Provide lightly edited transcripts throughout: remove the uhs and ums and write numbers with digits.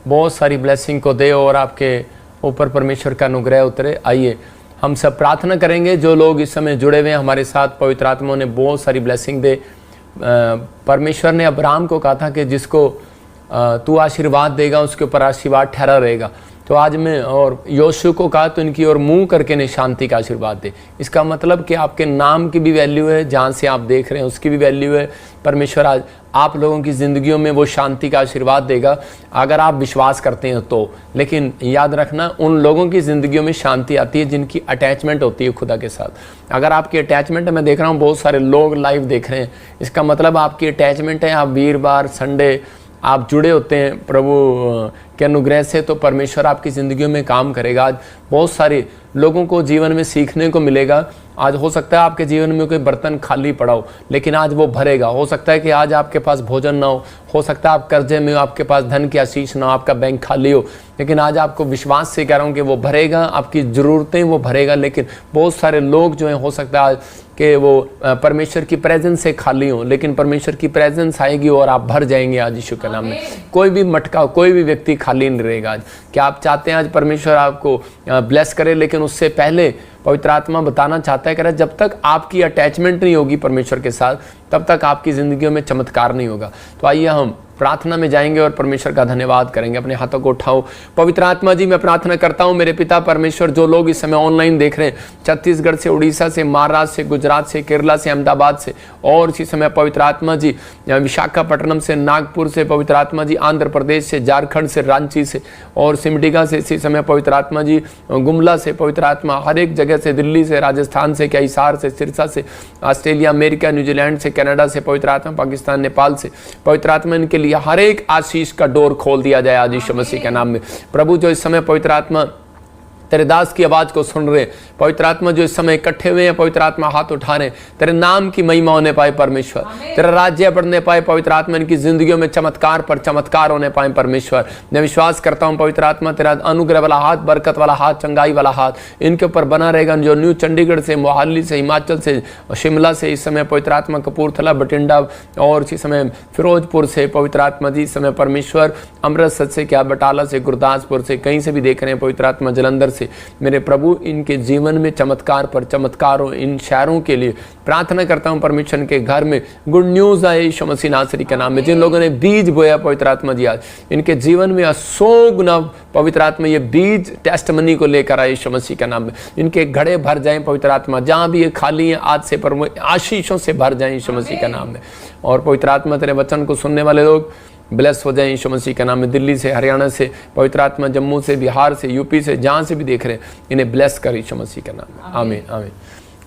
बहुत सारी ब्लेसिंग को दे और आपके ऊपर परमेश्वर का अनुग्रह उतरे। आइए हम सब प्रार्थना करेंगे। जो लोग इस समय जुड़े हुए हैं हमारे साथ, पवित्र आत्मा ने बहुत सारी ब्लेसिंग दे। परमेश्वर ने अब्राहम को कहा था कि जिसको तू आशीर्वाद देगा उसके ऊपर आशीर्वाद ठहरा रहेगा। तो आज मैं और योशु को कहा तो इनकी ओर मुंह करके ने शांति का आशीर्वाद दे। इसका मतलब कि आपके नाम की भी वैल्यू है, जहाँ से आप देख रहे हैं उसकी भी वैल्यू है। परमेश्वर आज आप लोगों की ज़िंदगियों में वो शांति का आशीर्वाद देगा अगर आप विश्वास करते हैं तो। लेकिन याद रखना, उन लोगों की ज़िंदगियों में शांति आती है जिनकी अटैचमेंट होती है खुदा के साथ। अगर आपकी अटैचमेंट, मैं देख रहा हूँ बहुत सारे लोग लाइव देख रहे हैं, इसका मतलब आपकी अटैचमेंट है, आप वीरवार संडे आप जुड़े होते हैं प्रभु के अनुग्रह से, तो परमेश्वर आपकी ज़िंदगियों में काम करेगा। आज बहुत सारे लोगों को जीवन में सीखने को मिलेगा। आज हो सकता है आपके जीवन में कोई बर्तन खाली पड़ा हो, लेकिन आज वो भरेगा। हो सकता है कि आज आपके पास भोजन ना हो सकता है आप कर्जे में हो, आपके पास धन की आशीष ना हो, आपका बैंक खाली हो, लेकिन आज आपको विश्वास से कह रहा हूँ कि वो भरेगा, आपकी ज़रूरतें वो भरेगा। लेकिन बहुत सारे लोग जो हैं, हो सकता है आज कि वो परमेश्वर की प्रेजेंस से खाली हो, लेकिन परमेश्वर की प्रेजेंस आएगी और आप भर जाएंगे आज यीशु के नाम में। कोई भी मटका, कोई भी व्यक्ति खाली नहीं रहेगा। आज क्या आप चाहते हैं आज परमेश्वर आपको ब्लेस करे, लेकिन उससे पहले पवित्र आत्मा बताना चाहता है कि जब तक आपकी अटैचमेंट नहीं होगी परमेश्वर के साथ, तब तक आपकी ज़िंदगियों में चमत्कार नहीं होगा। तो आइए हम प्रार्थना में जाएंगे और परमेश्वर का धन्यवाद करेंगे। अपने हाथों को उठाओ। पवित्र आत्मा जी, मैं प्रार्थना करता हूँ मेरे पिता परमेश्वर, जो लोग इस समय ऑनलाइन देख रहे हैं, छत्तीसगढ़ से, उड़ीसा से, महाराष्ट्र से, गुजरात से, केरला से, अहमदाबाद से, और इसी समय पवित्र आत्मा जी विशाखापट्टनम से, नागपुर से, पवित्र आत्मा जी आंध्र प्रदेश से, झारखंड से, रांची से और सिमडेगा से, इसी समय पवित्र आत्मा जी गुमला से, पवित्र आत्मा हर एक जगह से, दिल्ली से, राजस्थान से, हिसार से, सिरसा से, ऑस्ट्रेलिया, अमेरिका, न्यूजीलैंड से, कनाडा से, पवित्र आत्मा पाकिस्तान, नेपाल से, पवित्र आत्मा इनके लिए हर एक आशीष का डोर खोल दिया जाए आज यीशु मसीह के नाम में। प्रभु, जो इस समय पवित्र आत्मा तेरे दास की आवाज को सुन रहे, पवित्र आत्मा जो इस समय इकट्ठे हुए हैं, पवित्र आत्मा हाथ उठा रहे, तेरे नाम की महिमा होने पाए परमेश्वर, तेरा राज्य बढ़ने पाए पवित्र आत्मा, इनकी जिंदगियों में चमत्कार पर चमत्कार होने पाए परमेश्वर। मैं विश्वास करता हूं पवित्र आत्मा तेरा अनुग्रह वाला हाथ, बरकत वाला हाथ, चंगाई वाला हाथ इनके ऊपर बना रहेगा। जो न्यू चंडीगढ़ से, मोहाली से, हिमाचल से, शिमला से, इस समय पवित्र आत्मा कपूरथला, बठिंडा और इसी समय फिरोजपुर से, पवित्र आत्मा जी इस समय परमेश्वर अमृतसर से, क्या बटाला से, गुरदासपुर से, कहीं से भी देख रहे हैं पवित्र आत्मा, जलंधर से, मेरे प्रभु इनके जीवन में चमत्कार पर चमत्कार हो। इन शहरों के लिए प्रार्थना करता हूं परमेश्वर के घर में गुड न्यूज आए यीशु मसीह नासरी के नाम में। जिन लोगों ने बीज बोया पवित्र आत्मा जी, आज इनके जीवन में 100 गुना पवित्र आत्मा ये बीज टेस्टमनी को लेकर आए यीशु मसीह के नाम में। इनके घड़े भर जाएं पवित्र आत्मा, जहां भी ये खाली है आज से पर आशीषों से भर जाएं यीशु मसीह के नाम में। और पवित्र आत्मा तेरे वचन को सुनने वाले लोग ब्लेस हो जाए यीशु मसीह के नाम में। दिल्ली से, हरियाणा से, पवित्र आत्मा जम्मू से, बिहार से, यूपी से, जहाँ से भी देख रहे हैं, इन्हें ब्लेस कर यीशु मसीह के नाम में। आमीन आमीन।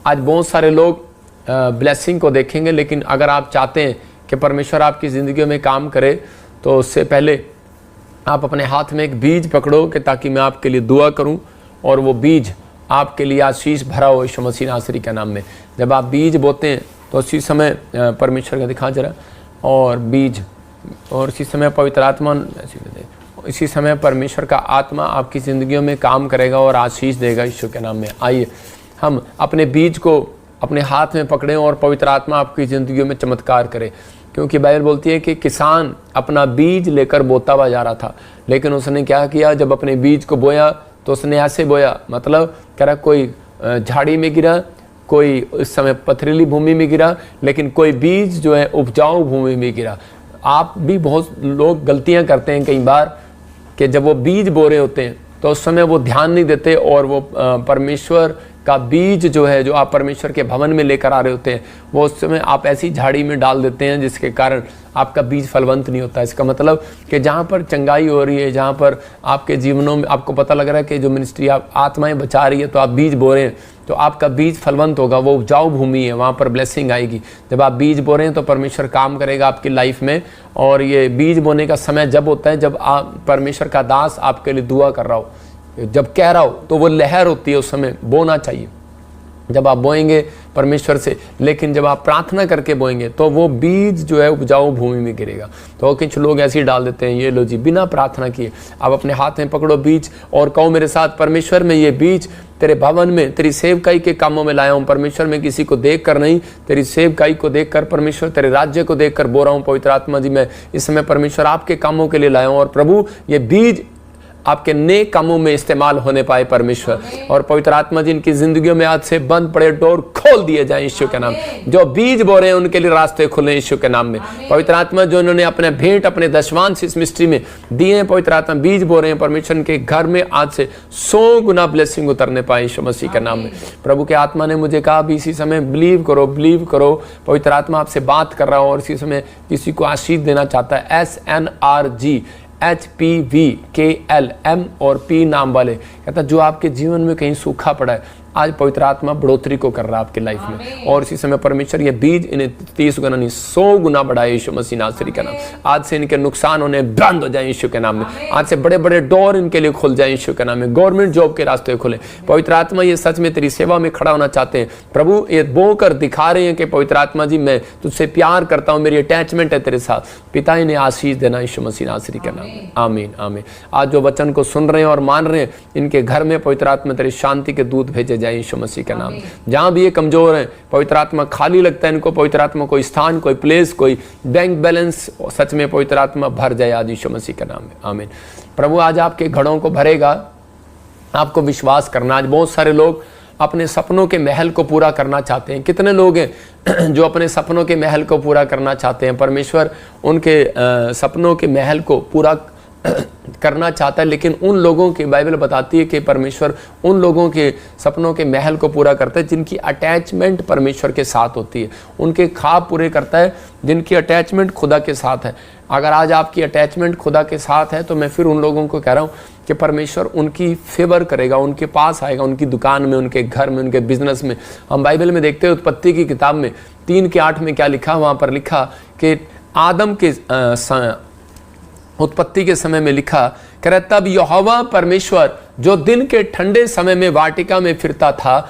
आज बहुत सारे लोग ब्लेसिंग को देखेंगे, लेकिन अगर आप चाहते हैं कि परमेश्वर आपकी ज़िंदगी में काम करे, तो उससे पहले आप अपने हाथ में एक बीज पकड़ो कि ताकि मैं आपके लिए दुआ करूँ और वो बीज आपके लिए आशीष भरा हो यीशु मसीह नासरी के नाम में। जब आप बीज बोते हैं तो उसी समय परमेश्वर का दिखा जरा, और बीज, और इसी समय पवित्र आत्मा, इसी समय परमेश्वर का आत्मा आपकी ज़िंदगियों में काम करेगा और आशीष देगा यीशु के नाम में। आइए हम अपने बीज को अपने हाथ में पकड़ें और पवित्र आत्मा आपकी ज़िंदगियों में चमत्कार करे। क्योंकि बाइबल बोलती है कि किसान अपना बीज लेकर बोता हुआ जा रहा था, लेकिन उसने क्या किया, जब अपने बीज को बोया तो उसने ऐसे बोया, मतलब कह रहा कोई झाड़ी में गिरा, कोई इस समय पथरीली भूमि में गिरा, लेकिन कोई बीज जो है उपजाऊ भूमि में गिरा। आप भी बहुत लोग गलतियां करते हैं कई बार कि जब वो बीज बो रहे होते हैं तो उस समय वो ध्यान नहीं देते और वो परमेश्वर का बीज जो है, जो आप परमेश्वर के भवन में लेकर आ रहे होते हैं, वो उस समय आप ऐसी झाड़ी में डाल देते हैं जिसके कारण आपका बीज फलवंत नहीं होता। इसका मतलब कि जहाँ पर चंगाई हो रही है, जहाँ पर आपके जीवनों में आपको पता लग रहा है कि जो मिनिस्ट्री आप आत्माएं बचा रही है, तो आप बीज बो रहे हैं, तो आपका बीज फलवंत होगा, वो उपजाऊ भूमि है, वहाँ पर ब्लेसिंग आएगी। जब आप बीज बो रहे हैं तो परमेश्वर काम करेगा आपकी लाइफ में। और ये बीज बोने का समय जब होता है जब आप परमेश्वर का दास आपके लिए दुआ कर रहा हो, जब कह रहा हो, तो वो लहर होती है, उस समय बोना चाहिए। जब आप बोएंगे परमेश्वर से, लेकिन जब आप प्रार्थना करके बोएंगे तो वो बीज जो है उपजाऊ भूमि में गिरेगा। तो कुछ लोग ऐसे ही डाल देते हैं, ये लो जी, बिना प्रार्थना किए। आप अपने हाथ में पकड़ो बीज और कहो मेरे साथ, परमेश्वर में ये बीज तेरे भवन में, तेरी सेवकाई के कामों में लाया हूं। परमेश्वर में किसी को देख कर नहीं, तेरी सेवकाई को देख कर, परमेश्वर तेरे राज्य को देख कर बोल रहा हूं, पवित्र आत्मा जी मैं इस समय परमेश्वर आपके कामों के लिए लाया हूं, और प्रभु ये बीज आपके नेक कामों में इस्तेमाल होने पाए परमेश्वर। और पवित्र आत्मा जी इनकी जिंदगियों में आज से बंद पड़े डोर खोल दिए जाएं यीशु के नाम। जो बीज बो रहे हैं उनके लिए रास्ते खुले यीशु के नाम में। पवित्र आत्मा जो इन्होंने अपने भेंट, अपने दशवांश इस मिस्ट्री में दिए हैं, पवित्र आत्मा बीज बो रहे हैं परमेश्वर के घर में आज से 100 गुना ब्लेसिंग उतरने पाए यीशु मसीह के नाम में। प्रभु के आत्मा ने मुझे कहा अभी इसी समय बिलीव करो, बिलीव करो। पवित्र आत्मा आपसे बात कर रहा हूं और इसी समय किसी को आशीष देना चाहता है। SNRG HPVKLM और P नाम वाले, कहता जो आपके जीवन में कहीं सूखा पड़ा है, आज पवित्र आत्मा बढ़ोतरी को कर रहा है आपके लाइफ में। और इसी समय परमेश्वर ये बीज इन्हें 30 गुना नहीं 100 गुना बढ़ाए यीशु मसीह नासरी का नाम। आज से इनके नुकसान होने बंद हो जाए यीशु के नाम में। आज से बड़े बड़े डोर इनके लिए खुल जाए यीशु के नाम में। गवर्नमेंट जॉब के रास्ते खुले। पवित्र आत्मा ये सच में तेरी सेवा में खड़ा होना चाहते हैं प्रभु, ये बो कर दिखा रहे हैं कि पवित्र आत्मा जी मैं तुझसे प्यार करता हूँ, मेरी अटैचमेंट है तेरे साथ। पिता इन्हें आशीष देना यीशु मसीह नासरी का नाम। आमीन आमीन। आज जो वचन को सुन रहे हैं और मान रहे हैं, इनके घर में पवित्र आत्मा तेरी शांति के दूत भेजे जाए यीशु मसीह का नाम। जहां भी ये कमजोर हैं, पवित्र आत्मा खाली लगता है इनको, पवित्र आत्मा कोई स्थान, कोई प्लेस, कोई बैंक बैलेंस सच में पवित्र आत्मा भर जाए आज यीशु मसीह का नाम में। आमीन। प्रभु आज आपके घड़ों को भरेगा, आपको विश्वास करना। आज बहुत सारे लोग अपने सपनों के महल को पूरा करना चाहते हैं। कितने लोग हैं जो अपने सपनों के महल को पूरा करना चाहते हैं? परमेश्वर उनके सपनों के महल को पूरा करना चाहता है, लेकिन उन लोगों की, बाइबल बताती है कि परमेश्वर उन लोगों के सपनों के महल को पूरा करता है जिनकी अटैचमेंट परमेश्वर के साथ होती है। उनके ख्वाब पूरे करता है जिनकी अटैचमेंट खुदा के साथ है। अगर आज आपकी अटैचमेंट खुदा के साथ है तो मैं फिर उन लोगों को कह रहा हूँ कि परमेश्वर उनकी फेवर करेगा, उनके पास आएगा, उनकी दुकान में, उनके घर में, उनके बिजनेस में। हम बाइबल में देखते हैं उत्पत्ति की किताब में 3:8 में क्या लिखा, वहाँ पर लिखा कि आदम के उत्पत्ति के समय में लिखा, कह रहा तब यहोवा परमेश्वर जो दिन के ठंडे समय में वाटिका में फिरता था,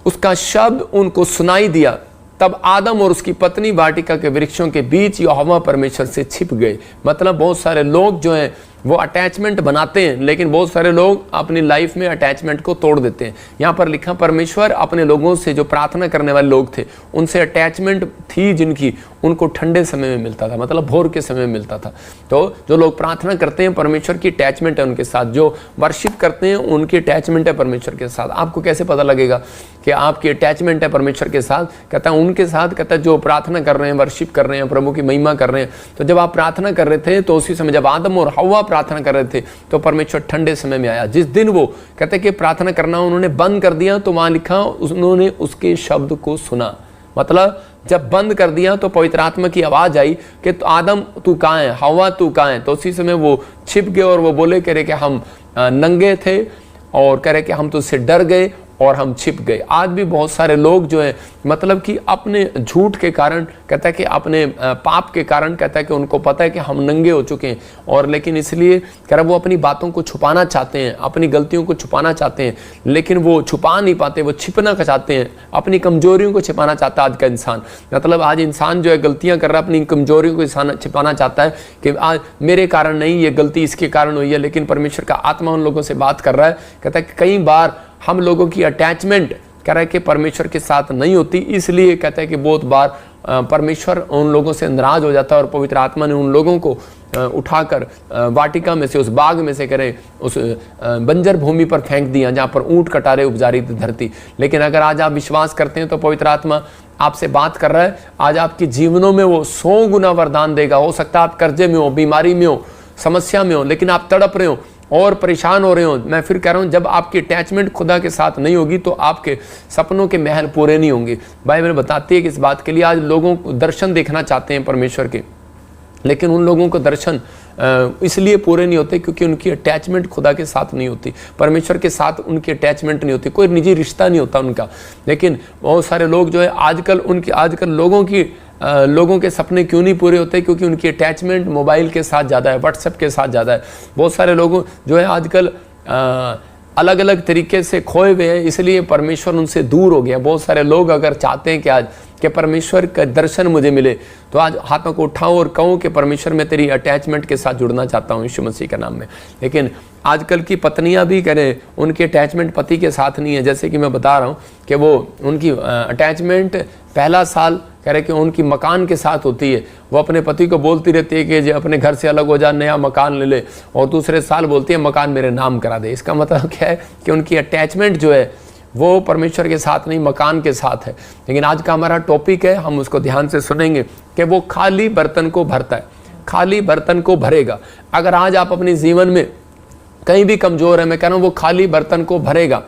उसका शब्द उनको सुनाई दिया। तब आदम और उसकी पत्नी वाटिका के वृक्षों के बीच यहोवा परमेश्वर से छिप गए। मतलब बहुत सारे लोग जो हैं वो अटैचमेंट बनाते हैं, लेकिन बहुत सारे लोग अपनी लाइफ में अटैचमेंट को तोड़ देते हैं। यहाँ पर लिखा परमेश्वर अपने लोगों से, जो प्रार्थना करने वाले लोग थे, उनसे अटैचमेंट थी जिनकी, उनको ठंडे समय में मिलता था, मतलब भोर के समय में मिलता था। तो जो लोग प्रार्थना करते हैं परमेश्वर की अटैचमेंट है उनके साथ, जो वर्शिप करते हैं उनकी अटैचमेंट है परमेश्वर के साथ। आपको कैसे पता लगेगा कि आपकी अटैचमेंट है परमेश्वर के साथ? कहता है उनके साथ, कहता है जो प्रार्थना कर रहे हैं, वर्शिप कर रहे हैं, प्रभु की महिमा कर रहे हैं। तो जब आप प्रार्थना कर रहे थे तो उसी समय जब आदम और हव्वा प्रार्थना कर रहे थे तो परमेश्वर ठंडे समय में आया। जिस दिन वो कहते कि प्रार्थना करना उन्होंने बंद कर दिया, तो वहां लिखा उन्होंने उसके शब्द को सुना। मतलब जब बंद कर दिया तो पवित्र आत्मा की आवाज आई कि तो आदम तू कहाँ है, हव्वा तू कहाँ है? तो उसी समय वो छिप गए और वो बोले कह रहे कि हम नंगे थे, और कह रहे कि हम तुझसे डर गए और हम छिप गए। आज भी बहुत सारे लोग जो है मतलब कि अपने झूठ के कारण, कहता है कि अपने पाप के कारण, कहता है कि उनको पता है कि हम नंगे हो चुके हैं, और लेकिन इसलिए कह रहा वो अपनी बातों को छुपाना चाहते हैं, अपनी गलतियों को छुपाना चाहते हैं, लेकिन वो छुपा नहीं पाते, वो छिपना चाहते हैं, अपनी कमजोरियों को छिपाना चाहता है आज का इंसान। मतलब आज इंसान जो है गलतियां कर रहा है, अपनी कमजोरियों को छिपाना चाहता है कि आज मेरे कारण नहीं, ये गलती इसके कारण हुई है। लेकिन परमेश्वर का आत्मा उन लोगों से बात कर रहा है, कहता है कि कई बार हम लोगों की अटैचमेंट कह रहा है कि परमेश्वर के साथ नहीं होती, इसलिए कहता है कि बहुत बार परमेश्वर उन लोगों से नाराज हो जाता है, और पवित्र आत्मा ने उन लोगों को उठाकर वाटिका में से, उस बाग में से करे उस बंजर भूमि पर फेंक दिया जहाँ पर ऊंट कटारे उपजारी थी धरती। लेकिन अगर आज आप विश्वास करते हैं तो पवित्र आत्मा आपसे बात कर रहा है, आज आपके जीवनों में वो 100 गुना वरदान देगा। हो सकता है आप कर्जे में हो, बीमारी में हो, समस्या में हो, लेकिन आप तड़प रहे हो और परेशान हो रहे हो। मैं फिर कह रहा हूं, जब आपकी अटैचमेंट खुदा के साथ नहीं होगी तो आपके सपनों के महल पूरे नहीं होंगे। बाइबल बताती है कि इस बात के लिए आज लोगों को दर्शन देखना चाहते हैं परमेश्वर के, लेकिन उन लोगों को दर्शन इसलिए पूरे नहीं होते क्योंकि उनकी अटैचमेंट खुदा के साथ नहीं होती, परमेश्वर के साथ उनकी अटैचमेंट नहीं होती, कोई निजी रिश्ता नहीं होता उनका। लेकिन बहुत सारे लोग जो है आजकल लोगों के सपने क्यों नहीं पूरे होते? क्योंकि उनकी अटैचमेंट मोबाइल के साथ ज़्यादा है, व्हाट्सएप के साथ ज़्यादा है। बहुत सारे लोगों जो है आजकल अलग अलग तरीके से खोए हुए हैं, इसलिए परमेश्वर उनसे दूर हो गया। बहुत सारे लोग अगर चाहते हैं कि आज कि परमेश्वर का दर्शन मुझे मिले, तो आज हाथों को उठाऊं और कहूं कि परमेश्वर मैं तेरी अटैचमेंट के साथ जुड़ना चाहता हूं यीशु मसीह के नाम में। लेकिन आजकल की पत्नियां भी करें, उनकी अटैचमेंट पति के साथ नहीं है। जैसे कि मैं बता रहा हूं कि वो उनकी अटैचमेंट पहला साल कह रहे कि उनकी मकान के साथ होती है। वो अपने पति को बोलती रहती है कि जो अपने घर से अलग हो जा, नया मकान ले ले, और दूसरे साल बोलती है मकान मेरे नाम करा दे। इसका मतलब क्या है कि उनकी अटैचमेंट जो है वो परमेश्वर के साथ नहीं, मकान के साथ है। लेकिन आज का हमारा टॉपिक है, हम उसको ध्यान से सुनेंगे कि वो खाली बर्तन को भरता है, खाली बर्तन को भरेगा। अगर आज आप अपने जीवन में कहीं भी कमजोर है, मैं कह रहा हूं वो खाली बर्तन को भरेगा,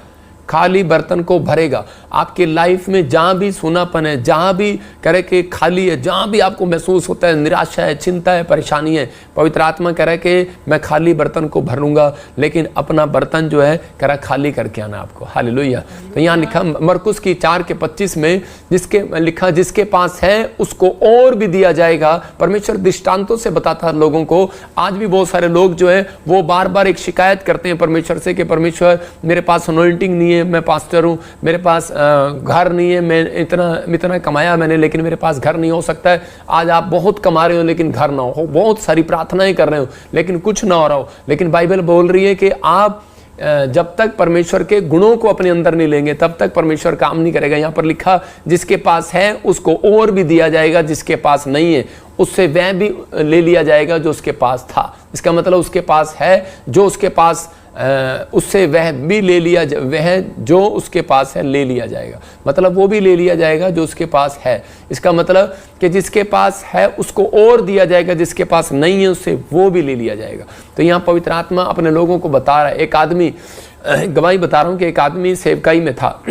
खाली बर्तन को भरेगा। आपकी लाइफ में जहां भी सूनापन है, जहां भी कह रहे कि खाली है, जहां भी आपको महसूस होता है निराशा है, चिंता है, परेशानी है, पवित्र आत्मा कह रहा है कि मैं खाली बर्तन को भरूंगा। लेकिन अपना बर्तन जो है कह रहा खाली करके आना आपको। हालेलुया। तो यहाँ लिखा मरकुस की 4:25 में जिसके लिखा जिसके पास है उसको और भी दिया जाएगा। परमेश्वर दृष्टांतों से बताता है लोगों को। आज भी बहुत सारे लोग जो है वो बार बार एक शिकायत करते हैं परमेश्वर से कि परमेश्वर मेरे पास अनॉइंटिंग नहीं है, मैं पास्टर हूँ, मेरे पास घर नहीं है, मैं इतना कमाया मैंने लेकिन मेरे पास घर नहीं। हो सकता है आज आप बहुत कमा रहे हो लेकिन घर ना हो, बहुत सारी प्रार्थनाएं कर रहे हो लेकिन कुछ ना हो रहा हो। लेकिन बाइबल बोल रही है कि आप जब तक परमेश्वर के गुणों को अपने अंदर नहीं लेंगे तब तक परमेश्वर काम नहीं करेगा। यहाँ पर लिखा जिसके पास है उसको और भी दिया जाएगा, जिसके पास नहीं है उससे वह भी ले लिया जाएगा जो उसके पास था। इसका मतलब उसके पास है जो उसके पास उससे वह भी ले लिया, वह जो उसके पास है ले लिया जाएगा। मतलब वो भी ले लिया जाएगा जो उसके पास है। इसका मतलब कि जिसके पास है उसको और दिया जाएगा, जिसके पास नहीं है उससे वो भी ले लिया जाएगा। तो यहाँ पवित्र आत्मा अपने लोगों को बता रहा है। एक आदमी, गवाही बता रहा हूँ कि एक आदमी सेवकाई में था।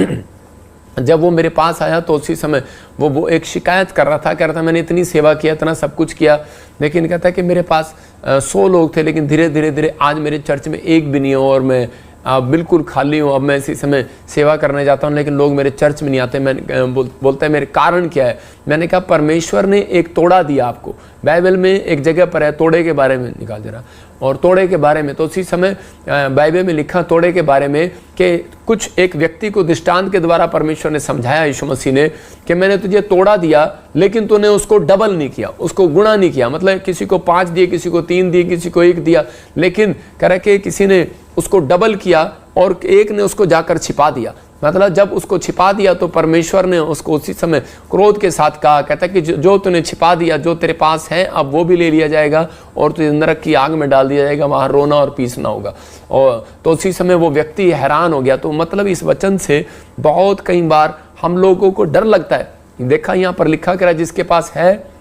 जब वो मेरे पास आया तो उसी समय वो एक शिकायत कर रहा था, कह रहा था मैंने इतनी सेवा किया, इतना सब कुछ किया, लेकिन कहता है कि मेरे पास 100 लोग थे लेकिन धीरे धीरे आज मेरे चर्च में एक भी नहीं हो और मैं बिल्कुल खाली हूँ। अब मैं इसी समय सेवा करने जाता हूँ लेकिन लोग मेरे चर्च में नहीं आते। मैं बोलता है मेरे कारण क्या है। मैंने कहा परमेश्वर ने एक तोड़ा दिया आपको। बाइबल में एक जगह पर है तोड़े के बारे में, निकाल जरा, और तोड़े के बारे में। तो उसी समय बाइबल में लिखा तोड़े के बारे में कि कुछ एक व्यक्ति को दृष्टांत के द्वारा परमेश्वर ने समझाया यीशु मसीह ने कि मैंने तुझे तोड़ा दिया लेकिन तूने उसको डबल नहीं किया, उसको गुणा नहीं किया। मतलब किसी को 5 दिए, किसी को 3 दिए, किसी को 1 दिया, लेकिन कह रहा कि किसी ने उसको डबल किया और एक ने उसको जाकर छिपा दिया। मतलब जब उसको छिपा दिया तो परमेश्वर ने उसको उसी समय क्रोध के साथ कहा, कहता कि जो तूने छिपा दिया, जो तेरे पास है अब वो भी ले लिया जाएगा और तुझे नरक की आग में डाल दिया जाएगा, वहां रोना और पीसना होगा। और तो उसी समय वो व्यक्ति हैरान हो गया। तो मतलब इस वचन से बहुत कई बार हम लोगों को डर लगता है। देखा यहाँ पर लिखा करा जिसके पास है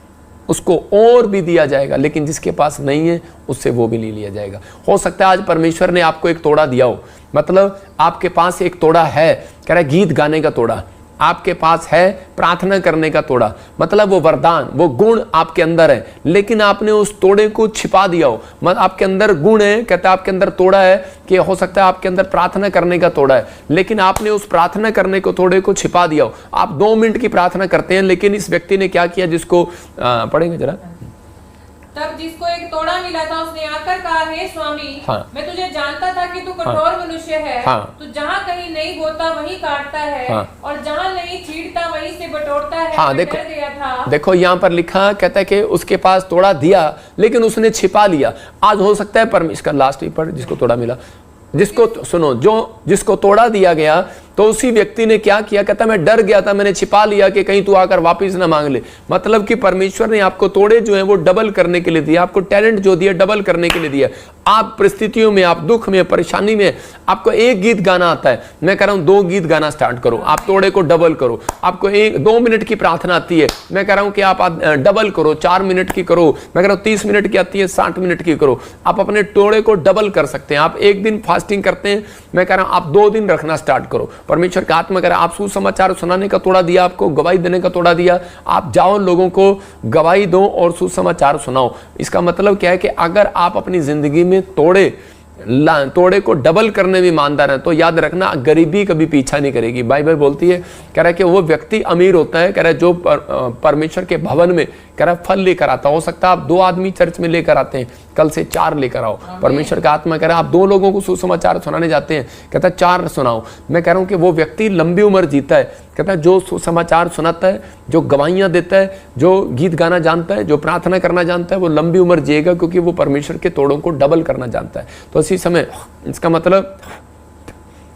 उसको और भी दिया जाएगा, लेकिन जिसके पास नहीं है उससे वो भी ले लिया जाएगा। हो सकता है आज परमेश्वर ने आपको एक तोड़ा दिया हो, मतलब आपके पास एक तोड़ा है, कह रहा है गीत गाने का तोड़ा, आपके पास है प्रार्थना करने का तोड़ा, मतलब वो वरदान, वो गुण आपके अंदर है, लेकिन आपने उस तोड़े को छिपा दिया हो। मतलब आपके अंदर गुण है, कहता है आपके अंदर तोड़ा है कि हो सकता है आपके अंदर प्रार्थना करने का तोड़ा है, लेकिन आपने उस प्रार्थना करने को तोड़े को छिपा दिया हो। आप 2 मिनट की प्रार्थना करते हैं, लेकिन इस व्यक्ति ने क्या किया, जिसको पढ़ेंगे जरा। तब जिसको एक तोड़ा मिला था उसने आकर कहा, हे स्वामी, हाँ। मैं तुझे जानता था कि तू कठोर मनुष्य है। हाँ। तू जहाँ कहीं नहीं बोता वहीं काटता है। हाँ। और जहाँ नहीं छींटता वहीं से बटोरता है। हाँ, मैं डर गया था। देखो यहाँ पर लिखा, कहता है कि उसके पास तोड़ा दिया लेकिन उसने छिपा लिया। आज हो सकता है पर इसका लास्ट ही पर जिसको तोड़ा मिला, जिसको सुनो, जो जिसको तोड़ा दिया गया तो उसी व्यक्ति ने क्या किया, कहता मैं डर गया था, मैंने छिपा लिया कि कहीं तू आकर वापस ना मांग ले। मतलब कि परमेश्वर ने आपको तोड़े जो है वो डबल करने के लिए दिया, आपको टैलेंट जो दिया डबल करने के लिए दिया। आप परिस्थितियों में, आप दुख में, परेशानी में, आपको एक गीत गाना आता है, मैं कह रहा हूं 2 गीत गाना स्टार्ट करो, आप तोड़े को डबल करो। आपको 2 मिनट की प्रार्थना आती है, मैं कह रहा हूं कि आप डबल करो, 4 मिनट की करो, मैं कह रहा हूं 30 मिनट की आती है, 60 मिनट की करो। आप अपने तोड़े को डबल कर सकते हैं। आप 1 दिन फास्टिंग करते हैं, मैं कह रहा हूं आप 2 दिन रखना स्टार्ट करो। परमेश्वर का आत्मा कह रहा, आप सुसमाचार सुनाने का तोड़ा दिया, आपको गवाही देने का तोड़ा दिया, आप जाओ लोगों को गवाही दो और सुसमाचार सुनाओ। इसका मतलब क्या है कि अगर आप अपनी जिंदगी में तोड़े को डबल करने में ईमानदार है तो याद रखना गरीबी कभी पीछा नहीं करेगी। बाइबल बोलती है, कह रहा है कि वो व्यक्ति अमीर होता है, कह रहा है जो परमेश्वर के भवन में कह रहा फल लेकर आता। हो सकता है आप 2 आदमी चर्च में लेकर आते हैं, कल से 4 लेकर आओ। परमेश्वर का आत्मा कह रहा है आप 2 लोगों को सुसमाचार सुनाने जाते हैं, कहता है 4 सुनाओ। मैं कह रहा हूं कि वो व्यक्ति लंबी उम्र जीता है, कहता है जो सुसमाचार सुनाता है, जो गवाहियां देता है, जो गीत गाना जानता है, जो प्रार्थना करना जानता है, वो लंबी उम्र जिएगा, क्योंकि वो परमेश्वर के तोड़ों को डबल करना जानता है। तो इसी समय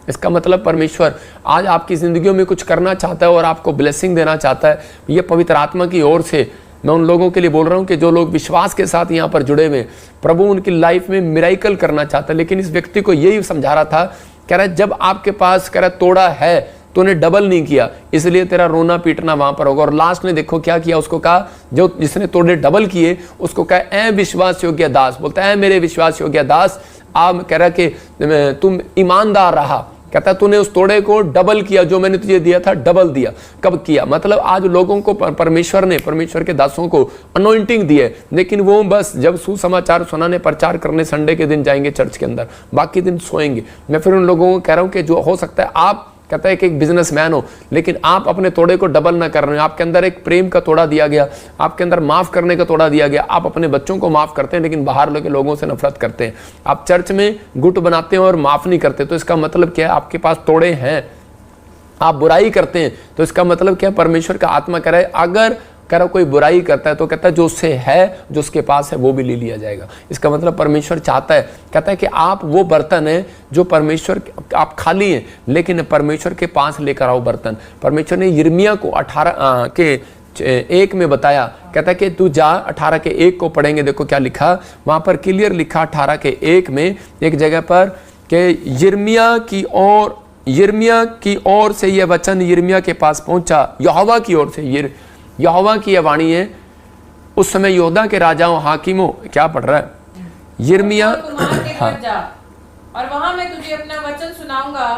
इसका मतलब परमेश्वर आज आपकी जिंदगियों में कुछ करना चाहता है और आपको ब्लेसिंग देना चाहता है। ये पवित्र आत्मा की ओर से मैं उन लोगों के लिए बोल रहा हूं कि जो लोग विश्वास के साथ यहाँ पर जुड़े हुए, प्रभु उनकी लाइफ में मिराइकल करना चाहता है। लेकिन इस व्यक्ति को यही समझा रहा था, कह रहा है जब आपके पास कह रहा तोड़ा है तूने डबल नहीं किया, इसलिए तेरा रोना पीटना वहां पर होगा। और लास्ट में देखो क्या किया, उसको कहा, जो जिसने तोड़े डबल किए उसको कहा ऐ विश्वास योग्य दास, बोलता है मेरे विश्वास योग्य दास, आप कह रहा कि तुम ईमानदार रहा, कहता तूने उस तोड़े को डबल किया, जो मैंने तुझे दिया था डबल दिया। कब किया? मतलब आज लोगों को परमेश्वर के दासों को अनॉइंटिंग दी है, लेकिन वो बस जब सुसमाचार सुनाने, प्रचार करने संडे के दिन जाएंगे चर्च के अंदर, बाकी दिन सोएंगे। मैं फिर उन लोगों को कह रहा हूं कि जो हो सकता है आप, कहता है कि एक बिजनेसमैन हो, लेकिन आप अपने तोड़े को डबल ना कर रहे हो। आपके अंदर एक प्रेम का तोड़ा दिया गया, आपके अंदर माफ करने का तोड़ा दिया गया। आप अपने बच्चों को माफ करते हैं, लेकिन बाहर के लोगों से नफरत करते हैं। आप चर्च में गुट बनाते हैं और माफ नहीं करते, तो इसका मतलब क्या है? आपके पास तोड़े हैं। आप बुराई करते हैं, तो इसका मतलब क्या? परमेश्वर का आत्मा कह रहा है अगर कोई बुराई करता है तो कहता है जो उससे है, जो उसके पास है, वो भी ले लिया जाएगा। इसका मतलब परमेश्वर चाहता है, कहता है कि आप वो बर्तन है जो परमेश्वर, आप खाली हैं लेकिन परमेश्वर के पास लेकर आओ बर्तन। परमेश्वर ने यिर्मयाह को 18 के 1 में बताया, कहता है कि तू जा, 18 के 1 को पढ़ेंगे, देखो क्या लिखा वहां पर, क्लियर लिखा 18 के 1 में एक जगह पर कि यिर्मयाह की ओर से यह वचन यिर्मयाह के पास पहुंचा, यहोवा की ओर से। यहोवा की यह वाणी है। उस समय यहूदा के राजाओं, हाकिमों, क्या पढ़ रहा है? यिर्मयाह, और वहां मैं तुझे अपना वचन सुनाऊंगा,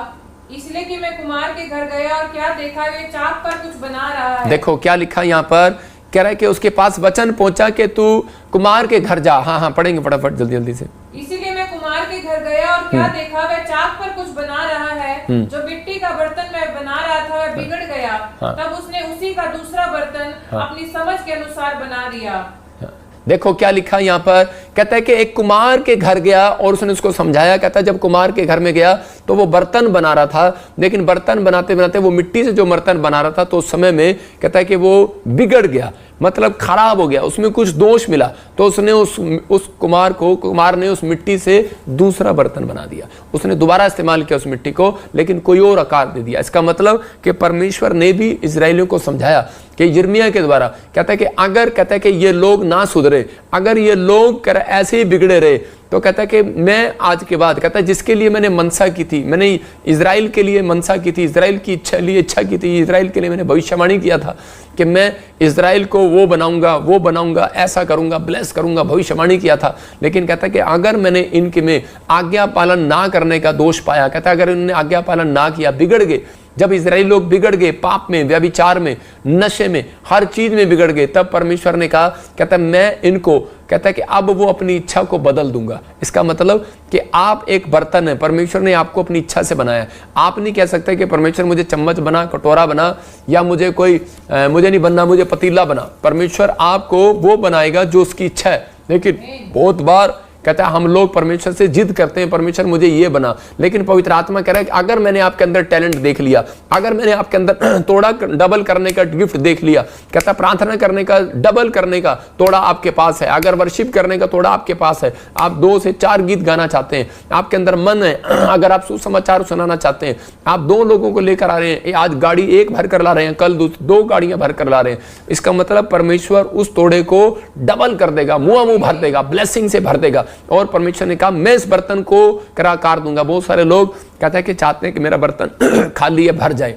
इसलिए कि मैं कुमार के घर गया और क्या देखा, वे चाक पर कुछ बना रहा है। देखो क्या लिखा यहाँ पर, कह रहा है कि उसके पास वचन पहुंचा कि तू कुमार के घर जा। हाँ पढ़ेंगे फटाफट जल्दी से। इसीलिए मैं कुमार के घर गया और क्या देखा, वह चाक पर कुछ बना रहा है, जो मिट्टी का बर्तन मैं बना रहा था वह बिगड़ गया। तब उसने उसी का दूसरा बर्तन अपनी समझ के अनुसार बना दिया। देखो क्या लिखा यहाँ पर, कहता है कि एक कुमार के घर गया और उसने उसको समझाया। कहता है जब कुमार के घर में गया तो वो बर्तन बना रहा था, लेकिन बर्तन बनाते बनाते वो मिट्टी से जो बर्तन बना रहा था तो उस समय में कहता है कि वो बिगड़ गया, मतलब खराब हो गया, उसमें कुछ दोष मिला। तो उसने उस कुमार ने उस मिट्टी से दूसरा बर्तन बना दिया। उसने दोबारा इस्तेमाल किया उस मिट्टी को, लेकिन कोई और आकार दे दिया। इसका मतलब कि परमेश्वर ने भी इजराइलियों को समझाया कि यिर्मयाह के द्वारा, कहता है कि अगर, कहता है कि ये लोग ना सुधरे, अगर ये लोग ऐसे ही बिगड़े रहे, तो कहता है कि मैं आज के बाद, कहता है जिसके लिए मैंने मनसा की थी, मैंने इजराइल के लिए मनसा की थी, इजराइल की इच्छा की थी, इजराइल के लिए मैंने भविष्यवाणी किया था कि मैं इजराइल को वो बनाऊंगा, ऐसा करूंगा, ब्लेस करूंगा, भविष्यवाणी किया था। लेकिन कहता है कि अगर मैंने इनके में आज्ञा पालन ना करने का दोष पाया, कहता है अगर इन्होंने आज्ञा पालन ना किया, बिगड़ गए, जब इजराइली लोग बिगड़ गए, पाप में, व्यभिचार में, नशे में, हर चीज में बिगड़ गए, तब परमेश्वर ने कहा, कहता है मैं इनको, कहता है कि अब वो अपनी इच्छा को बदल दूंगा। इसका मतलब कि आप एक बर्तन है, परमेश्वर ने आपको अपनी इच्छा से बनाया। आप नहीं कह सकते कि परमेश्वर मुझे चम्मच बना, कटोरा बना, या मुझे नहीं बनना, मुझे पतीला बना। परमेश्वर आपको वो बनाएगा जो उसकी इच्छा है। लेकिन बहुत बार कहता है हम लोग परमेश्वर से जिद करते हैं, परमेश्वर मुझे ये बना, लेकिन पवित्र आत्मा कह रहा है कि अगर मैंने आपके अंदर टैलेंट देख लिया, अगर मैंने आपके अंदर तोड़ा डबल करने का गिफ्ट देख लिया, कहता प्रार्थना करने का, डबल करने का तोड़ा आपके पास है, अगर वर्शिप करने का तोड़ा आपके पास है, आप 2 से 4 गीत गाना चाहते हैं, आपके अंदर मन है, अगर आप सुसमाचार सुनाना चाहते हैं, आप 2 लोगों को लेकर आ रहे हैं, आज गाड़ी 1 भर कर ला रहे हैं, कल 2 गाड़ियां भर कर ला रहे हैं, इसका मतलब परमेश्वर उस तोड़े को डबल कर देगा, मुंह भर देगा, ब्लेसिंग से भर देगा। और परमेश्वर ने कहा मैं इस बर्तन को आकार दूंगा। बहुत सारे लोग कहते हैं कि चाहते हैं कि मेरा बर्तन खाली है, भर जाए,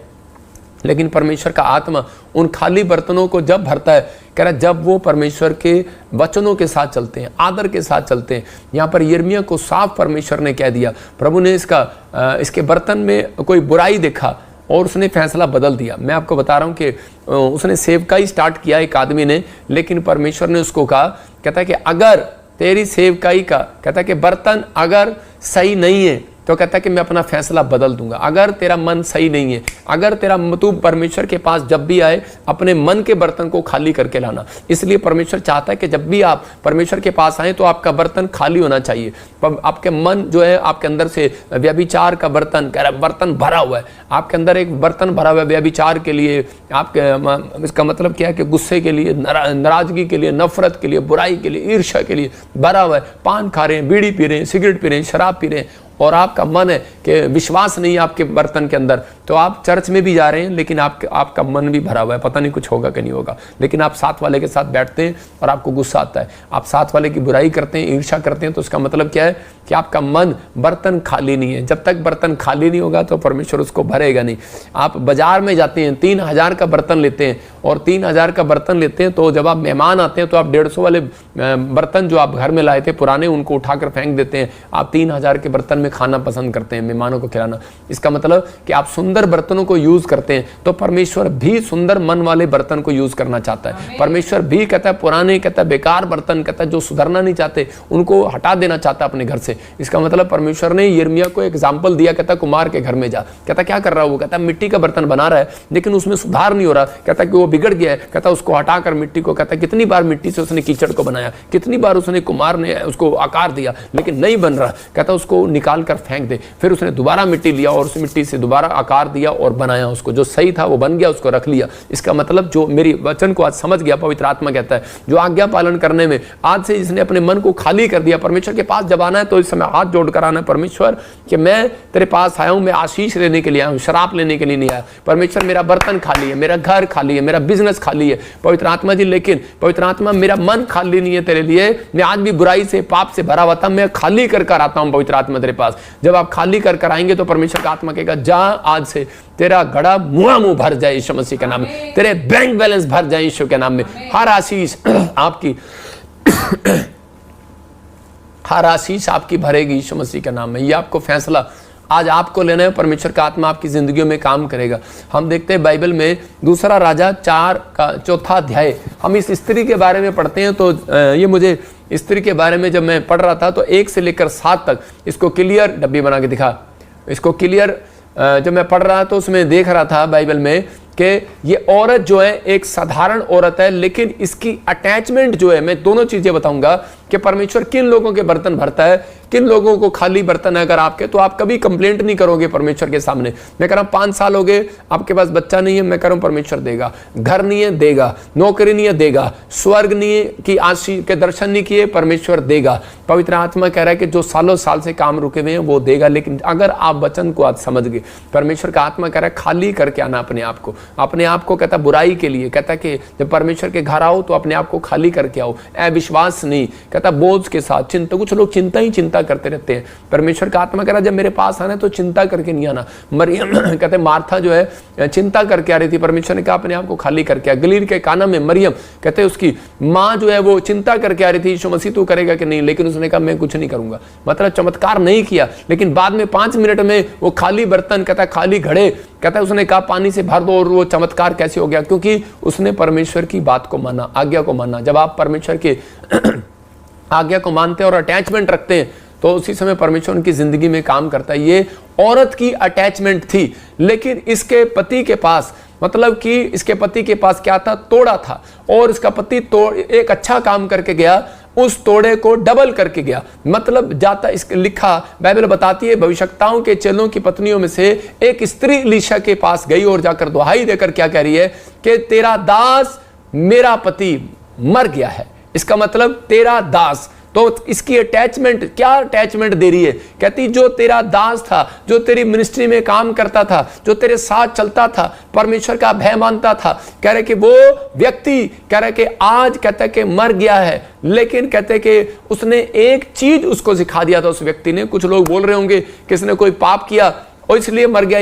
लेकिन परमेश्वर का आत्मा उन खाली बर्तनों को जब भरता है, कह रहा जब वो परमेश्वर के वचनों के साथ चलते हैं, आदर के साथ चलते हैं। यहाँ पर यिर्मयाह को साफ परमेश्वर ने कह दिया, प्रभु ने इसके बर्तन में कोई बुराई देखा और उसने फैसला बदल दिया। मैं आपको बता रहा हूँ कि उसने सेवकाई स्टार्ट किया एक आदमी ने, लेकिन परमेश्वर ने उसको कहा, कहता है कि अगर तेरी सेवकाई का, कहता है कि बर्तन अगर सही नहीं है, तो कहता है कि मैं अपना फैसला बदल दूंगा। अगर तेरा मन सही नहीं है, अगर तेरा तू परमेश्वर के पास जब भी आए अपने मन के बर्तन को खाली करके लाना। इसलिए परमेश्वर चाहता है कि जब भी आप परमेश्वर के पास आए तो आपका बर्तन खाली होना चाहिए। आपके मन जो है आपके अंदर से व्यभिचार का बर्तन भरा हुआ है, आपके अंदर एक बर्तन भरा हुआ है व्यभिचार के लिए, आपके इसका मतलब क्या है कि गुस्से के लिए, नाराजगी के लिए, नफरत के लिए, बुराई के लिए, ईर्ष्या के लिए भरा हुआ है। पान खा रहे हैं, बीड़ी पी रहे हैं, सिगरेट पी रहे हैं, शराब पी रहे हैं और आपका मन है कि विश्वास नहीं है आपके बर्तन के अंदर, तो आप चर्च में भी जा रहे हैं लेकिन आपका मन भी भरा हुआ है, पता नहीं कुछ होगा कि नहीं होगा। लेकिन आप साथ वाले के साथ बैठते हैं और आपको गुस्सा आता है, आप साथ वाले की बुराई करते हैं, ईर्ष्या करते हैं, तो उसका मतलब क्या है कि आपका मन बर्तन खाली नहीं है। जब तक बर्तन खाली नहीं होगा तो परमेश्वर उसको भरेगा नहीं। आप बाजार में जाते हैं 3000 का बर्तन लेते हैं और 3000 का बर्तन लेते हैं तो जब आप मेहमान आते हैं तो आप 150 वाले बर्तन जो आप घर में लाए थे पुराने उनको उठाकर फेंक देते हैं। आप 3000 के बर्तन में खाना पसंद करते हैं, मेहमानों को खिलाना। इसका मतलब कि आप सुंदर बर्तनों को यूज करते हैं, तो परमेश्वर भी सुंदर मन वाले बर्तन को यूज करना चाहता है। परमेश्वर भी कहता है पुराने, कहता है बेकार बर्तन, कहता है जो सुधरना नहीं चाहते उनको हटा देना चाहता है अपने घर से। इसका मतलब परमेश्वर ने यिर्मयाह को एग्जाम्पल दिया, कहता कुमार के घर में जा। कहता क्या कर रहा है वो? कहता मिट्टी का बर्तन बना रहा है लेकिन उसमें सुधार नहीं हो रहा। कहता कि वो बिगड़ गया है। कहता उसको हटाकर मिट्टी को, कहता कितनी बार मिट्टी से उसने कीचड़ को बनाया, कितनी बार उसने कुमार ने उसको आकार दिया लेकिन नहीं बन रहा। कहता उसको निकाल कर फेंक दे। फिर उसने दोबारा मिट्टी लिया और उस मिट्टी से दोबारा आकार दिया और बनाया उसको, जो सही था वो बन गया, उसको रख लिया। इसका मतलब जो मेरी वचन को आज समझ गया, पवित्र आत्मा कहता है जो आज्ञा पालन करने में आज से इसने अपने मन को खाली कर दिया। परमेश्वर के पास जब आना है तो इस समय हाथ जोड़कर आना है, परमेश्वर कि मैं तेरे पास आया हूं, मैं आशीष लेने के लिए आया हूं, शराब लेने के लिए नहीं आया। परमेश्वर मेरा बर्तन खाली है, मेरा घर खाली है, मेरा बिजनेस खाली है पवित्र आत्मा जी, लेकिन पवित्र आत्मा मेरा मन खाली नहीं है तेरे लिए। मैं आज भी बुराई से, पाप से भरा हुआ था, मैं खाली कर कर आता हूं पवित्र आत्मा तेरे पास। जब आप खाली कर कर आएंगे तो परमेश्वर का आत्मा कहेगा जा आज से तेरा घड़ा मुंह भर जाए यीशु मसीह के नाम में, तेरे बैंक बैलेंस भर जाए यीशु के नाम में। हर आशीष आपकी हर आशीष आपकी भरेगी यीशु मसीह के नाम में। ये आपको फैसला आज आपको लेना है, परमेश्वर का आत्मा आपकी जिंदगियों में काम करेगा। हम देखते हैं बाइबल में दूसरा राजा 4 का 4था अध्याय, हम इस स्त्री के बारे में पढ़ते हैं। तो ये मुझे स्त्री के बारे में जब मैं पढ़ रहा था तो 1 से लेकर 7 तक इसको क्लियर डब्बी बना के दिखा, इसको क्लियर जब मैं पढ़ रहा तो उसमें देख रहा था बाइबल में कि ये औरत जो है एक साधारण औरत है, लेकिन इसकी अटैचमेंट जो है, मैं दोनों चीजें बताऊंगा कि परमेश्वर किन लोगों के बर्तन भरता है, किन लोगों को खाली बर्तन है अगर आपके, तो आप कभी कंप्लेंट नहीं करोगे परमेश्वर के सामने। मैं कह रहा हूं 5 साल हो गए आपके पास बच्चा नहीं है, मैं कह रहा हूं परमेश्वर देगा। घर नहीं है, देगा। नौकरी नहीं है, देगा। स्वर्ग नहीं है कि आशीष के दर्शन नहीं किए, परमेश्वर देगा। पवित्र आत्मा कह रहा है कि जो सालों साल से काम रुके हुए हैं वो देगा। लेकिन अगर आप वचन को आज समझ गए, परमेश्वर का आत्मा कह रहा है खाली करके आना अपने आप को कहता बुराई के लिए, कहता कि जब परमेश्वर के घर आओ तो अपने आप को खाली करके आओ, अविश्वास नहीं, कहता बोझ के साथ, चिंता। कुछ लोग चिंता करते रहते हैं। परमेश्वर का आत्मा कह रहा जब मेरे पास आना तो चिंता करके नहीं आना। मरियम कहते मार्था जो है चिंता करके आ रही थी, परमेश्वर ने कहा अपने आप को खाली करके आ। गलील के काना में मरियम कहते उसकी माँ जो है वो चिंता करके आ रही थी, यीशु मसीह तू करेगा कि नहीं, लेकिन उसने कहा मैं कुछ नहीं करूंगा, मतलब चमत्कार नहीं किया। लेकिन बाद में 5 मिनट में वो खाली बर्तन, कहता खाली घड़े, कहता उसने कहा पानी से भर दो, और वो चमत्कार कैसे हो गया? क्योंकि उसने परमेश्वर की बात को माना, आज्ञा को माना। जब आप परमेश्वर के आज्ञा को मानते हैं और अटैचमेंट रखते हैं तो उसी समय परमेश्वर उनकी जिंदगी में काम करता है। ये औरत की अटैचमेंट थी, लेकिन इसके पति के पास, मतलब कि इसके पति के पास क्या था? तोड़ा था। और इसका पति एक अच्छा काम करके गया, उस तोड़े को डबल करके गया। मतलब जाता इसके लिखा बाइबल बताती है भविष्यवक्ताओं के चेलों की पत्नियों में से एक स्त्री एलीशा के पास गई और जाकर दुहाई देकर क्या कह रही है कि तेरा दास मेरा पति मर गया है। इसका मतलब तेरा दास, तो इसकी अटैचमेंट, क्या अटैचमेंट दे रही है? कहती जो तेरा दास था, जो तेरी मिनिस्ट्री में काम करता था, जो तेरे साथ चलता था, परमेश्वर का भय मानता था, कह रहे कि वो व्यक्ति कह रहे कि आज कहते कि मर गया है। लेकिन कहते कि उसने एक चीज उसको सिखा दिया था उस व्यक्ति ने। कुछ लोग बोल रहे होंगे कि इसने कोई पाप किया और इसलिए मर गया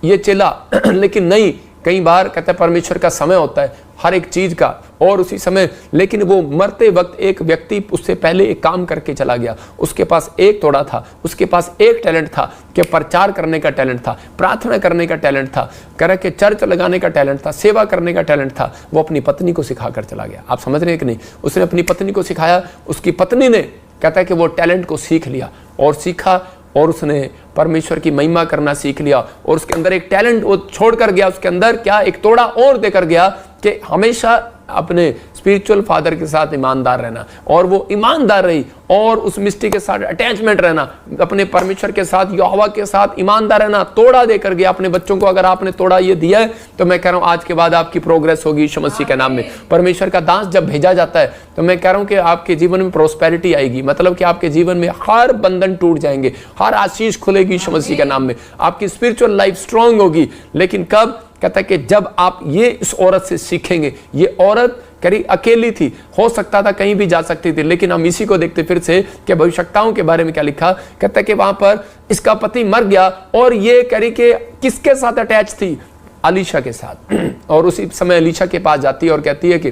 ये चेला लेकिन नहीं, कई बार कहते हैं परमेश्वर का समय होता है हर एक चीज का, और उसी समय, लेकिन वो मरते वक्त एक व्यक्ति उससे पहले एक काम करके चला गया। उसके पास एक तोड़ा था, उसके पास एक टैलेंट था कि प्रचार करने का टैलेंट था, प्रार्थना करने का टैलेंट था, कह रहे कि चर्च लगाने का टैलेंट था, सेवा करने का टैलेंट था। वो अपनी पत्नी को सिखा कर चला गया। आप समझ रहे हैं कि नहीं? उसने अपनी पत्नी को सिखाया, उसकी पत्नी ने कहता है कि वो टैलेंट को सीख लिया और सीखा और उसने परमेश्वर की महिमा करना सीख लिया और उसके अंदर एक टैलेंट वो छोड़ कर गया, उसके अंदर क्या एक तोड़ा और देकर गया कि हमेशा अपने स्पिरिचुअल फादर के साथ ईमानदार रहना, और वो ईमानदार रही और उस मिस्टी के साथ अटैचमेंट रहना, अपने परमेश्वर के साथ, यहोवा के साथ ईमानदार रहना, तोड़ा देकर गया अपने बच्चों को। अगर आपने तोड़ा ये दिया है तो मैं कह रहा हूं आज के बाद आपकी प्रोग्रेस होगी यीशु मसीह के नाम में। परमेश्वर का दास जब भेजा जाता है तो मैं कह रहा हूं कि आपके जीवन में प्रोस्पेरिटी आएगी, मतलब कि आपके जीवन में हर बंधन टूट जाएंगे, हर आशीष खुलेगी यीशु मसीह के नाम में, आपकी स्पिरिचुअल लाइफ स्ट्रांग होगी। लेकिन कब? कहता है कि जब आप ये इस औरत से सीखेंगे। ये औरत करी अकेली थी, हो सकता था कहीं भी जा सकती थी, लेकिन हम इसी को देखते फिर से कि भविष्यताओं के बारे में क्या लिखा। कहता है कि वहां पर इसका पति मर गया और ये करी कि किसके साथ अटैच थी? अलीशा के साथ। और उसी समय अलीशा के पास जाती है और कहती है कि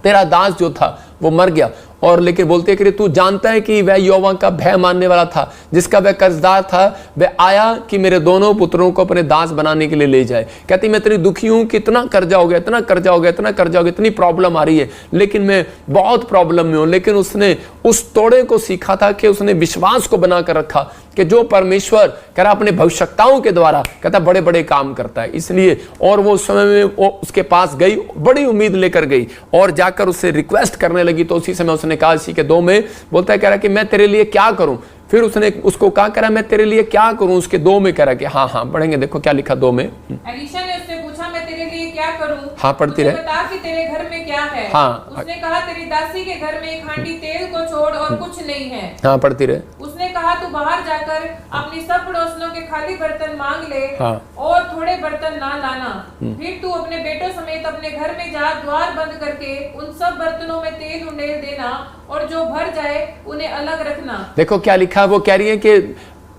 तेरा दास जो था वो मर गया, और लेकिन बोलते हैं कि तू जानता है कि वह यहोवा का भय मानने वाला था, जिसका वह कर्जदार था, वह आया कि मेरे दोनों पुत्रों को अपने दास बनाने के लिए ले जाए। कहती मैं इतनी दुखी हूं कि इतना कर्जा हो गया, इतना कर्जा हो गया, इतना कर्जा हो गया, इतनी प्रॉब्लम आ रही है, लेकिन मैं बहुत प्रॉब्लम में हूं। लेकिन उसने उस तोड़े को सीखा था कि उसने विश्वास को बनाकर रखा कि जो परमेश्वर कह रहा अपने भविष्यताओं के द्वारा कहता बड़े बड़े काम करता है। इसलिए और वो उस समय में वो उसके पास गई, बड़ी उम्मीद लेकर गई और जाकर उससे रिक्वेस्ट करने लगी। तो उसी समय उसने कहा, इसी के 2 में बोलता है, कह रहा कि मैं तेरे लिए क्या करूं। फिर उसने उसको कहा, कह रहा मैं तेरे लिए क्या करूं। उसके 2 में कह रहा कि हाँ पढ़ेंगे, देखो क्या लिखा 2 में। एलीशा ने उससे पूछा, मैं तेरे लिए क्या करूं? हाँ पढ़ती रहे। बता कि तेरे घर में क्या है? हाँ। उसने कहा, तेरी दासी के घर में 1 हांडी तेल को छोड़ और कुछ नहीं है। हाँ पढ़ती रहे। उसने कहा, तू बाहर जाकर अपनी सब पड़ोसियों के खाली बर्तन मांग ले। हाँ। और थोड़े बर्तन ना लाना। फिर तू अपने बेटों समेत अपने घर में जा, द्वार बंद करके उन सब बर्तनों में तेल उंडेल देना और जो भर जाए उन्हें अलग रखना। देखो क्या लिखा, वो कह रही है कि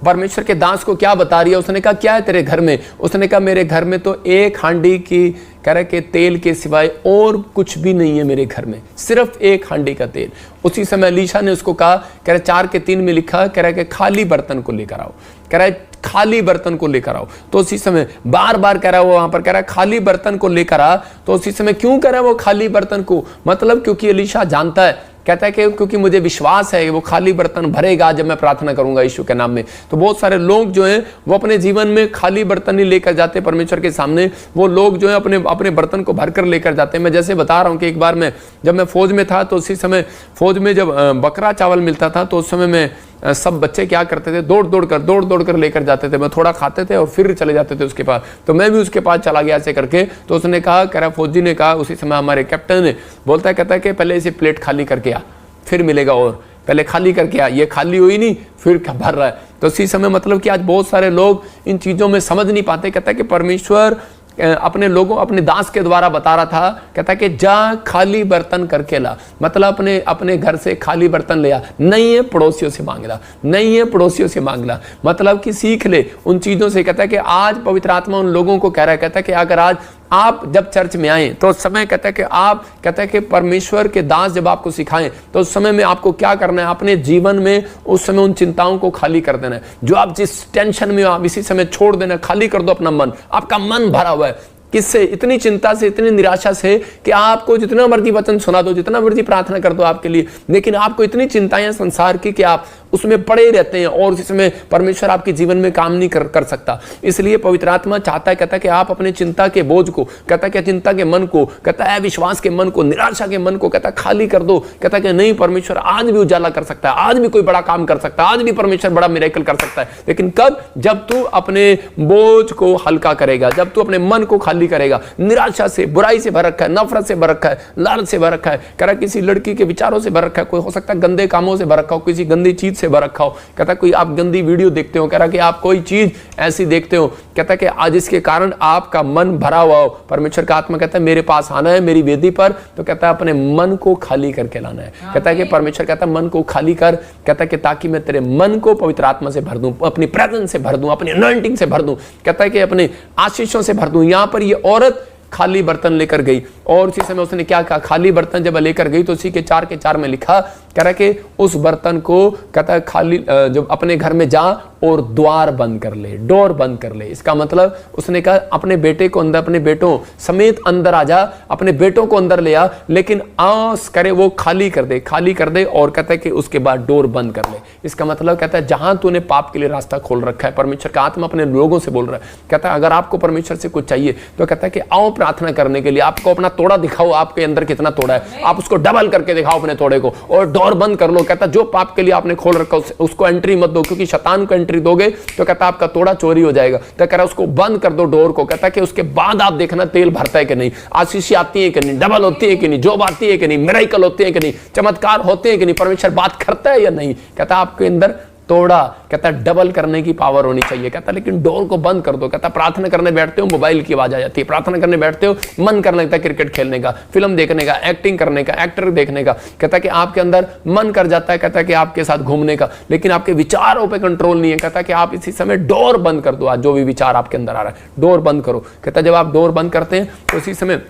परमेश्वर के दास को क्या बता रही है। उसने कहा क्या है तेरे घर में? उसने कहा मेरे घर में तो 1 हांडी की कह रहा के तेल के सिवाय और कुछ भी नहीं है मेरे घर में, सिर्फ 1 हांडी का तेल। उसी समय अलीशा ने उसको कहा, कह रहा 4 के 3 में लिखा, कह रहा कि खाली बर्तन को लेकर आओ, कह रहा है खाली बर्तन को लेकर आओ। तो उसी समय बार बार कह रहा है वो वहां पर कह रहा है खाली बर्तन को लेकर आ। तो उसी समय क्यों कह रहा है वो खाली बर्तन को? मतलब क्योंकि अलीशा जानता है, कहता है कि क्योंकि मुझे विश्वास है कि वो खाली बर्तन भरेगा जब मैं प्रार्थना करूंगा यीशु के नाम में। तो बहुत सारे लोग जो हैं वो अपने जीवन में खाली बर्तन नहीं लेकर जाते परमेश्वर के सामने, वो लोग जो है अपने अपने बर्तन को भरकर लेकर जाते हैं। मैं जैसे बता रहा हूं कि एक बार मैं जब मैं फौज में था तो उसी समय फौज में जब बकरा चावल मिलता था तो उस समय में सब बच्चे क्या करते थे, दौड़ दौड़ कर लेकर जाते थे। मैं थोड़ा खाते थे और फिर चले जाते थे उसके पास। तो मैं भी उसके पास चला गया ऐसे करके। तो उसने कहा, कह रहा फौजी ने कहा, उसी समय हमारे कैप्टन ने बोलता है, कहता है कि पहले इसे प्लेट खाली करके आ, फिर मिलेगा, और पहले खाली करके आ। ये खाली हुई नहीं, फिर भर रहा है। तो इसी समय मतलब कि आज बहुत सारे लोग इन चीज़ों में समझ नहीं पाते। कहता है कि परमेश्वर अपने लोगों, अपने दास के द्वारा बता रहा था, कहता है कि जा खाली बर्तन करके ला, मतलब अपने घर से खाली बर्तन ले आ, नहीं है पड़ोसियों से मांग ला, नहीं है पड़ोसियों से मांग ला, मतलब कि सीख ले उन चीज़ों से। कहता है कि आज पवित्र आत्मा उन लोगों को कह रहा है, कहता है कि अगर आज आप जब चर्च में आए तो उस समय कहता है कि आप, कहता है कि परमेश्वर के दास जब आपको सिखाएं तो उस समय में आपको क्या करना है, अपने जीवन में उस समय उन चिंताओं को खाली कर देना है। जो आप जिस टेंशन में हो आप इसी समय छोड़ देना, खाली कर दो अपना मन। आपका मन भरा हुआ है किससे? इतनी चिंता से, इतनी निराशा से कि आपको जितना मर्जी वचन सुना दो, जितना मर्जी प्रार्थना कर दो आपके लिए, लेकिन आपको इतनी चिंताएं संसार की कि आप उसमें पड़े रहते हैं और इसमें परमेश्वर आपके जीवन में काम नहीं कर सकता। इसलिए पवित्र आत्मा चाहता है, कहता है कि आप अपने चिंता के बोझ को, कहता है कि चिंता के मन को, कहता है विश्वास के मन को, निराशा के मन को, कहता है खाली कर दो। कहता है कि नहीं, परमेश्वर आज भी उजाला कर सकता है, आज भी कोई बड़ा काम कर सकता है, आज भी परमेश्वर बड़ा मिरेकल कर सकता है। लेकिन कब? जब तू अपने बोझ को हल्का करेगा, जब तू अपने मन को खाली करेगा। निराशा से, बुराई से भर रखा है, नफरत से भर रखा है, लालच से भर रखा है, कह रहा किसी लड़की के विचारों से भर रखा है, कोई हो सकता है गंदे कामों से भर रखा हो, किसी गंदी चीज से भर रखा हो। कहता कोई आप गंदी वीडियो देखते हो, कह रहा कि आप कोई चीज ऐसी देखते हो, कहता कि आज इसके कारण आपका मन भरा हुआ हो। परमेश्वर का आत्मा कहता है मेरे पास आना है, मेरी वेदी पर, तो कहता है अपने मन को खाली करके लाना है। कहता है कि परमेश्वर कहता है मन को खाली कर, कहता है कि ताकि मैं तेरे मन को पवित्र आत्मा से भर दूं, अपनी प्रेजेंस से भर दूं, अपनी अनॉइंटिंग से भर दूं, कहता है कि अपने आशीषों से भर दूं। यहां पर ये औरत खाली बर्तन लेकर गई, और उसी समय उसने क्या कहा, खाली बर्तन जब लेकर गई तो उसी के 4 के 4 में लिखा, कह रहा कि उस बर्तन को कहता है खाली जब अपने घर में जा और द्वार बंद कर ले, डोर बंद कर ले। इसका मतलब उसने कहा अपने बेटे को अंदर, अपने बेटों समेत अंदर आ जा, अपने बेटों को अंदर ले आ, लेकिन आस करे वो खाली कर दे, खाली कर दे, और कहता है कि उसके बाद डोर बंद कर ले। इसका मतलब कहता है जहां तूने पाप के लिए रास्ता खोल रखा है, परमेश्वर का आत्मा अपने लोगों से बोल रहा है, कहता है अगर आपको परमेश्वर से कुछ चाहिए तो कहता है कि आओ प्रार्थना करने के लिए, आपको अपना तोड़ा दिखाओ, आपके अंदर कितना तोड़ा है, आप उसको डबल करके दिखाओ अपने तोड़े को, और डोर बंद कर लो। कहता जो पाप के लिए आपने खोल रखा उसको एंट्री मत दो, क्योंकि शैतान को एंट्री दोगे तो कहता आपका तोड़ा चोरी हो जाएगा। तो कह रहा उसको बंद कर दो डोर को, कहता कि उसके बाद आप देखना तेल भरता है कि नहीं, आशीष आती है कि नहीं, डबल होती है कि नहीं, जॉब आती है कि नहीं, मिरेकल होते हैं कि नहीं, चमत्कार होते हैं कि नहीं, परमेश्वर बात करता है या नहीं। कहता आपके अंदर तोड़ा, कहता डबल करने की पावर होनी चाहिए। कहता लेकिन डोर को बंद कर दो। कहता प्रार्थना करने बैठते हो मोबाइल की आवाज आ जाती है, प्रार्थना करने बैठते हो मन करने लगता है क्रिकेट खेलने का, फिल्म देखने का, एक्टिंग करने का, एक्टर देखने का। कहता कि आपके अंदर मन कर जाता है, कहता कि आपके साथ घूमने का, लेकिन आपके विचारों पे कंट्रोल नहीं है। कहता कि आप इसी समय डोर बंद कर दो, आज जो भी विचार आपके अंदर आ रहा है डोर बंद करो। कहता जब आप डोर बंद करते हैं तो उसी समय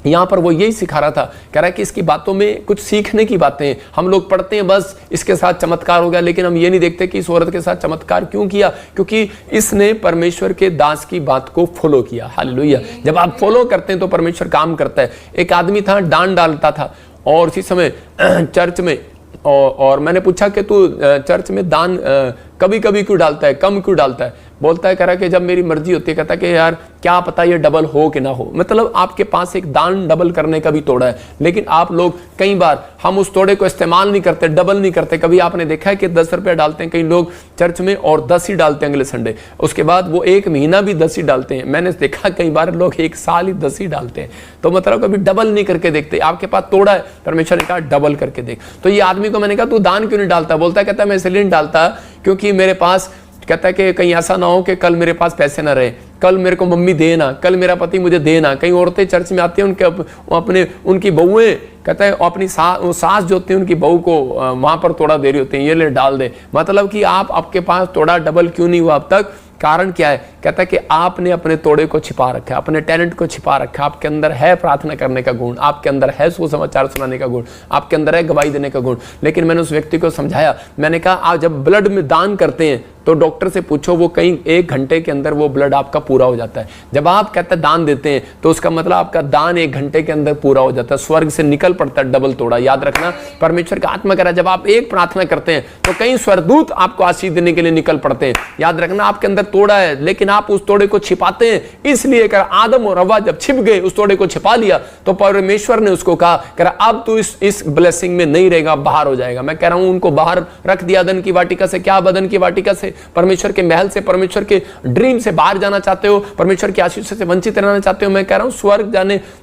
यहां पर वो यही सिखा रहा था, कह रहा है कि इसकी बातों में कुछ सीखने की बातें हैं। हम लोग पढ़ते हैं बस इसके साथ चमत्कार हो गया, लेकिन हम ये नहीं देखते कि इस औरत के साथ चमत्कार क्यों किया, क्योंकि इसने परमेश्वर के दास की बात को फॉलो किया। हालेलुया। जब आप फॉलो करते हैं तो परमेश्वर काम करता है। एक आदमी था दान डालता था, और इसी समय चर्च में और मैंने पूछा कि तू चर्च में दान कभी कभी क्यों डालता है, कम क्यों डालता है? बोलता है कह रहा कि जब मेरी मर्जी होती है। कहता कि यार क्या पता ये डबल हो कि ना हो। मतलब आपके पास एक दान डबल करने का भी तोड़ा है, लेकिन आप लोग कई बार हम उस तोड़े को इस्तेमाल नहीं करते, डबल नहीं करते। कभी आपने देखा है कि 10 रुपये डालते हैं कई लोग चर्च में और 10 ही डालते हैं अगले संडे, उसके बाद वो 1 महीना भी 10 ही डालते हैं। मैंने देखा कई बार लोग 1 साल ही 10 ही डालते हैं। तो मतलब कभी डबल नहीं करके देखते। आपके पास तोड़ा है, परमेश्वर ने कहा डबल करके देख। तो ये आदमी को मैंने कहा तू दान क्यों नहीं डालता? बोलता है कहता मैं इसलिए नहीं डालता क्योंकि मेरे पास, कहता है कि कहीं ऐसा ना हो कि कल मेरे पास पैसे ना रहे, कल मेरे को मम्मी देना, कल मेरा पति मुझे देना। कई औरतें चर्च में आती हैं, उनके उनकी बहुएं, कहता है अपनी सास जो होती है उनकी बहू को वहां पर तोड़ा दे रही होती है, ये ले डाल दे। मतलब कि आपके पास तोड़ा डबल क्यों नहीं हुआ अब तक? कारण क्या है? कहता है कि आपने अपने तोड़े को छिपा रखा है, अपने टैलेंट को छिपा रखा है। आपके अंदर है प्रार्थना करने का गुण, आपके अंदर है सुसमाचार सुनाने का गुण, आपके अंदर है गवाही देने का गुण। लेकिन मैंने उस व्यक्ति को समझाया, मैंने कहा आप जब ब्लड में दान करते हैं तो डॉक्टर से पूछो, वो कहीं 1 घंटे के अंदर वो ब्लड आपका पूरा हो जाता है। जब आप कहते हैं दान देते हैं तो उसका मतलब आपका दान 1 घंटे के अंदर पूरा हो जाता है, स्वर्ग से निकल पड़ता है डबल तोड़ा। याद रखना, परमेश्वर का आत्मा कह रहा है जब आप एक प्रार्थना करते हैं तो कई स्वर्गदूत आपको आशीष देने के लिए निकल पड़ते हैं। याद रखना, आपके अंदर तोड़ा है, लेकिन आप उस तोड़े को छिपाते हैं। इसलिए कर आदम और हव्वा जब छिप गए, उस तोड़े को छिपा लिया, तो परमेश्वर ने उसको कहा कर अब तू इस ब्लेसिंग में नहीं रहेगा, बाहर हो जाएगा। मैं कह रहा हूं उनको बाहर रख दिया अदन की वाटिका से। क्या बदन की वाटिका से? परमेश्वर के महल से, परमेश्वर के ड्रीम से बाहर जाना चाहते हो, परमेश्वर की आशीष से वंचित रहना चाहते हो। मैं कह रहा हूं स्वर्ग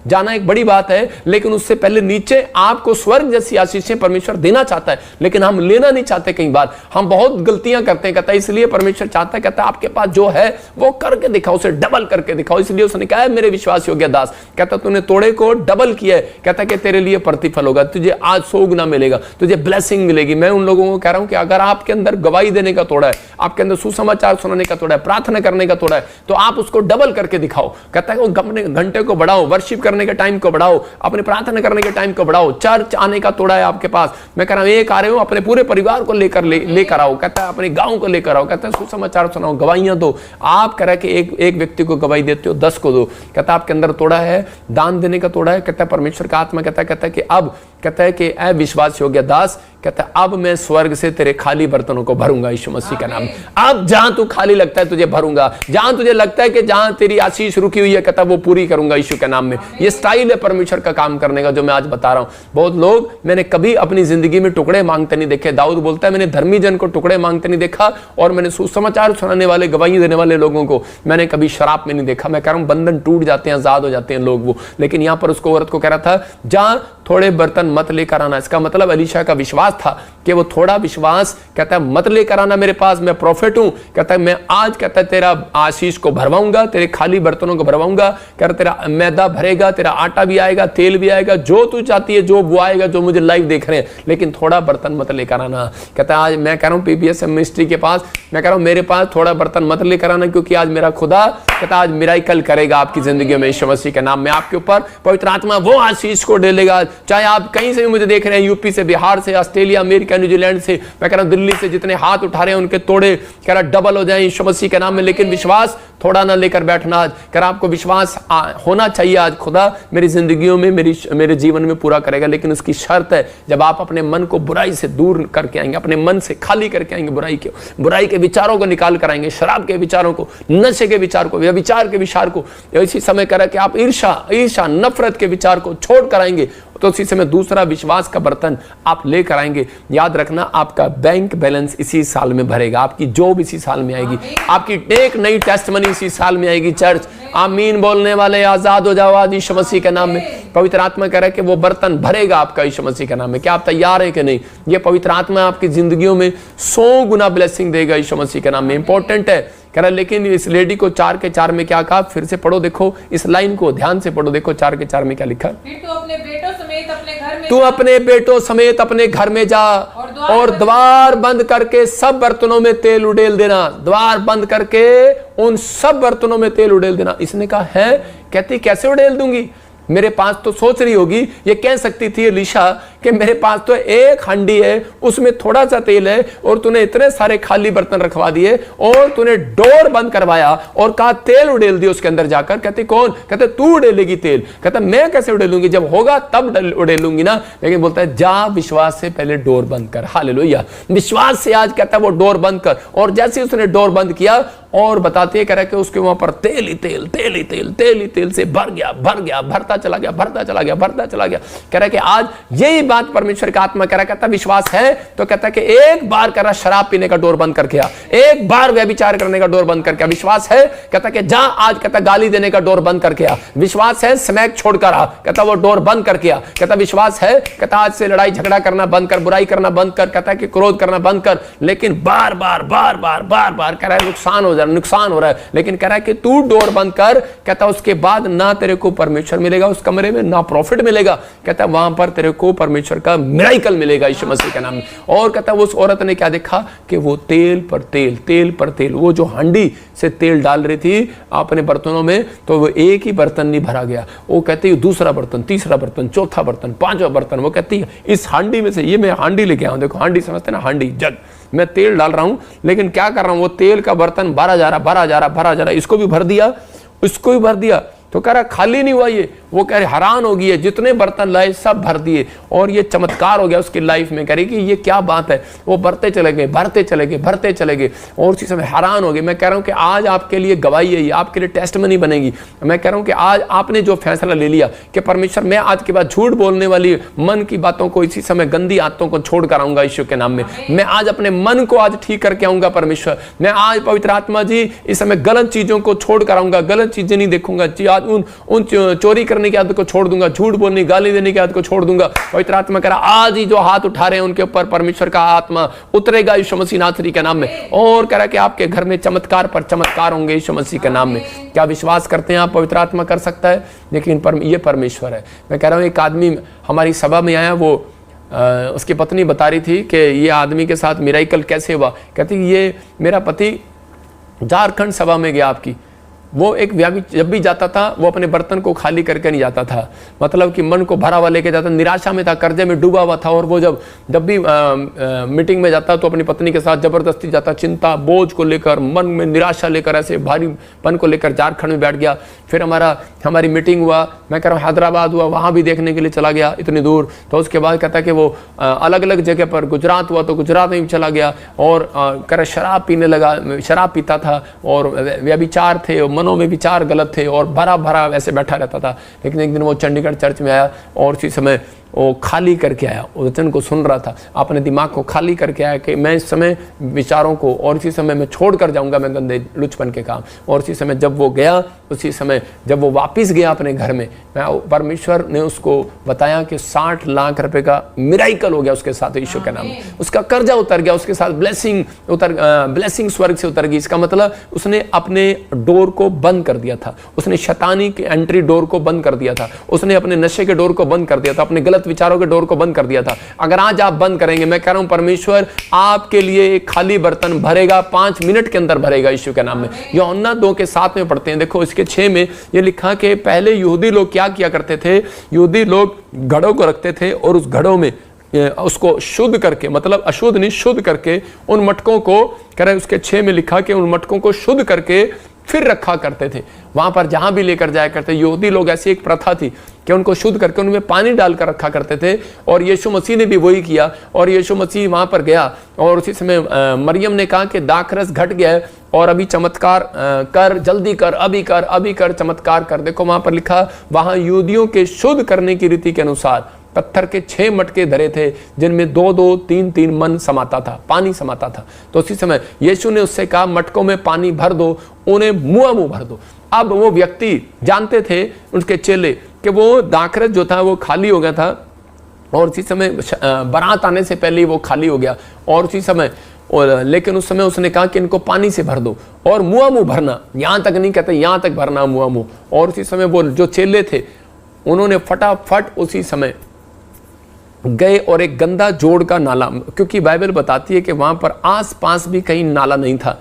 जाना एक बड़ी बात है, लेकिन उससे पहले नीचे आपको स्वर्ग जैसी आशीषें परमेश्वर देना चाहता है, लेकिन हम लेना नहीं चाहते। कई बार हम बहुत गलतियां करते हैं। कहता है इसलिए परमेश्वर चाहता है, कहता है आपके पास जो है वो करके दिखाओ, उसे डबल करके दिखाओ। इसलिए उसने कहा मेरे विश्वास योग्य दास, कहता तूने तोड़े को डबल किया है, कहता कि तेरे लिए प्रतिफल होगा, तुझे आज 100 गुना मिलेगा, तुझे ब्लेसिंग मिलेगी। मैं उन लोगों को कह रहा हूं कि अगर आपके अंदर गवाही देने का तोड़ा है, आपके अंदर सुसमाचार सुनाने का तोड़ा है, प्रार्थना करने का तोड़ा है, तो आप उसको डबल करके दिखाओ। कहता है अपने घंटे को बढ़ाओ, वर्शिप करने के टाइम को बढ़ाओ, अपने प्रार्थना करने के टाइम को बढ़ाओ। चर्च आने का तोड़ा है आपके पास, मैं कह रहा हूं एक आ रहे हो, अपने पूरे परिवार को लेकर आओ। कहता है अपने गांव को लेकर आओ, कहता है सुसमाचार सुनाओ, गवाहियां दो। आप कह रहे कि एक व्यक्ति को गवाही देते हो, 10 को दो। कहता आपके अंदर तोड़ा है, दान देने का तोड़ा है। कहता है परमेश्वर का आत्मा कहता है कि अब, कहता है कि ऐ विश्वास योग्य दास, कहता है अब मैं स्वर्ग से तेरे खाली बर्तनों को भरूंगा यीशु मसीह का नाम। अब जहां तू खाली लगता है तुझे भरूंगा, जहां तुझे लगता है कि जहां तेरी आशीष रुकी हुई है, कहता वो पूरी करूंगा यीशु के नाम में। ये स्टाइल है परमेश्वर का काम करने का जो मैं आज बता रहा हूं। बहुत लोग, मैंने कभी अपनी जिंदगी में टुकड़े मांगते नहीं देखे। दाऊद बोलता है मैंने धर्मी जन को टुकड़े मांगते नहीं देखा, और मैंने सुसमाचार सुनाने वाले, गवाही देने वाले लोगों को मैंने कभी शराब में नहीं देखा। मैं कह रहा हूं बंधन टूट जाते हैं, आजाद हो जाते हैं लोग वो। लेकिन यहां पर उसको औरत को कह रहा था जहां थोड़े बर्तन बर्तन मत लेकर आना। इसका मतलब एलीशा का विश्वास था कि वो थोड़ा विश्वास, कहता है मत लेकर आना मेरे पास, मैं प्रॉफिट हूं, कहता है मैं आज, कहता है तेरा आशीष को भरवाऊंगा, तेरे खाली बर्तनों को भरवाऊंगा, कहता तेरा मैदा भरेगा, तेरा आटा भी आएगा, तेल भी आएगा, जो तू चाहती है, जो वो आएगा, जो मुझे लाइव देख रहे हैं, लेकिन थोड़ा बर्तन मत लेकर आना। कहता है आज मैं कह रहा हूं पीबीएस मिनिस्ट्री के पास, मैं कह रहा हूं मेरे पास थोड़ा बर्तन मत लेकर आना, क्योंकि आज मेरा खुदा कहता आज मिराकल करेगा आपकी जिंदगी में। यीशु मसीह के नाम में आपके ऊपर पवित्र आत्मा वो आशीष को डालेगा। चाहे आप कहीं से भी मुझे देख रहे हैं, यूपी से, बिहार से, ऑस्ट्रेलिया, अमेरिका, न्यूजीलैंड से, मैं कह रहा हूं दिल्ली से, जितने हाथ उठा रहे हैं उनके तोड़े कह रहा डबल हो जाए यीशु मसीह के नाम में। लेकिन विश्वास थोड़ा ना लेकर बैठना। आज कह रहा आपको विश्वास होना चाहिए, आज खुदा मेरी जिंदगियों में, मेरे जीवन में पूरा करेगा। लेकिन उसकी शर्त है जब आप अपने मन को बुराई से दूर करके आएंगे, अपने मन से खाली करके आएंगे, बुराई के विचारों को निकाल कर आएंगे, शराब के विचारों को, नशे के विचार को, व्यभिचार के विचार को। इसी समय कह रहा कि आप ईर्ष्या, नफरत के विचार को छोड़ कर आएंगे, तो उसी समय दूसरा विश्वास का बर्तन आप लेकर आएंगे। याद रखना आपका बैंक बैलेंस इसी साल में भरेगा, आपकी जॉब इसी साल में आएगी, आपकी एक नई टेस्टमनी इसी साल में आएगी। चर्च आमीन बोलने वाले आजाद हो जाओ आज यीशु मसीह के नाम में। पवित्र आत्मा कह रहा है कि वो बर्तन भरेगा आपका यीशु मसीह के नाम में। क्या आप तैयार है कि नहीं? ये पवित्र आत्मा आपकी जिंदगियों में 100 गुना ब्लेसिंग देगा यीशु मसीह के नाम में। इंपॉर्टेंट है कह रहा। लेकिन इस लेडी को 4 के 4 में क्या कहा? फिर से पढ़ो, देखो इस लाइन को ध्यान से पढ़ो, देखो 4 के 4 में क्या लिखा। फिर तू अपने बेटों समेत अपने घर में तू अपने बेटों समेत अपने घर में जा और द्वार बंद करके सब बर्तनों में तेल उड़ेल देना। द्वार बंद करके उन सब बर्तनों में तेल उड़ेल देना। इसने कहा है, कहती कैसे उड़ेल दूंगी? मेरे पास तो सोच रही होगी, ये कह सकती थी एलीशा कि मेरे पास तो एक हंडी है, उसमें थोड़ा सा तेल है, और तूने इतने सारे खाली बर्तन रखवा दिए और तूने डोर बंद करवाया और कहा तेल उड़ेल दिया उसके अंदर जाकर। कहती कौन? कहते तू उड़ेलेगी तेल। कहता मैं कैसे उड़ेलूंगी? जब होगा तब उड़ेलूंगी ना। लेकिन बोलता है जा विश्वास से पहले डोर बंद कर। हालेलुया। विश्वास से आज कहता है वो डोर बंद कर। और जैसे उसने डोर बंद किया और बताते हैं कह रहा है कि उसके वहां पर तेल ही तेल, तेल ही तेल, तेल ही तेल से भर गया, भरता चला गया, भरता चला गया, भरता चला गया। कह रहा है कि आज यही बात परमेश्वर का आत्मा कह रहा है। कहता विश्वास है तो कहता है कि एक बार कह रहा शराब पीने का डोर बंद करके आ, एक बार व्यभिचार करने का डोर बंद करके आ। विश्वास है कहता कि जा आज कहता गाली देने का डोर बंद करके आ। विश्वास है स्मैक छोड़कर आ, कहता वो डोर बंद करके आ। कहता विश्वास है कहता आज से लड़ाई झगड़ा करना बंद कर, बुराई करना बंद कर, कहता कि क्रोध करना बंद कर। लेकिन बार बार कह रहा है नुकसान हो रहा है। लेकिन कह रहा है कि तू डोर बंद कर। कहता उसके बाद ना तेरे को परमेश्वर मिलेगा उस कमरे में, ना प्रॉफिट मिलेगा। कहता वहां पर तेरे को परमेश्वर का मिराकल मिलेगा यीशु मसीह के नाम में। और कहता उस औरत ने क्या देखा कि वो तेल पर तेल, तेल पर तेल, वो जो हांडी से तेल डाल रही थी अपने बर्तनों में, तो वो एक ही बर्तन नहीं भरा गया। वो कहती है दूसरा बर्तन, तीसरा बर्तन, चौथा बर्तन, पांचवा बर्तन। वो कहती है इस हांडी में से, ये मैं हांडी लेके आऊं, देखो हांडी समझते ना, हांडी जग, मैं तेल डाल रहा हूं, लेकिन क्या कर रहा हूं, वो तेल का बर्तन भरा जा रहा, इसको भी भर दिया, उसको भी भर दिया। तो कह रहा खाली नहीं हुआ ये, वो कह रहे हैरान हो गई है, जितने बर्तन लाए सब भर दिए। और ये चमत्कार हो गया उसकी लाइफ में। कह रही कि ये क्या बात है। वो भरते चले गए, भरते चले गए और उसी समय हैरान हो गए। मैं कह रहा हूं कि आज आपके लिए गवाही है, ये आपके लिए टेस्टमनी बनेगी। मैं कह रहा हूं कि आज आपने जो फैसला ले लिया कि परमेश्वर मैं आज के बाद झूठ बोलने वाली मन की बातों को, इसी समय गंदी आदतों को छोड़ कर आऊंगा यीशु के नाम में। मैं आज अपने मन को आज ठीक करके आऊंगा परमेश्वर। मैं आज पवित्र आत्मा जी इस समय गलत चीजों को छोड़ कर आऊंगा, गलत चीजें नहीं देखूंगा। उन चोरी करने की आदत को छोड़ दूंगा, झूठ बोलने, गाली देने की आदत को छोड़ दूंगा। पवित्र आत्मा कह रहा आज ही जो हाथ उठा रहे हैं उनके ऊपर परमेश्वर का आत्मा उतरेगा यीशु मसीह नासरी के नाम में। और कह रहा कि आपके घर में चमत्कार पर चमत्कार होंगे यीशु मसीह के नाम में। क्या विश्वास करते हैं आप पवित्र आत्मा कर सकता है? लेकिन ये परमेश्वर है। मैं कह रहा हूं एक आदमी हमारी सभा में आया, वो उसकी पत्नी बता रही थी कि ये आदमी के साथ मिराकल कैसे हुआ। कहती ये मेरा पति झारखंड सभा में गया आपकी, वो एक जब भी जाता था वो अपने बर्तन को खाली करके नहीं जाता था, मतलब कि मन को भरा हुआ लेके जाता, निराशा में था, कर्जे में डूबा हुआ था। और वो जब भी मीटिंग में जाता तो अपनी पत्नी के साथ जबरदस्ती जाता, चिंता बोझ को लेकर, मन में निराशा लेकर, ऐसे भारीपन को लेकर झारखंड में बैठ गया। फिर हमारी मीटिंग हुआ, मैं कह रहा हूँ हैदराबाद हुआ, वहाँ भी देखने के लिए चला गया इतनी दूर। तो उसके बाद कहता कि वो अलग अलग जगह पर, गुजरात हुआ तो गुजरात में भी चला गया। और कह रहा शराब पीने लगा, शराब पीता था और व्यभिचार थे, मनों में विचार गलत थे और भरा वैसे बैठा रहता था। लेकिन एक दिन वो चंडीगढ़ चर्च में आया और उसी समय वो खाली करके आया, वचन को सुन रहा था, अपने दिमाग को खाली करके आया कि मैं इस समय विचारों को और इसी समय मैं छोड़ कर जाऊंगा मैं गंदे लुचपन के काम। और इसी समय जब वो गया, उसी समय जब वो वापस गया अपने घर में, परमेश्वर ने उसको बताया कि 60 लाख रुपए का मिराइकल हो गया उसके साथ यीशु के नाम में। उसका कर्जा उतर गया, उसके साथ ब्लेसिंग स्वर्ग से उतर गई। इसका मतलब उसने अपने डोर को बंद कर दिया था, उसने शैतानी के एंट्री डोर को बंद कर दिया था, उसने अपने नशे के डोर को बंद कर दिया था, अपने गलत विचारों के डोर को बंद कर दिया था। अगर आज आप बंद करेंगे, मैं कह रहा हूं परमेश्वर आपके लिए एक खाली बर्तन भरेगा, 5 मिनट के अंदर भरेगा यीशु के नाम में। यूहन्ना 2:7 में पढ़ते हैं, देखो इसके 6 में ये लिखा कि पहले यहूदी लोग क्या किया करते थे, यहूदी लोग घड़ों को रखते थे और उस घड़ों में उसको शुद्ध करके, मतलब अशुद्ध नहीं शुद्ध करके, उन मटकों को कह रहे उसके 6 में लिखा कि उन मटकों को शुद्ध करके फिर रखा करते थे। वहां पर जहां भी लेकर जाया करते, यहूदी लोग ऐसी एक प्रथा थी कि उनको शुद्ध करके उनमें पानी डालकर रखा करते थे। और यीशु मसीह ने भी वही किया। और यीशु मसीह वहां पर गया और उसी समय मरियम ने कहा कि दाखरस घट गया है और अभी चमत्कार कर, जल्दी कर, अभी कर, अभी कर, चमत्कार कर। देखो वहां पर लिखा, वहां यहूदियों के शुद्ध करने की रीति के अनुसार पत्थर के 6 मटके धरे थे जिनमें 2-2, 3-3 मन समाता था, पानी समाता था। तो उसी समय यीशु ने उससे कहा मटकों में पानी भर दो, उन्हें मुंह भर दो। अब वो व्यक्ति जानते थे, उनके चेले, कि वो दाखरस जो था वो खाली हो गया था और उसी समय बारात आने से पहले वो खाली हो गया। और उसी समय लेकिन उस समय उसने कहा कि इनको पानी से भर दो और मुंह भरना, यहां तक नहीं कहते, यहां तक भरना मुंह। और उसी समय वो जो चेले थे उन्होंने फटाफट उसी समय गए और एक गंदा जोड़ का नाला, क्योंकि बाइबल बताती है कि वहां पर आसपास भी कहीं नाला नहीं था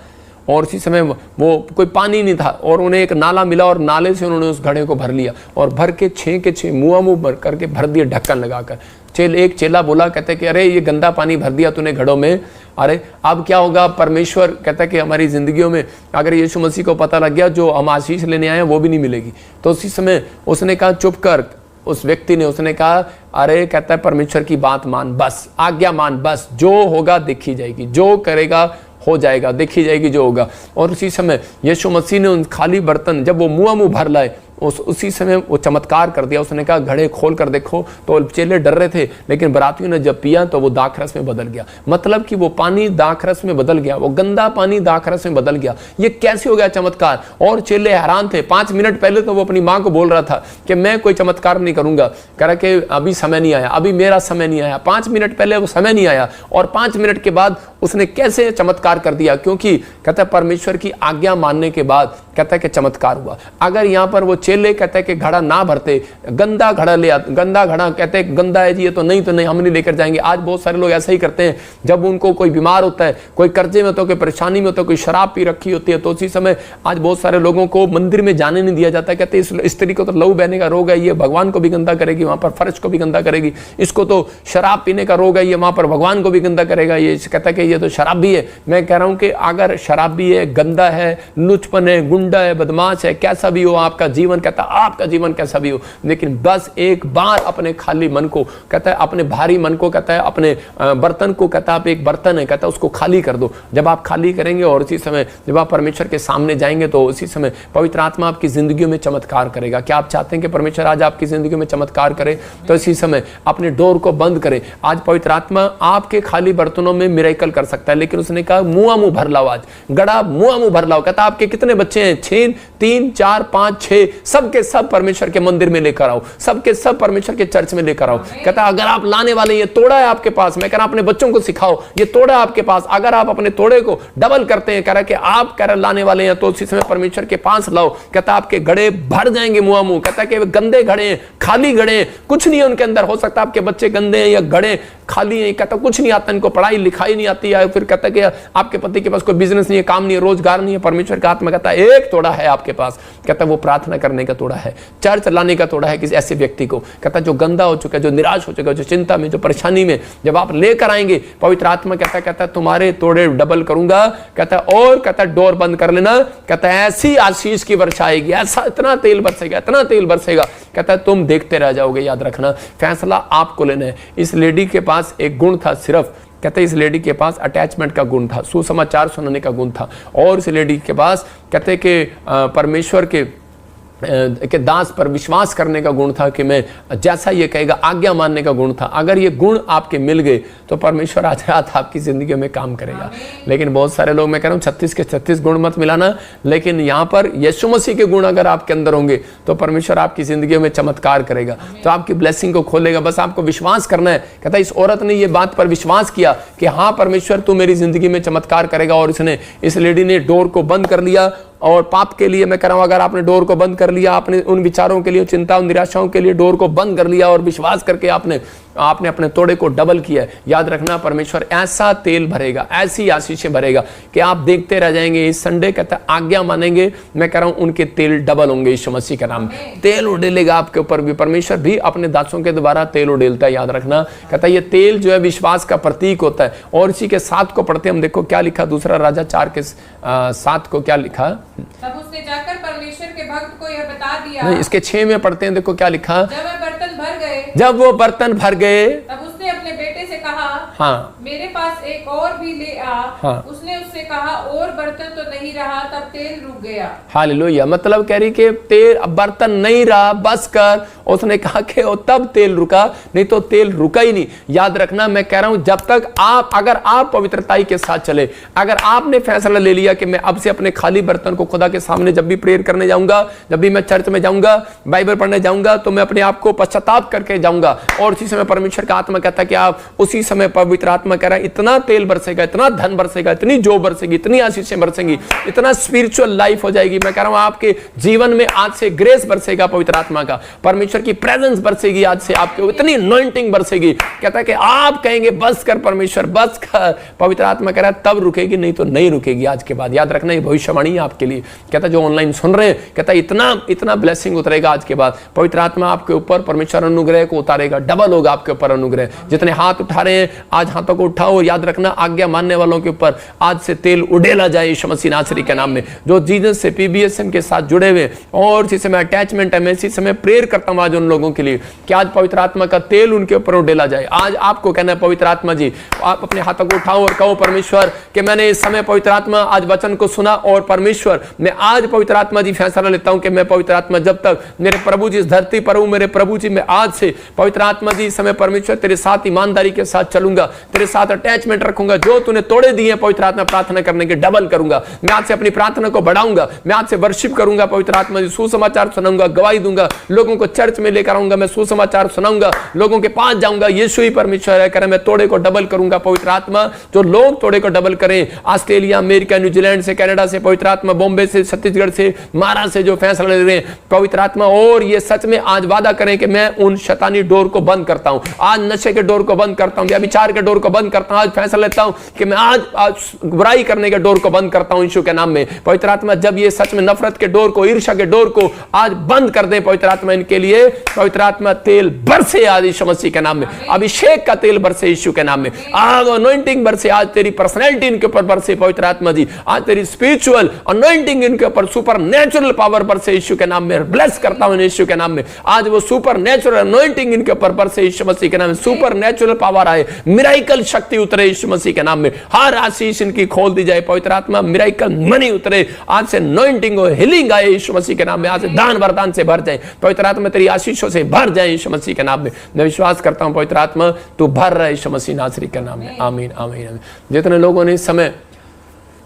और उसी समय वो कोई पानी नहीं था और उन्हें एक नाला मिला और नाले से उन्होंने उस घड़े को भर लिया और भर के 6 के 6 मुंह भर करके भर दिए ढक्कन लगाकर। एक चेला बोला, कहते कि अरे ये गंदा पानी भर दिया तूने घड़ों में, अरे अब क्या होगा। परमेश्वर कहता है कि हमारी जिंदगियों में अगर यीशु मसीह को पता लग गया जो हम आशीष लेने आए हैं वो भी नहीं मिलेगी। तो उसी समय उसने कहा चुप कर, उस व्यक्ति ने, उसने कहा अरे कहता है परमेश्वर की बात मान, बस आज्ञा मान, बस जो होगा देखी जाएगी, जो करेगा हो जाएगा, देखी जाएगी जो होगा। और उसी समय यीशु मसीह ने उन खाली बर्तन जब वो मुंह भर लाए उसी समय वो चमत्कार कर दिया। उसने कहा घड़े खोल कर देखो। तो चेले डर रहे थे, लेकिन बरातियों ने जब पिया तो वो दाखरस में बदल गया। मतलब कि वो पानी दाखरस में बदल गया, वो गंदा पानी दाखरस में बदल गया। ये कैसे हो गया चमत्कार? और चेले हैरान थे। 5 मिनट पहले तो वो अपनी माँ को बोल रहा था कि मैं कोई चमत्कार नहीं करूंगा, कह रहा कि अभी समय नहीं आया, अभी मेरा समय नहीं आया। 5 मिनट पहले वो समय नहीं आया और 5 मिनट के बाद उसने कैसे चमत्कार कर दिया? क्योंकि कहता है परमेश्वर की आज्ञा मानने के बाद कहता है कि चमत्कार हुआ। अगर यहाँ पर वो चेले कहते हैं कि घड़ा ना भरते, गंदा घड़ा ले आते, गंदा घड़ा कहते हैं गंदा है जी ये तो नहीं हम नहीं लेकर जाएंगे। आज बहुत सारे लोग ऐसा ही करते हैं, जब उनको कोई बीमार होता है, कोई कर्जे में होता है, कोई परेशानी में होता है, कोई शराब पी रखी होती है, तो उसी समय आज बहुत सारे लोगों को मंदिर में जाने नहीं दिया जाता। कहते हैं इस स्त्री को तो लहू बहने का रोग है, ये भगवान को भी गंदा करेगी, वहां पर फर्श को भी गंदा करेगी। इसको तो शराब पीने का रोग है, ये वहां पर भगवान को भी गंदा करेगा। ये कहता है कि ये तो शराब भी है। मैं कह रहा हूं कि अगर शराब भी है, गंदा है, लुचपन है, गुंडा है, बदमाश है, कैसा भी हो आपका जीवन, कहता आपका जीवन कैसा भी हो, लेकिन बस एक बार अपने खाली मन को, कहता है अपने भारी मन को, कहता है अपने बर्तन को, कहता है आप एक बर्तन है, कहता है उसको खाली कर दो। जब आप खाली करेंगे और उसी समय जब आप परमेश्वर के सामने जाएंगे तो उसी समय पवित्र आत्मा आपकी जिंदगी में चमत्कार करेगा। क्या आप चाहते हैं कि परमेश्वर आज आपकी जिंदगी में चमत्कार करे? तो इसी समय अपने डोर को बंद करें। आज पवित्र आत्मा आपके खाली बर्तनों में मिरेकल कर सकता है, लेकिन उसने कहा मुंह भर लाओ, आज गड़ा मुंह भर लाओ। कहता आपके कितने बच्चे हैं? 6, 3, 4, 5, 6, सबके सब परमेश्वर के मंदिर में लेकर आओ, सबके सब परमेश्वर के चर्च में लेकर आओ। कहता अगर आप लाने वाले, ये तोड़ा है आपके पास, मैं कह रहा अपने बच्चों को सिखाओ, ये तोड़ा है आपके पास, अगर आप अपने तोड़े को डबल करते हैं, कह रहा कि आप कह रहे लाने वाले हैं, तो उसी समय परमेश्वर के पास लाओ। कहता आपके घड़े भर जाएंगे मुंह। कहता कि गंदे घड़े हैं, खाली घड़े हैं, कुछ नहीं है उनके अंदर। हो सकता है आपके बच्चे गंदे हैं या घड़े खाली हैं, कहता कुछ नहीं आता, इनको पढ़ाई लिखाई नहीं आती है, फिर कहता कि आपके पति के पास कोई बिजनेस नहीं है, काम नहीं है, रोजगार नहीं है। परमेश्वर का आत्मा कहता है एक तोड़ा है आपके पास, कहता वो प्रार्थना करने का तोड़ा है, चर्च लाने का तोड़ा है किसी ऐसे व्यक्ति को। कहता जो गंदा हो चुका है, जो निराश हो चुका है, जो चिंता में, जो परेशानी में, जब आप लेकर आएंगे पवित्र आत्मा कहता तुम्हारे तोड़े डबल करूंगा। कहता और कहता डोर बंद कर लेना। कहता ऐसी आशीष की वर्षा आएगी, ऐसा इतना तेल बरसेगा, इतना तेल बरसेगा, कहता तुम देखते रह जाओगे। याद रखना फैसला आपको लेना है। इस लेडी के पास एक गुण था सिर्फ, कहते इस लेडी के पास अटैचमेंट का गुण था, सुसमाचार सुनाने का गुण था। और इस लेडी के पास कहते कि परमेश्वर के के दास पर विश्वास करने का गुण था कि मैं जैसा ये कहेगा आज्ञा मानने का गुण था। अगर ये गुण आपके मिल गए तो परमेश्वर आज रात आपकी जिंदगी में काम करेगा। लेकिन बहुत सारे लोग, मैं कह रहा हूँ 36 के 36 गुण मत मिलाना, लेकिन यहाँ पर यीशु मसीह के गुण अगर आपके अंदर होंगे तो परमेश्वर आपकी जिंदगी में चमत्कार करेगा, तो आपकी ब्लेसिंग को खोलेगा। बस आपको विश्वास करना है। कहता है इस औरत ने ये बात पर विश्वास किया कि हाँ परमेश्वर तू मेरी जिंदगी में चमत्कार करेगा, और इसने, इस लेडी ने डोर को बंद कर लिया। और पाप के लिए मैं कह रहा हूं, अगर आपने डोर को बंद कर लिया, आपने उन विचारों के लिए, चिंता और निराशाओं के लिए डोर को बंद कर लिया और विश्वास करके आपने अपने तोड़े को डबल किया, याद रखना परमेश्वर ऐसा तेल भरेगा, ऐसी आशीषें भरेगा कि आप देखते रह जाएंगे। इस संडे कहता है आज्ञा मानेंगे, मैं कह रहा हूं उनके तेल डबल होंगे यीशु मसीह का नाम। तेल उड़ेलेगा आपके ऊपर भी, परमेश्वर भी अपने दासों के द्वारा तेल उड़ेलता है, याद रखना। कहता है ये तेल जो है विश्वास का प्रतीक होता है। और इसी के 7 को पढ़ते हम, देखो क्या लिखा, दूसरा राजा 4 के 7 को क्या लिखा। तब उसने जाकर परमेश्वर के भक्त को यह बता दिया। नहीं, इसके 6 में पढ़ते हैं, देखो क्या लिखा। जब वह बर्तन भर गए, जब वो बर्तन भर गए, तब उसने अपने बेटे से कहा, हाँ मेरे पास एक और भी ले आ। हाँ। उसने उससे कहा, और बर्तन तो नहीं रहा। तब तेल रुक गया। हालेलुया। मतलब कह रही कि तेल, अब बर्तन नहीं रहा, बस कर। उसने कहा कि तब तेल रुका, नहीं तो तेल रुका ही नहीं। याद रखना, मैं कह रहा हूं जब तक आप, अगर आप पवित्रताई के साथ चले, अगर आपने फैसला ले लिया कि मैं अब से अपने खाली बर्तन को खुदा के सामने, जब भी प्रेयर करने जाऊंगा, जब भी मैं चर्च में जाऊंगा, बाइबल पढ़ने जाऊंगा, तो मैं अपने आप को पश्चाताप करके जाऊंगा। और उसी समय परमेश्वर का आत्मा कहता है कि आप उसी समय, पवित्र आत्मा कह रहा है इतना तेल बरसेगा, इतना धन बरसेगा, इतनी जो बरसेगी, इतनी आशीषें बरसेंगी, इतना स्पिरिचुअल लाइफ हो जाएगी। मैं कह रहा हूं आपके जीवन में आज से ग्रेस बरसेगा पवित्र आत्मा का, परमेश्वर की प्रेजेंस बरसेगी आज से आपके, इतनी अनॉइंटिंग बरसेगी। कहता है कि आप कहेंगे बस कर परमेश्वर, बस कर। पवित्र आत्मा कह रहा है तब रुकेगी, नहीं तो नहीं रुकेगी आज के बाद। याद रखना ये भविष्यवाणी है आपके लिए। कहता जो ऑनलाइन सुन रहे हैं, कहता इतना ब्लेसिंग उतरेगा आज के बाद। पवित्र आत्मा आपके ऊपर, परमेश्वर अनुग्रह को उतारेगा, डबल होगा आपके ऊपर अनुग्रह। जितने हाथ उठा रहे हैं आज हाथों को उठाओ। याद रखना आज्ञा मानने वालों के ऊपर आज से तेल उड़ेला जाए यीशु मसीह नासरी के नाम में। जो जीसस से पीबीएसएम के साथ जुड़े हुए और इसी समय अटैचमेंट है, मैं इसी समय प्रेयर करता हूं आज उन लोगों के लिए कि आज पवित्र आत्मा का तेल उनके ऊपर उड़ेला जाए। आज आपको कहना है पवित्र आत्मा जी, आप अपने हाथों को उठाओ और कहो परमेश्वर कि मैंने इस समय पवित्र आत्मा आज वचन को सुना, और परमेश्वर मैं आज पवित्र आत्मा जी फैसला लेता हूं कि मैं पवित्र आत्मा जब तक मेरे प्रभु जी इस धरती पर हूं, मेरे प्रभु जी मैं आज से पवित्र आत्मा जी इस समय परमेश्वर तेरे साथ ईमानदारी के साथ चलूंगा, तेरे साथ अटैचमेंट रखूंगा। जो तूने तोड़े दिए पवित्र आत्मा प्रार्थना करने के डबल करूंगा। मैं आज से अपनी प्रार्थना को बढ़ाऊंगा, मैं आज से वर्शिप करूंगा पवित्र आत्मा जी, सुसमाचार सुनाऊंगा, गवाही दूंगा, लोगों को चर्च में लेकर आऊंगा, मैं सुसमाचार सुनाऊंगा, लोगों के पास जाऊंगा। यीशु ही परमेश्वर है, कह रहा मैं तोड़े को डबल करूंगा पवित्र आत्मा। जो लोग तोड़े को डबल करें, ऑस्ट्रेलिया, अमेरिका, न्यूजीलैंड से, कनाडा से पवित्र आत्मा, बॉम्बे से, छत्तीसगढ़ से, महाराष्ट्र से जो फैसला ले रहे हैं पवित्र आत्मा, और ये सच में आज वादा करें कि मैं उन शैतानी डोर को बंद करता हूं, आज नशे के डोर को बंद करता हूं, व्यभिचार के डोर को बंद करता हूं। आज फैसला लेता हूं कि मैं आज बुराई करने के डोर को बंद करता हूं यीशु के नाम में। पवित्र आत्मा जब ये सच में नफरत के डोर को, ईर्ष्या के डोर को आज बंद कर दें पवित्र आत्मा, इनके लिए पवित्र आत्मा तेल बरसे आज यीशु मसीह के नाम में, अभिषेक का तेल बरसे यीशु के नाम में, आज अनॉइंटिंग बरसे, आज तेरी पर्सनैलिटी इनके ऊपर बरसे पवित्र आत्मा जी, आज तेरी स्पिरिचुअल अनॉइंटिंग इनके ऊपर, सुपर नेचुरल पावर बरसे यीशु के नाम में। ब्लेस करता हूं यीशु के नाम में, आज वो सुपर नेचुरल अनॉइंटिंग इनके ऊपर बरसे यीशु मसीह के नाम में, सुपर नेचुरल पावर आए, मिराइकल शक्ति उतरे यीशु मसीह के नाम में, हर आशीष इनकी खोल दी जाए पवित्र आत्मा, मिराइकल मनी उतरे, आज से अनॉइंटिंग और हीलिंग आए यीशु मसीह के नाम में, आज से दान वरदान से भर जाए पवित्र आत्मा, तेरी आशीषों से भर जाए यीशु मसीह के नाम में। मैं विश्वास करता हूं पवित्र आत्मा तू भर रहा है यीशु मसीह नासरी के नाम में। आमीन आमीन आमीन। जितने लोगों ने इस समय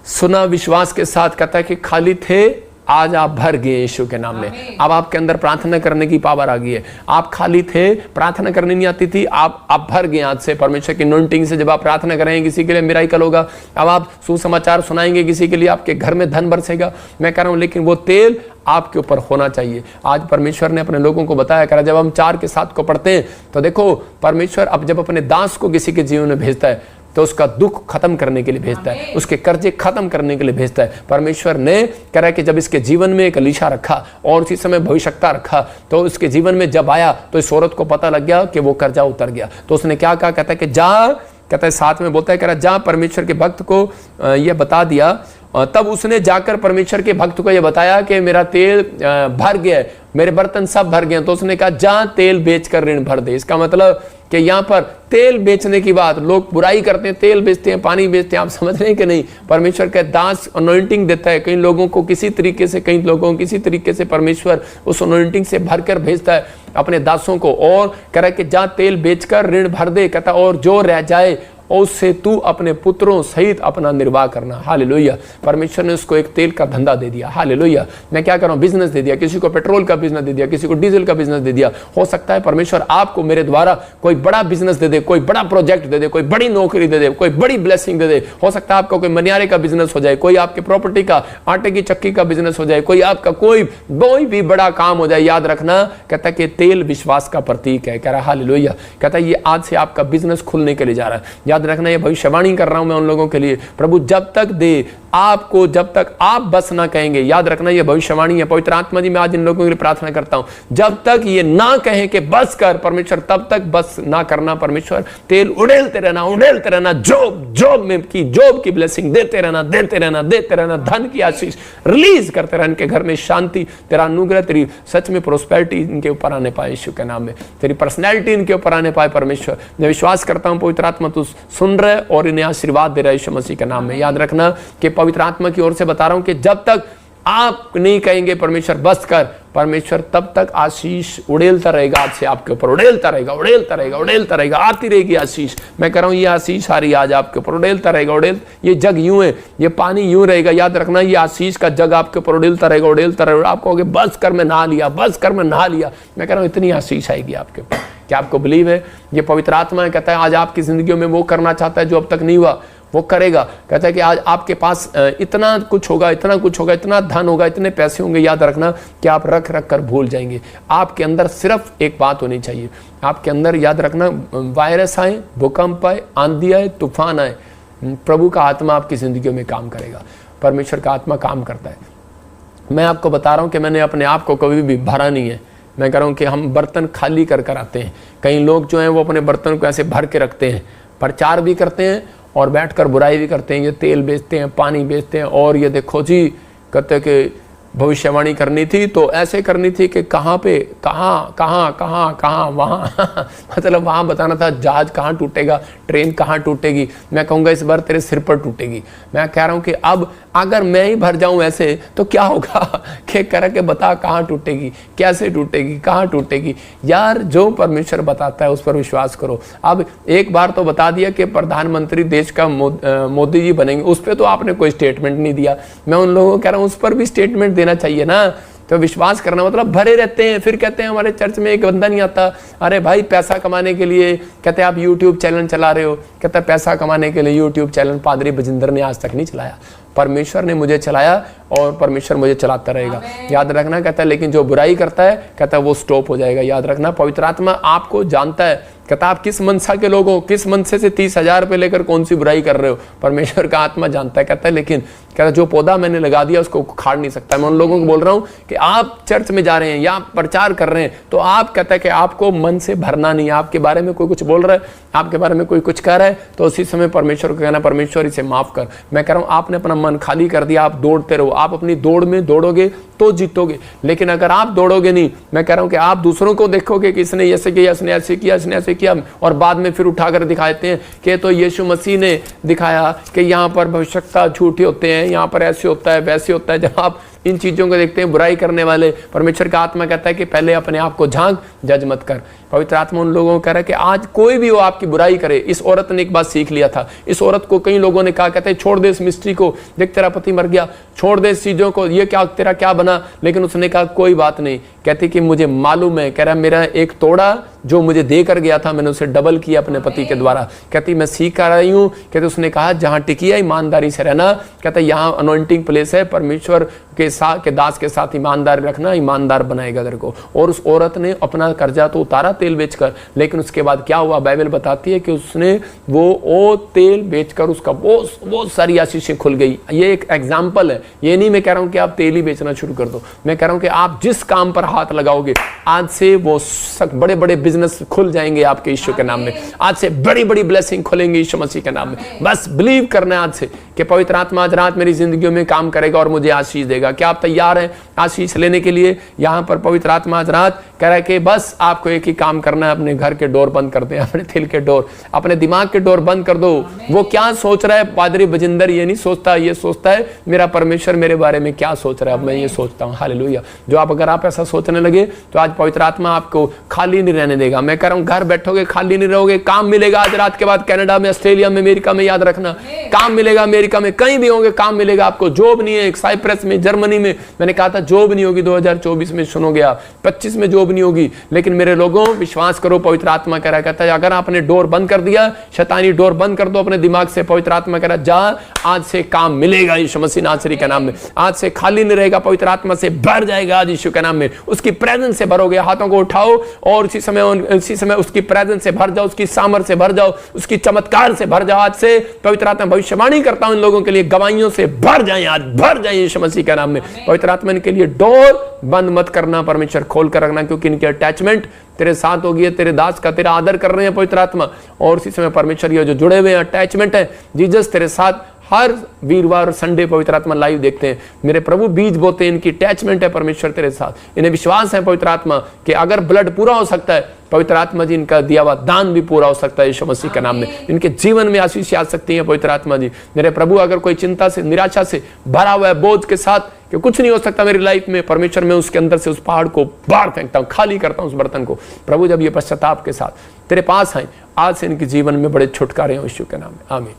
सुना विश्वास के साथ, कहता है कि खाली थे आज आप भर गए यीशु के नाम में। अब आपके अंदर प्रार्थना करने की पावर आ गई है। आप खाली थे, प्रार्थना करनी नहीं आती थी, आप भर गए आज से परमेश्वर की अनॉइंटिंग से। जब आप प्रार्थना करेंगे किसी के लिए मिराकल होगा, अब आप सुसमाचार सुनाएंगे किसी के लिए, आपके घर में धन बरसेगा। मैं कह रहा हूं लेकिन वो तेल आपके ऊपर होना चाहिए। आज परमेश्वर ने अपने लोगों को बताया करा, जब हम 4 के 7 को पढ़ते हैं तो देखो परमेश्वर अब जब अपने दास को किसी के जीवन में भेजता है तो उसका दुख खत्म करने के लिए भेजता है, उसके कर्जे खत्म करने के लिए भेजता है। परमेश्वर ने कह रहा है कि जब इसके जीवन में एक एलीशा रखा और उसी समय भविष्यवक्ता रखा, तो उसके जीवन में जब आया तो इस औरत को पता लग गया कि वो कर्जा उतर गया। तो उसने क्या कहा, कहता है कि जा, कहता है 7 में बोलता है, कह रहा जा परमेश्वर के भक्त को यह बता दिया। तब उसने जाकर परमेश्वर के भक्त को यह बताया कि मेरा तेल भर गया, मेरे बर्तन सब भर गए। तो उसने कहा जा तेल बेचकर ऋण भर दे। इसका मतलब कि यहाँ पर तेल बेचने की बात, लोग बुराई करते हैं, तेल बेचते हैं, पानी बेचते हैं, आप समझ रहे हैं कि नहीं? परमेश्वर का दास अनॉइंटिंग देता है, कई लोगों को किसी तरीके से, कई लोगों को किसी तरीके से परमेश्वर उस अनॉइंटिंग से भरकर भेजता है अपने दासों को, और कह रहा है कि जा तेल बेचकर ऋण भर दे, कहता और जो रह जाए उससे तू अपने पुत्रों सहित अपना निर्वाह करना। हालेलुया। परमेश्वर ने उसको एक तेल का धंधा दे दिया। हालेलुया। मैं क्या कर रहा हूं, बिजनेस दे दिया, किसी को पेट्रोल का बिजनेस दे दिया, किसी को डीजल का बिजनेस दे दिया। हो सकता है परमेश्वर आपको मेरे द्वारा कोई बड़ा बिजनेस दे दे, कोई बड़ा प्रोजेक्ट दे दे, कोई बड़ी नौकरी दे दे, कोई बड़ी ब्लेसिंग दे दे। हो सकता है आपका कोई मनियारे का बिजनेस हो जाए, कोई आपके प्रॉपर्टी का, आटे की चक्की का बिजनेस हो जाए, कोई आपका कोई भी बड़ा काम हो जाए। याद रखना, कहता है कि तेल विश्वास का प्रतीक है। कह रहा है हालेलुया। कहता है ये आज से आपका बिजनेस खुलने के लिए जा रहा है। याद रखना, ये भविष्यवाणी कर रहा हूं मैं उन लोगों के लिए, प्रभु जब तक दे आपको, जब तक आप बस ना कहेंगे। याद रखना, ये भविष्यवाणी है। पवित्र आत्मा जी, मैं आज इन लोगों के लिए प्रार्थना करता हूं, जब तक ये ना कहें कि बस कर परमेश्वर, तब तक बस ना करना परमेश्वर। तेल उड़ेलते रहना, उड़ेलते रहना, जॉब की ब्लेसिंग देते रहना, देते रहना, देते रहना, धन की आशीष रिलीज करते रहना, इनके घर में शांति, तेरा अनुग्रह, तेरी सच में प्रोस्पेरिटी इनके ऊपर आने पाए यीशु के नाम में, तेरी पर्सनैलिटी इनके ऊपर आने पाए परमेश्वर। मैं विश्वास करता हूं पवित्र आत्मा तू सुन रहे और इन्हें आशीर्वाद दे रहा है यीशु मसीह के नाम में। याद रखना कि पवित्र आत्मा की ओर से बता रहा हूं कि जब तक आप नहीं कहेंगे परमेश्वर बस कर परमेश्वर, तब तक आशीष उड़ेलता रहेगा, आज से आपके ऊपर उड़ेलता रहेगा, उड़ेलता रहेगा, उड़ेलता रहेगा, आती रहेगी आशीष। मैं कह रहा हूं ये आशीष आ रही है आज आपके ऊपर, उड़ेलता रहेगा, ये जग यूं है, ये पानी यूं रहेगा। याद रखना, ये आशीष का जग आपके ऊपर उड़ेलता रहेगा, उड़ेलता रहेगा। आप कहोगे बस कर मैं नहा लिया, बस कर मैं नहा लिया। मैं कह रहा हूं इतनी आशीष आएगी आपके ऊपर। क्या आपको बिलीव है? ये पवित्र आत्मा है, कहता है आज आपकी जिंदगी में वो करना चाहता है जो अब तक नहीं हुआ, वो करेगा। कहता है कि आज आपके पास इतना कुछ होगा, इतना कुछ होगा, इतना धन होगा, इतने पैसे होंगे। याद रखना कि आप रख रख कर भूल जाएंगे। आपके अंदर सिर्फ एक बात होनी चाहिए, आपके अंदर याद रखना, वायरस आए, भूकंप आए, आंधी आए, तूफान आए, प्रभु का आत्मा आपकी जिंदगी में काम करेगा। परमेश्वर का आत्मा काम करता है। मैं आपको बता रहा हूं कि मैंने अपने आप को कभी भी भरा नहीं है। मैं कह रहा हूं कि हम बर्तन खाली कर कर आते हैं। कई लोग जो हैं वो अपने बर्तन को ऐसे भर के रखते हैं, प्रचार भी करते हैं और बैठकर बुराई भी करते हैं। ये तेल बेचते हैं, पानी बेचते हैं, और ये देखो जी कहते हैं कि भविष्यवाणी करनी थी तो ऐसे करनी थी कि कहाँ पे, कहाँ वहाँ मतलब वहाँ बताना था जहाज कहाँ टूटेगा, ट्रेन कहाँ टूटेगी। मैं कहूँगा इस बार तेरे सिर पर टूटेगी। मैं कह रहा हूँ कि अब अगर मैं ही भर जाऊँ ऐसे तो क्या होगा, कि कह के बता कहाँ टूटेगी, कैसे टूटेगी, कहाँ टूटेगी। यार जो परमेश्वर बताता है उस पर विश्वास करो। अब एक बार तो बता दिया कि प्रधानमंत्री देश का मोदी जी बनेंगे, उस पर तो आपने कोई स्टेटमेंट नहीं दिया। मैं उन लोगों को कह रहा हूँ उस पर भी स्टेटमेंट देना चाहिए ना। तो विश्वास करना मतलब भरे रहते हैं, फिर कहते हैं हमारे चर्च में एक बंदा नहीं आता। अरे भाई पैसा कमाने के लिए कहते हैं आप यूट्यूब चैनल चला रहे हो, कहता है पैसा कमाने के लिए यूट्यूब चैनल पादरी बजिंदर ने आज तक नहीं चलाया, परमेश्वर ने मुझे चलाया और परमेश्वर मुझे चलाता रहेगा। याद रखना, कहता है लेकिन जो बुराई करता है कहता है वो स्टॉप हो जाएगा। याद रखना, पवित्र आत्मा आपको जानता है, कहता आप किस मनसा के लोग हो, किस मनसे से 30,000 रुपये लेकर कौन सी बुराई कर रहे हो। परमेश्वर का आत्मा जानता है। कहता है लेकिन कहता जो पौधा मैंने लगा दिया उसको उखाड़ नहीं सकता। मैं उन लोगों को बोल रहा हूँ कि आप चर्च में जा रहे हैं या प्रचार कर रहे हैं तो आप कहता है कि आपको मन से भरना नहीं है। आपके बारे में कोई कुछ बोल रहा है, आपके बारे में कोई कुछ कह रहा है, तो उसी समय परमेश्वर को कहना परमेश्वर इसे माफ कर। मैं कह रहा हूँ आपने अपना मन खाली कर दिया, आप दौड़ते रहो। आप अपनी दौड़ में दौड़ोगे तो जीतोगे, लेकिन अगर आप दौड़ोगे नहीं, मैं कह रहा हूं कि आप दूसरों को देखोगे कि इसने ऐसे किया, इसने ऐसे किया, इसने ऐसे किया, और बाद में फिर उठाकर दिखाते हैं कि तो यीशु मसीह ने दिखाया कि यहाँ पर भविष्यवक्ता झूठे होते हैं, यहाँ पर ऐसे होता है, वैसे होता है। जब आप इन चीजों को देखते हैं बुराई करने वाले, परमेश्वर का आत्मा कहता है कि पहले अपने आप को झांक, जज मत कर। पवित्र आत्मा उन लोगों को कह रहा है कि आज कोई भी वो आपकी बुराई करे। इस औरत ने एक बात सीख लिया था। इस औरत को कई लोगों ने कहा, कहते हैं छोड़ दे इस मिस्ट्री को, देख तेरा पति मर गया, छोड़ दे इस चीजों को, ये क्या तेरा क्या बना। लेकिन उसने कहा कोई बात नहीं। कहती कि मुझे मालूम है, कह रहा मेरा एक तोड़ा जो मुझे देकर गया था मैंने उसे डबल किया अपने पति के द्वारा। कहती मैं सीख कर रही हूँ। कहते उसने कहा जहां टिकी है ईमानदारी से रहना। कहता यहाँ अनॉइंटिंग प्लेस है, परमेश्वर के साथ के दास के साथ ईमानदारी रखना, ईमानदार बनाएगा तेरे को। और उस औरत ने अपना कर्जा तो उतारा तेल बेचकर, लेकिन उसके बाद क्या हुआ बाइबल बताती है कि उसने वो तेल बेचकर उसका बहुत सारी आशीषें खुल गई। ये एक एग्जाम्पल है। ये नहीं मैं कह रहा हूँ कि आप तेल ही बेचना शुरू कर दो, मैं कह रहा हूँ कि आप जिस काम पर हाथ लगाओगे आज से वो बड़े बड़े बिजनेस खुल जाएंगे आपके यीशु के नाम में। आज से बड़ी बड़ी ब्लेसिंग खुलेंगे यीशु मसीह के नाम में। बस बिलीव करना है आज से कि पवित्र आत्मा आज रात मेरी जिंदगी में काम करेगा और मुझे आशीष देगा। क्या आप तैयार हैं आशीष लेने के लिए? यहाँ पर पवित्र आत्मा आज रात कह रहा है कि बस आपको एक ही काम करना है, अपने घर के डोर बंद कर दें, अपने दिल के डोर, अपने दिमाग के डोर बंद कर दो। वो क्या सोच रहा है पादरी बजिंदर ये नहीं सोचता, ये सोचता है मेरा परमेश्वर मेरे बारे में क्या सोच रहा है, अब मैं ये सोचता हूँ। हालेलुया। जो आप अगर आप ऐसा सोचने लगे तो आज पवित्र आत्मा आपको खाली नहीं रहने देगा। मैं कह रहा हूँ घर बैठोगे खाली नहीं रहोगे, काम मिलेगा आज रात के बाद। कनाडा में, ऑस्ट्रेलिया में, अमेरिका में, याद रखना काम मिलेगा। अमेरिका में कहीं भी होंगे काम मिलेगा आपको। जॉब नहीं है, साइप्रस में, जर्मनी में, मैंने कहा था जॉब नहीं होगी 2024 में, सुनोगे आप 25 में जॉब नहीं होगी। लेकिन मेरे लोगों विश्वास करो, पवित्र आत्मा कह रहा कहता है अगर आपने डोर बंद कर दिया, शैतानी डोर बंद कर दो अपने दिमाग से। पवित्र आत्मा कह रहा जा आज से काम मिलेगा यीशु मसीह नासरी के नाम में। आज से खाली नहीं रहेगा, पवित्र आत्मा से भर जाएगा आज यीशु के नाम में। उसकी प्रेजेंस से भरोगे। हाथों को उठाओ और उसी समय उसकी प्रेजेंस से भर जाओ, उसकी सामर्थ से भर जाओ, उसकी चमत्कार से भर जाओ। आज से पवित्र आत्मा भविष्यवाणी करता हूं इन लोगों के लिए, गवाहियों से भर जाए, आज भर जाए यीशु मसीह के नाम में। पवित्र आत्मा इनके लिए डोर बंद मत करना, परमेश्वर खोल कर रखना, क्योंकि इनकी अटैचमेंट तेरे साथ होगी। तेरे दास का तेरा आदर कर रहे हैं पवित्र आत्मा, और उसी समय परमेश्वर ये जो जुड़े हुए हैं अटैचमेंट है, जीसस तेरे साथ हर वीरवार और संडे पवित्र आत्मा लाइव देखते हैं। मेरे प्रभु बीज बोते हैं, इनकी अटैचमेंट है परमेश्वर तेरे साथ। इन्हें विश्वास है पवित्र आत्मा कि अगर ब्लड पूरा हो सकता है, पवित्र आत्मा जी इनका दिया हुआ दान भी पूरा हो सकता है यीशु मसीह के नाम में। इनके जीवन में आशीष आ सकती है पवित्र आत्मा जी। मेरे प्रभु अगर कोई चिंता से, निराशा से भरा हुआ है, बोझ के साथ कि कुछ नहीं हो सकता मेरी लाइफ में, परमेश्वर मैं उसके अंदर से उस पहाड़ को बाहर फेंकता हूं, खाली करता हूं उस बर्तन को। प्रभु जब ये पश्चाताप के साथ तेरे पास आए, आज से इनके जीवन में बड़े छुटकारे हो यीशु के नाम में, आमीन।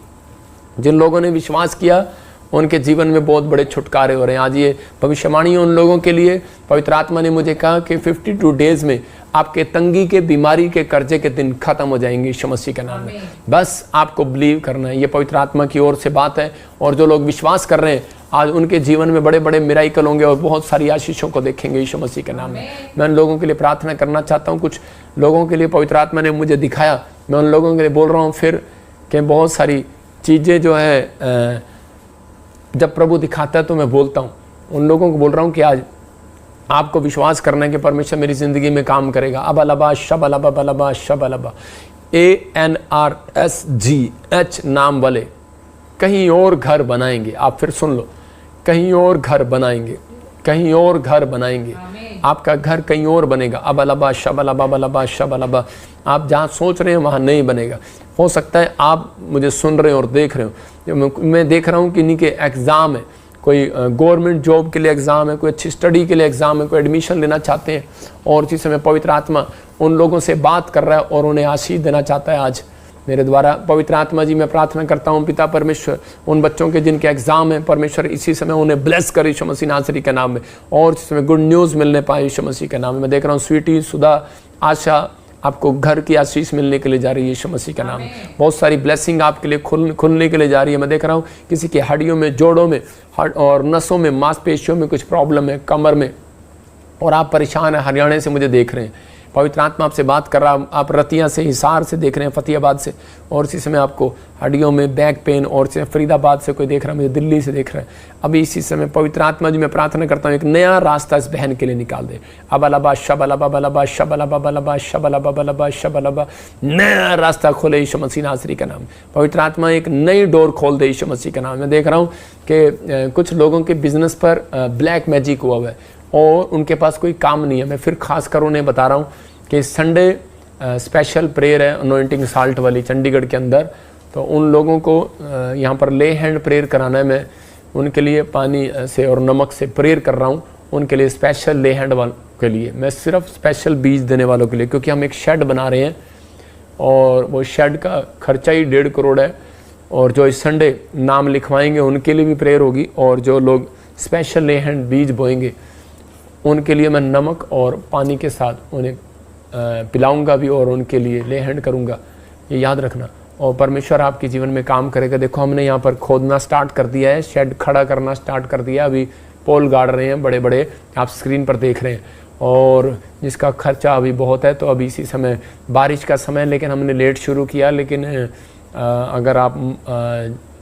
जिन लोगों ने विश्वास किया उनके जीवन में बहुत बड़े छुटकारे हो रहे हैं। आज ये भविष्यवाणी उन लोगों के लिए, पवित्र आत्मा ने मुझे कहा कि 52 डेज में आपके तंगी के, बीमारी के, कर्जे के दिन खत्म हो जाएंगे यीशु मसीह के नाम में। बस आपको बिलीव करना है, ये पवित्र आत्मा की ओर से बात है। और जो लोग विश्वास कर रहे हैं आज उनके जीवन में बड़े बड़े मिराइकल होंगे और बहुत सारी आशीषों को देखेंगे यीशु मसीह के नाम में। मैं उन लोगों के लिए प्रार्थना करना चाहता हूँ। कुछ लोगों के लिए पवित्र आत्मा ने मुझे दिखाया, मैं उन लोगों के लिए बोल रहा हूँ फिर कि बहुत सारी चीज़ें जो है जब प्रभु दिखाता है तो मैं बोलता हूँ। उन लोगों को बोल रहा हूँ कि आज आपको विश्वास करना है कि परमेश्वर मेरी ज़िंदगी में काम करेगा। अबलबा शबलबा बलबा शबलबा, ANRSGH नाम वाले कहीं और घर बनाएंगे। आप फिर सुन लो, कहीं और घर बनाएंगे, कहीं और घर बनाएंगे। आपका घर कहीं और बनेगा। अबलबा शबलबा बलबा शबलबा। आप जहाँ सोच रहे हैं वहाँ नहीं बनेगा। हो सकता है आप मुझे सुन रहे हो और देख रहे हो, मैं देख रहा हूँ कि इन्हीं के एग्ज़ाम है, कोई गवर्नमेंट जॉब के लिए एग्ज़ाम है, कोई अच्छी स्टडी के लिए एग्ज़ाम है, कोई एडमिशन लेना चाहते हैं, और इसी समय पवित्र आत्मा उन लोगों से बात कर रहा है और उन्हें आशीष देना चाहता है आज मेरे द्वारा। पवित्र आत्मा जी मैं प्रार्थना करता हूँ पिता परमेश्वर, उन बच्चों के जिनके एग्ज़ाम है परमेश्वर इसी समय उन्हें ब्लेस कर यीशु मसीह नासरी के नाम में, और इस समय गुड न्यूज़ मिलने पाए यीशु मसीह के नाम में। मैं देख रहा हूँ स्वीटी, सुधा, आशा, आपको घर की आशीष मिलने के लिए जा रही है यीशु मसीह का नाम। बहुत सारी ब्लेसिंग आपके लिए खुलने के लिए जा रही है। मैं देख रहा हूँ किसी की हड्डियों में, जोड़ों में और नसों में, मांसपेशियों में कुछ प्रॉब्लम है, कमर में, और आप परेशान हैं। हरियाणा से मुझे देख रहे हैं, पवित्र आत्मा आपसे बात कर रहा। आप रतिया से, हिसार से देख रहे हैं, फतेहाबाद से, और इसी समय आपको हड्डियों में बैक पेन, और फरीदाबाद से कोई देख रहा है, मुझे दिल्ली से देख रहा है। अभी इसी समय पवित्र आत्मा जी मैं प्रार्थना करता हूँ एक नया रास्ता इस बहन के लिए निकाल दे। अबलबा शबलबा बलबा शबलबा बलबा शबलबा बलबा शबलबा, नया रास्ता खोले यीशु मसीह नासरी का नाम। पवित्र आत्मा एक नई डोर खोल दे यीशु मसीह का नाम। मैं देख रहा हूँ कि कुछ लोगों के बिजनेस पर ब्लैक मैजिक हुआ हुआ है और उनके पास कोई काम नहीं है। मैं फिर खास कर उन्हें बता रहा हूँ कि संडे स्पेशल प्रेयर है अनॉइंटिंग साल्ट वाली चंडीगढ़ के अंदर, तो उन लोगों को यहाँ पर ले हैंड प्रेयर कराना है। मैं उनके लिए पानी से और नमक से प्रेयर कर रहा हूँ, उनके लिए स्पेशल ले हैंड वालों के लिए। मैं सिर्फ स्पेशल बीज देने वालों के लिए, क्योंकि हम एक शेड बना रहे हैं और वो शेड का खर्चा ही 1.5 करोड़ है, और जो इस संडे नाम लिखवाएंगे उनके लिए भी प्रेयर होगी, और जो लोग स्पेशल ले हैंड बीज बोएंगे उनके लिए मैं नमक और पानी के साथ उन्हें पिलाऊंगा भी, और उनके लिए ले हैंड करूंगा, ये याद रखना। और परमेश्वर आपके जीवन में काम करेगा। देखो हमने यहाँ पर खोदना स्टार्ट कर दिया है, शेड खड़ा करना स्टार्ट कर दिया, अभी पोल गाड़ रहे हैं बड़े बड़े, आप स्क्रीन पर देख रहे हैं, और जिसका खर्चा अभी बहुत है। तो अभी इसी समय बारिश का समय, लेकिन हमने लेट शुरू किया, लेकिन अगर आप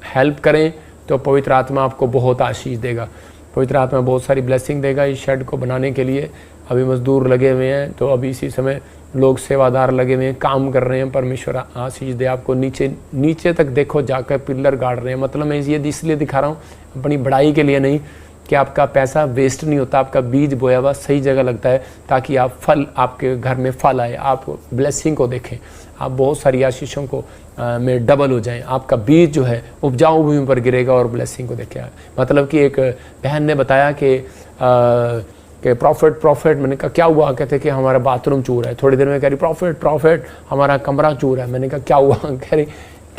हेल्प करें तो पवित्र आत्मा आपको बहुत आशीष देगा। पवित्र आत्मा बहुत सारी ब्लेसिंग देगा इस शेड को बनाने के लिए। अभी मजदूर लगे हुए हैं, तो अभी इसी समय लोग सेवादार लगे हुए हैं, काम कर रहे हैं। परमेश्वर आशीष दे आपको। नीचे तक देखो जाकर पिलर गाड़ रहे हैं। मतलब मैं ये इसलिए दिखा रहा हूँ अपनी बड़ाई के लिए नहीं, कि आपका पैसा वेस्ट नहीं होता, आपका बीज बोया हुआ सही जगह लगता है, ताकि आप फल, आपके घर में फल आए, आप ब्लेसिंग को देखें, आप बहुत सारी आशीषों को में डबल हो जाएं। आपका बीज जो है उपजाऊ भूमि पर गिरेगा और ब्लेसिंग को देखें। मतलब कि एक बहन ने बताया कि प्रॉफिट, मैंने कहा क्या हुआ? कहते कि हमारा बाथरूम चूर है। थोड़ी देर में कह रही प्रॉफिट हमारा कमरा चूर है। मैंने कहा क्या हुआ? कह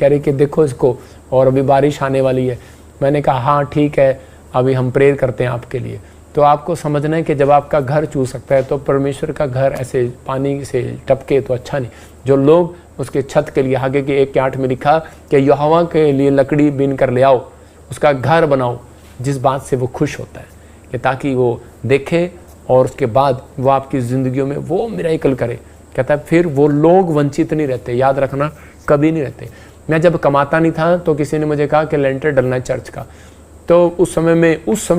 रही कि देखो इसको, और अभी बारिश आने वाली है। मैंने कहा हाँ ठीक है, अभी हम प्रेयर करते हैं आपके लिए। तो आपको समझना है कि जब आपका घर चूर सकता है तो परमेश्वर का घर ऐसे पानी से टपके तो अच्छा नहीं। जो लोग उसके छत के लिए, आगे के 1:8 में लिखा कि यहोवा के लिए लकड़ी बीन कर ले आओ, उसका घर बनाओ, जिस बात से वो खुश होता है, कि ताकि वो देखे और उसके बाद वो आपकी ज़िंदगियों में वो मिरेकल करे। कहता है फिर वो लोग वंचित नहीं रहते। याद रखना, कभी नहीं रहते। मैं जब कमाता नहीं था तो किसी ने मुझे कहा कि लेंटर डलना है चर्च का। तो उस समय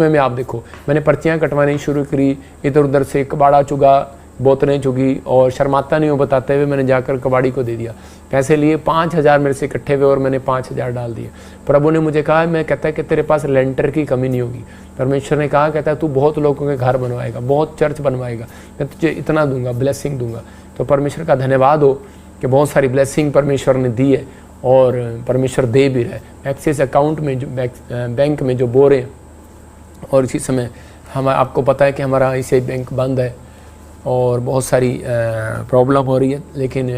में आप देखो, मैंने पर्चियाँ कटवानी शुरू करी, इधर उधर से कबाड़ा चुगा, बोतलें चुगी, और शर्माता नहीं हो बताते हुए मैंने जाकर कबाड़ी को दे दिया। पैसे लिए 5,000 मेरे से इकट्ठे हुए और मैंने 5,000 डाल दिए। प्रभु ने मुझे कहा, मैं कहता है कि तेरे पास लेंटर की कमी नहीं होगी। परमेश्वर ने कहा, कहता है तू बहुत लोगों के घर बनवाएगा, बहुत चर्च बनवाएगा, मैं तुझे इतना दूंगा, ब्लेसिंग दूंगा। तो परमेश्वर का धन्यवाद हो कि बहुत सारी ब्लेसिंग परमेश्वर ने दी है और परमेश्वर दे भी रहा है। एक्सिस अकाउंट में जो बैंक में जो बोरे हैं, और इसी समय हम आपको पता है कि हमारा इसे बैंक बंद है और बहुत सारी प्रॉब्लम हो रही है। लेकिन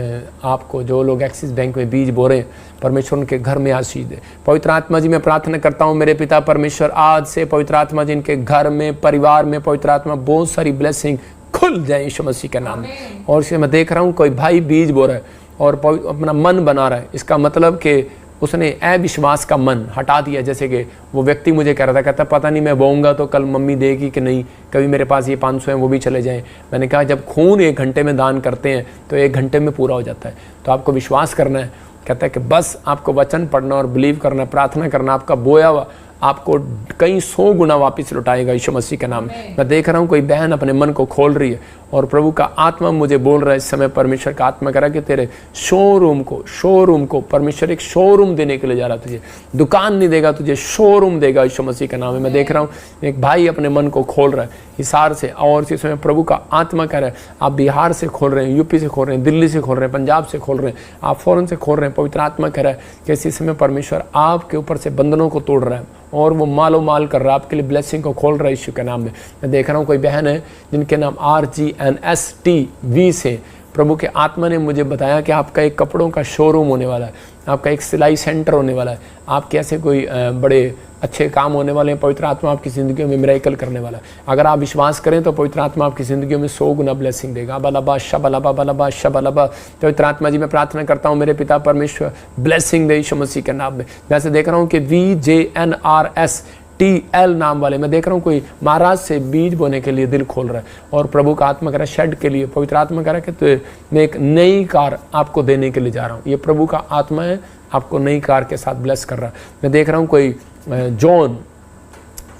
आपको जो लोग एक्सिस बैंक में बीज बो रहे हैं, परमेश्वर उनके घर में आशीष दे। पवित्र आत्मा जी मैं प्रार्थना करता हूँ मेरे पिता परमेश्वर, आज से पवित्र आत्मा जी इनके घर में, परिवार में पवित्र आत्मा बहुत सारी ब्लेसिंग खुल जाए यीशु मसीह के नाम में। और इसे मैं देख रहा हूँ कोई भाई बीज बो रहा है और अपना मन बना रहा है। इसका मतलब कि उसने अविश्वास का मन हटा दिया। जैसे कि वो व्यक्ति मुझे कह रहा था, कहता पता नहीं मैं बोऊंगा तो कल मम्मी देगी कि नहीं, कभी मेरे पास ये 500 हैं वो भी चले जाएं। मैंने कहा जब खून 1 घंटे में दान करते हैं तो 1 घंटे में पूरा हो जाता है। तो आपको विश्वास करना है। कहता है कि बस आपको वचन पढ़ना और बिलीव करना, प्रार्थना करना, आपका बोया हुआ आपको कई 100 गुना वापस लौटाएगा यीशु मसीह के नाम में। मैं देख रहा हूँ कोई बहन अपने मन को खोल रही है और प्रभु का आत्मा मुझे बोल रहा है इस समय, परमेश्वर का आत्मा कह रहा है कि तेरे शोरूम को परमेश्वर एक शोरूम देने के लिए जा रहा है। तुझे दुकान नहीं देगा, तुझे शोरूम देगा यीशु मसीह के नाम में। मैं देख रहा हूँ एक भाई अपने मन को खोल रहा है हिसार से, और इस समय प्रभु का आत्मा कह रहा है आप बिहार से खोल रहे हैं, यूपी से खोल रहे हैं, दिल्ली से खोल रहे हैं, पंजाब से खोल रहे हैं, आप फौरन से खोल रहे हैं। पवित्र आत्मा कह रहा है कि इसी समय परमेश्वर आपके ऊपर से बंधनों को तोड़ रहा है और वो मालो माल कर रहा है, आपके लिए ब्लेसिंग को खोल रहा है यीशु के नाम में। मैं देख रहा हूँ कोई बहन है जिनके नाम RGNSTV से प्रभु के आत्मा ने मुझे बताया कि आपका एक कपड़ों का शोरूम होने वाला है, आपका एक सिलाई सेंटर होने वाला है, आपके ऐसे कोई बड़े अच्छे काम होने वाले हैं। पवित्र आत्मा आपकी ज़िंदगी में मिरेकल करने वाला है। अगर आप विश्वास करें तो पवित्र आत्मा आपकी ज़िंदगी में 100 गुना ब्लेसिंग देगा। बलबा शबलबा बलबा शबलबा। पवित्र आत्मा जी मैं प्रार्थना करता हूँ मेरे पिता परमेश्वर ब्लेसिंग दे यीशु मसीह के नाम में। वैसे देख रहा हूँ कि VJNRSTL नाम वाले, मैं देख रहा हूँ कोई महाराज से बीज बोने के लिए दिल खोल रहा है और प्रभु का आत्मा कह रहा है शेड के लिए, पवित्र आत्मा कह रहा है कि मैं एक नई कार आपको देने के लिए जा रहा हूँ। ये प्रभु का आत्मा है, आपको नई कार के साथ ब्लेस कर रहा है। मैं देख रहा हूँ कोई जॉन,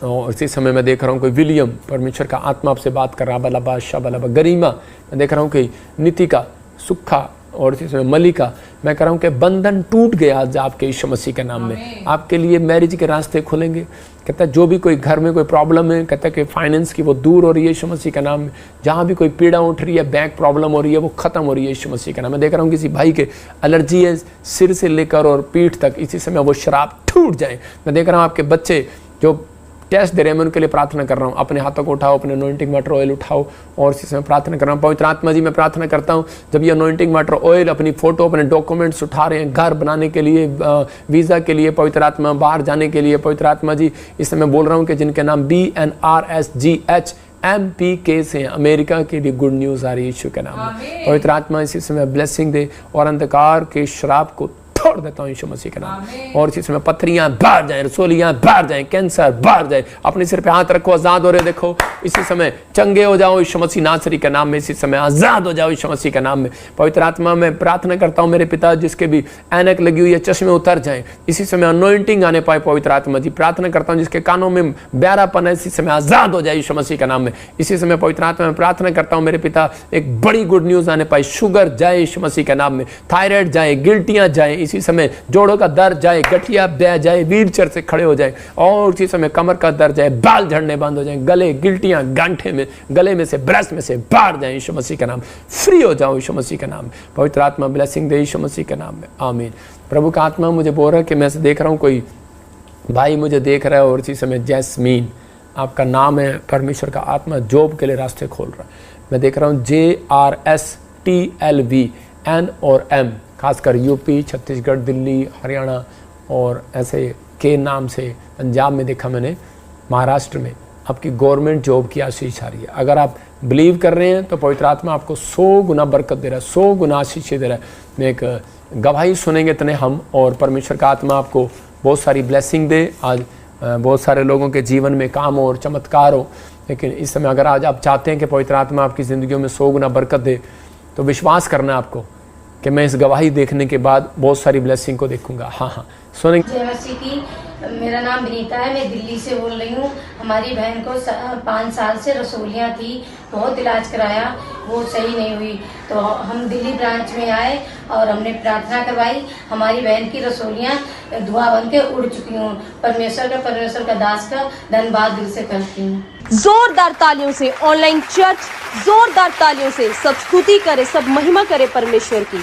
और इसी समय मैं देख रहा हूँ कोई विलियम, परमेश्वर का आत्मा आपसे बात कर रहा है। बलबा शबलबा। गरिमा, मैं देख रहा हूँ कोई नितिका, सुखा, और इसी समय मलिका। मैं कह रहा हूँ कि बंधन टूट गया आज आपके यीशु मसीह के नाम में। आपके लिए मैरिज के रास्ते खुलेंगे। कहता है जो भी कोई घर में कोई प्रॉब्लम है, कहता है कि फाइनेंस की वो दूर हो रही है यीशु मसीह के नाम में। जहाँ भी कोई पीड़ा उठ रही है, बैंक प्रॉब्लम हो रही है, वो खत्म हो रही है यीशु मसीह के नाम में। देख रहा हूँ किसी भाई के एलर्जी है सिर से लेकर और पीठ तक, इसी समय वो शराब टूट जाए। मैं देख रहा हूँ आपके बच्चे जो टेस्ट दे रहे हैं, मैं उनके लिए प्रार्थना कर रहा हूँ। अपने हाथों को उठाओ, अपने अनॉइंटिंग वाटर ऑयल उठाओ और इसी समय प्रार्थना कर रहा हूँ। पवित्र आत्मा जी मैं प्रार्थना करता हूँ जब ये अनॉइंटिंग वाटर ऑयल अपनी फोटो, अपने डॉक्यूमेंट्स उठा रहे हैं घर बनाने के लिए, वीज़ा के लिए, पवित्र आत्मा बाहर जाने के लिए, पवित्र आत्मा जी इस समय बोल रहा हूँ कि जिनके नाम BNRSGHMPK से अमेरिका के लिए गुड न्यूज़ आ रही है यीशु के नाम में। पवित्र आत्मा इसी समय ब्लेसिंग दे और अंधकार के शराब को छोड़ देता हूँ यीशु मसीह के नाम। और इसी समय पथरियां बाहर जाएं, रसोलियां बाहर जाएं, कैंसर बाहर जाए। अपने सिर पे हाथ रखो, आजाद हो रहे देखो इसी समय चंगे हो जाओ यीशु मसीह नासरी के नाम में, इसी समय आजाद हो जाओ यीशु मसीह के नाम में। पवित्र आत्मा में प्रार्थना करता हूँ मेरे पिता, जिसके भी ऐनक लगी हुई है चश्मे उतर जाएं, इसी समय अनॉइंटिंग आने पाए पवित्र आत्मा जी। प्रार्थना करता हूँ जिसके कानों में बहरापन है, इसी समय आजाद हो जाए यीशु मसीह के नाम में। इसी समय पवित्र आत्मा में प्रार्थना करता हूँ मेरे पिता, एक बड़ी गुड न्यूज आने पाए, शुगर जाए यीशु मसीह के नाम में, थायराइड जाए, गिल्टियां जाए, इसी समय जोड़ों का दर्द जाए, गठिया बह जाए, व्हील चेयर से खड़े हो जाए, और इसी समय कमर का दर्द जाए, बाल झड़ने बंद हो जाए, गले गिल्टियां गांठे में, गले में से ब्रेस्ट में से बाहर जाए यीशु मसीह का नाम, फ्री हो जाओ यीशु मसीह का नाम। पवित्र आत्मा ब्लेसिंग दे यीशु मसीह के नाम में, आमीन। प्रभु का आत्मा मुझे बोल रहा है कि मैं से देख रहा हूँ कोई भाई मुझे देख रहा है, और इसी समय जैस्मीन आपका नाम है, परमेश्वर का आत्मा जॉब के लिए रास्ते खोल रहा है। मैं देख रहा हूँ JRSTLVN और M, खासकर यूपी, छत्तीसगढ़, दिल्ली, हरियाणा और ऐसे के नाम से, पंजाब में देखा मैंने, महाराष्ट्र में आपकी गवर्नमेंट जॉब की आशीष आ रही है। अगर आप बिलीव कर रहे हैं तो पवित्र आत्मा आपको 100 गुना बरकत दे रहा है, 100 गुना आशीष दे रहा है। मैं एक गवाही सुनेंगे इतने हम, और परमेश्वर का आत्मा आपको बहुत सारी ब्लेसिंग दे। आज बहुत सारे लोगों के जीवन में काम और चमत्कार हो, लेकिन इस समय अगर आज आप चाहते हैं कि पवित्र आत्मा आपकी ज़िंदगियों में 100 गुना बरकत दे, तो विश्वास करना है आपको कि मैं इस गवाही देखने के बाद बहुत सारी ब्लेसिंग को देखूंगा। हाँ सुनेंगे। जय मसीह की। मेरा नाम विनीता है, मैं दिल्ली से बोल रही हूँ। हमारी बहन को 5 साल से रसोलियाँ थी, बहुत इलाज कराया, वो सही नहीं हुई, तो हम दिल्ली ब्रांच में आए और हमने प्रार्थना करवाई। हमारी बहन की रसोलियाँ धुआं बन के उड़ चुकी हूँ। परमेश्वर का दास का धन्यवाद दिल से करती हूँ। जोरदार तालियों से ऑनलाइन चर्च, जोरदार तालियों से सब स्तुति करे, सब महिमा करे परमेश्वर की।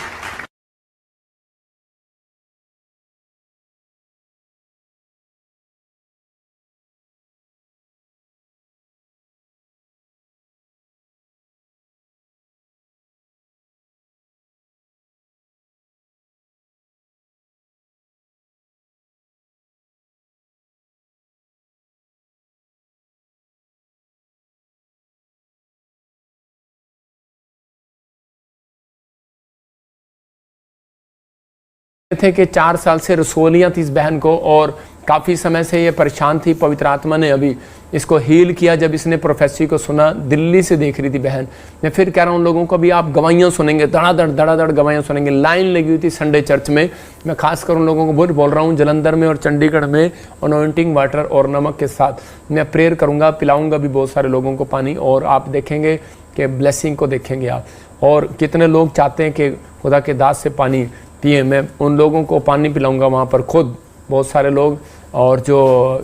थे कि 4 साल से रसोलियाँ थी इस बहन को, और काफ़ी समय से ये परेशान थी। पवित्र आत्मा ने अभी इसको हील किया जब इसने प्रोफेसी को सुना। दिल्ली से देख रही थी बहन। मैं फिर कह रहा हूँ लोगों को भी आप गवाहियाँ सुनेंगे, धड़ाधड़ गवाहियाँ सुनेंगे। लाइन लगी हुई थी संडे चर्च में। मैं खास कर उन लोगों को बोल रहा हूँ जलंधर में और चंडीगढ़ में अनॉइंटिंग वाटर और नमक के साथ मैं प्रेयर करूँगा, पिलाऊँगा भी बहुत सारे लोगों को पानी, और आप देखेंगे कि ब्लेसिंग को देखेंगे आप। और कितने लोग चाहते हैं कि खुदा के दास से पानी पिए, मैं उन लोगों को पानी पिलाऊंगा वहाँ पर खुद। बहुत सारे लोग और जो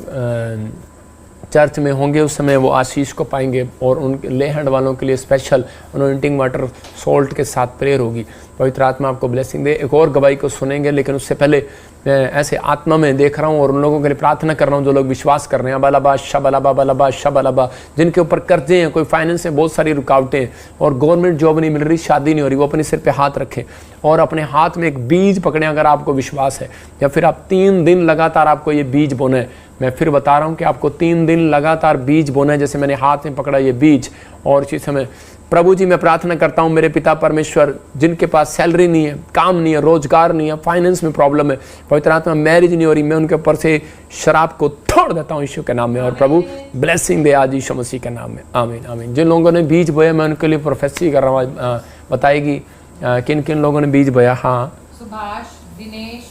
चर्च में होंगे उस समय वो आशीष को पाएंगे, और उन ले हैंड वालों के लिए स्पेशल अनॉइंटिंग वाटर सॉल्ट के साथ प्रेयर होगी। पवित्र आत्मा आपको ब्लेसिंग दे। एक और गवाही को सुनेंगे, लेकिन उससे पहले मैं ऐसे आत्मा में देख रहा हूँ और उन लोगों के लिए प्रार्थना कर रहा हूँ जो लोग विश्वास कर रहे हैं। बलाबा शबलाबा, जिनके ऊपर कर्जे हैं, कोई फाइनेंस में बहुत सारी रुकावटें हैं और गवर्नमेंट जॉब नहीं मिल रही, शादी नहीं हो रही, वो अपने सिर पे हाथ रखें और अपने हाथ में एक बीज पकड़ें अगर आपको विश्वास है। या फिर आप 3 दिन लगातार आपको ये बीज बोना है। मैं फिर बता रहा हूँ कि आपको 3 दिन लगातार बीज बोना है, जैसे मैंने हाथ में पकड़ा ये बीज। और इसी समय प्रभु जी मैं प्रार्थना करता हूँ मेरे पिता परमेश्वर, जिनके पास सैलरी नहीं है, काम नहीं है, रोजगार नहीं है, फाइनेंस में प्रॉब्लम है, पवित्र आत्मा मैरिज नहीं हो रही, मैं उनके ऊपर से शराब को तोड़ देता हूँ यीशु के नाम में। और प्रभु ब्लेसिंग दे आज यीशु मसीह के नाम में, आमीन आमीन। जिन लोगों ने बीज बोया मैं उनके लिए प्रोफेसी कर रहा हूँ। बताएगी किन किन लोगों ने बीज बोया? हाँ, सुभाष, दिनेश,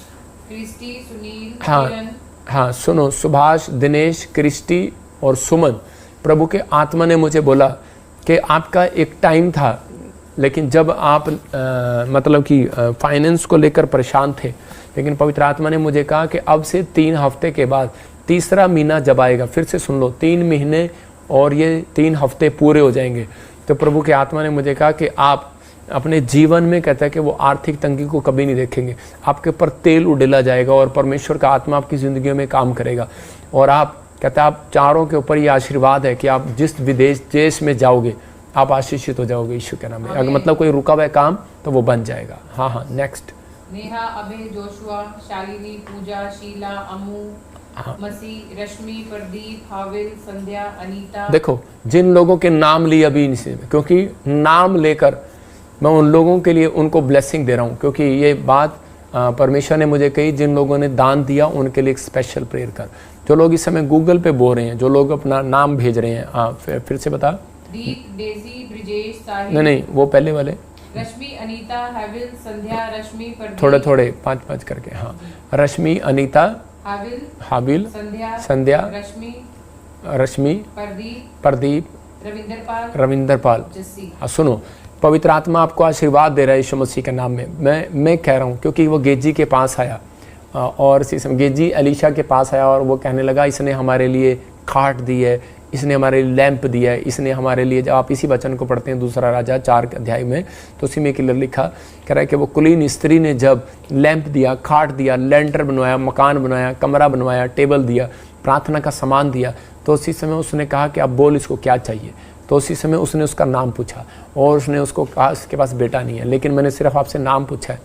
क्रिस्टी, सुनील, हाँ सुनो, सुभाष, दिनेश, क्रिस्टी और सुमन। प्रभु के आत्मा ने मुझे बोला कि आपका एक टाइम था, लेकिन जब आप मतलब कि फाइनेंस को लेकर परेशान थे, लेकिन पवित्र आत्मा ने मुझे कहा कि अब से 3 हफ्ते के बाद 3रा महीना जब आएगा, फिर से सुन लो, 3 महीने और ये 3 हफ्ते पूरे हो जाएंगे। तो प्रभु के आत्मा ने मुझे कहा कि आप अपने जीवन में, कहता है कि वो आर्थिक तंगी को कभी नहीं देखेंगे, आपके ऊपर तेल उड़ेला जाएगा और परमेश्वर का आत्मा आपकी ज़िंदगी में काम करेगा। और आप, कहता है, आप चारों के ऊपर ये आशीर्वाद है कि आप जिस विदेश देश में जाओगे आप आशीषित हो जाओगे यीशु के नाम में। अगर मतलब कोई रुका हुआ काम तो वो बन जाएगा। हाँ, नेक्स्ट। नेहा, अभय, जोशुआ, शालिनी, पूजा, शीला, अमू, मसी, रश्मि, प्रदीप, हाविल, संध्या, अनीता। देखो जिन लोगों के नाम लिए अभी इनसे, क्योंकि नाम लेकर मैं उन लोगों के लिए उनको ब्लेसिंग दे रहा हूँ, क्योंकि ये बात परमेश्वर ने मुझे कही, जिन लोगों ने दान दिया उनके लिए एक स्पेशल प्रेयर कर। जो लोग इस समय गूगल पे बोल रहे हैं, जो लोग अपना नाम भेज रहे हैं, हाँ फिर से बता। दीप, डेजी, ब्रिजेश, साहिल, नहीं वो पहले वाले, रश्मि, अनीता, हाविल, संध्या, रश्मि, प्रदीप, थोड़े थोड़े 5-5 करके। हाँ, रश्मि, अनीता, हाबिल, संध्या, रश्मि, प्रदीप, रविंदरपाल। हाँ सुनो, पवित्र आत्मा आपको आशीर्वाद दे रहा है यीशु मसीह के नाम में। मैं कह रहा हूँ, क्योंकि वो गेजी के पास आया और गेजी अलीशा के पास आया और वो कहने लगा इसने हमारे लिए खाट दी है, इसने हमारे लिए लैंप दिया है, इसने हमारे लिए, जब आप इसी वचन को पढ़ते हैं दूसरा राजा 4 अध्याय में, तो उसी में क्लियर लिखा कह रहा है कि वो कुलीन स्त्री ने जब लैंप दिया, खाट दिया, लेंटर बनवाया, मकान बनाया, कमरा बनवाया, टेबल दिया, प्रार्थना का सामान दिया, तो उसी समय उसने कहा कि अब बोल इसको क्या चाहिए। तो उसी समय उसने उसका नाम पूछा और उसने उसको कहा उसके पास बेटा नहीं है, लेकिन मैंने सिर्फ आपसे नाम पूछा है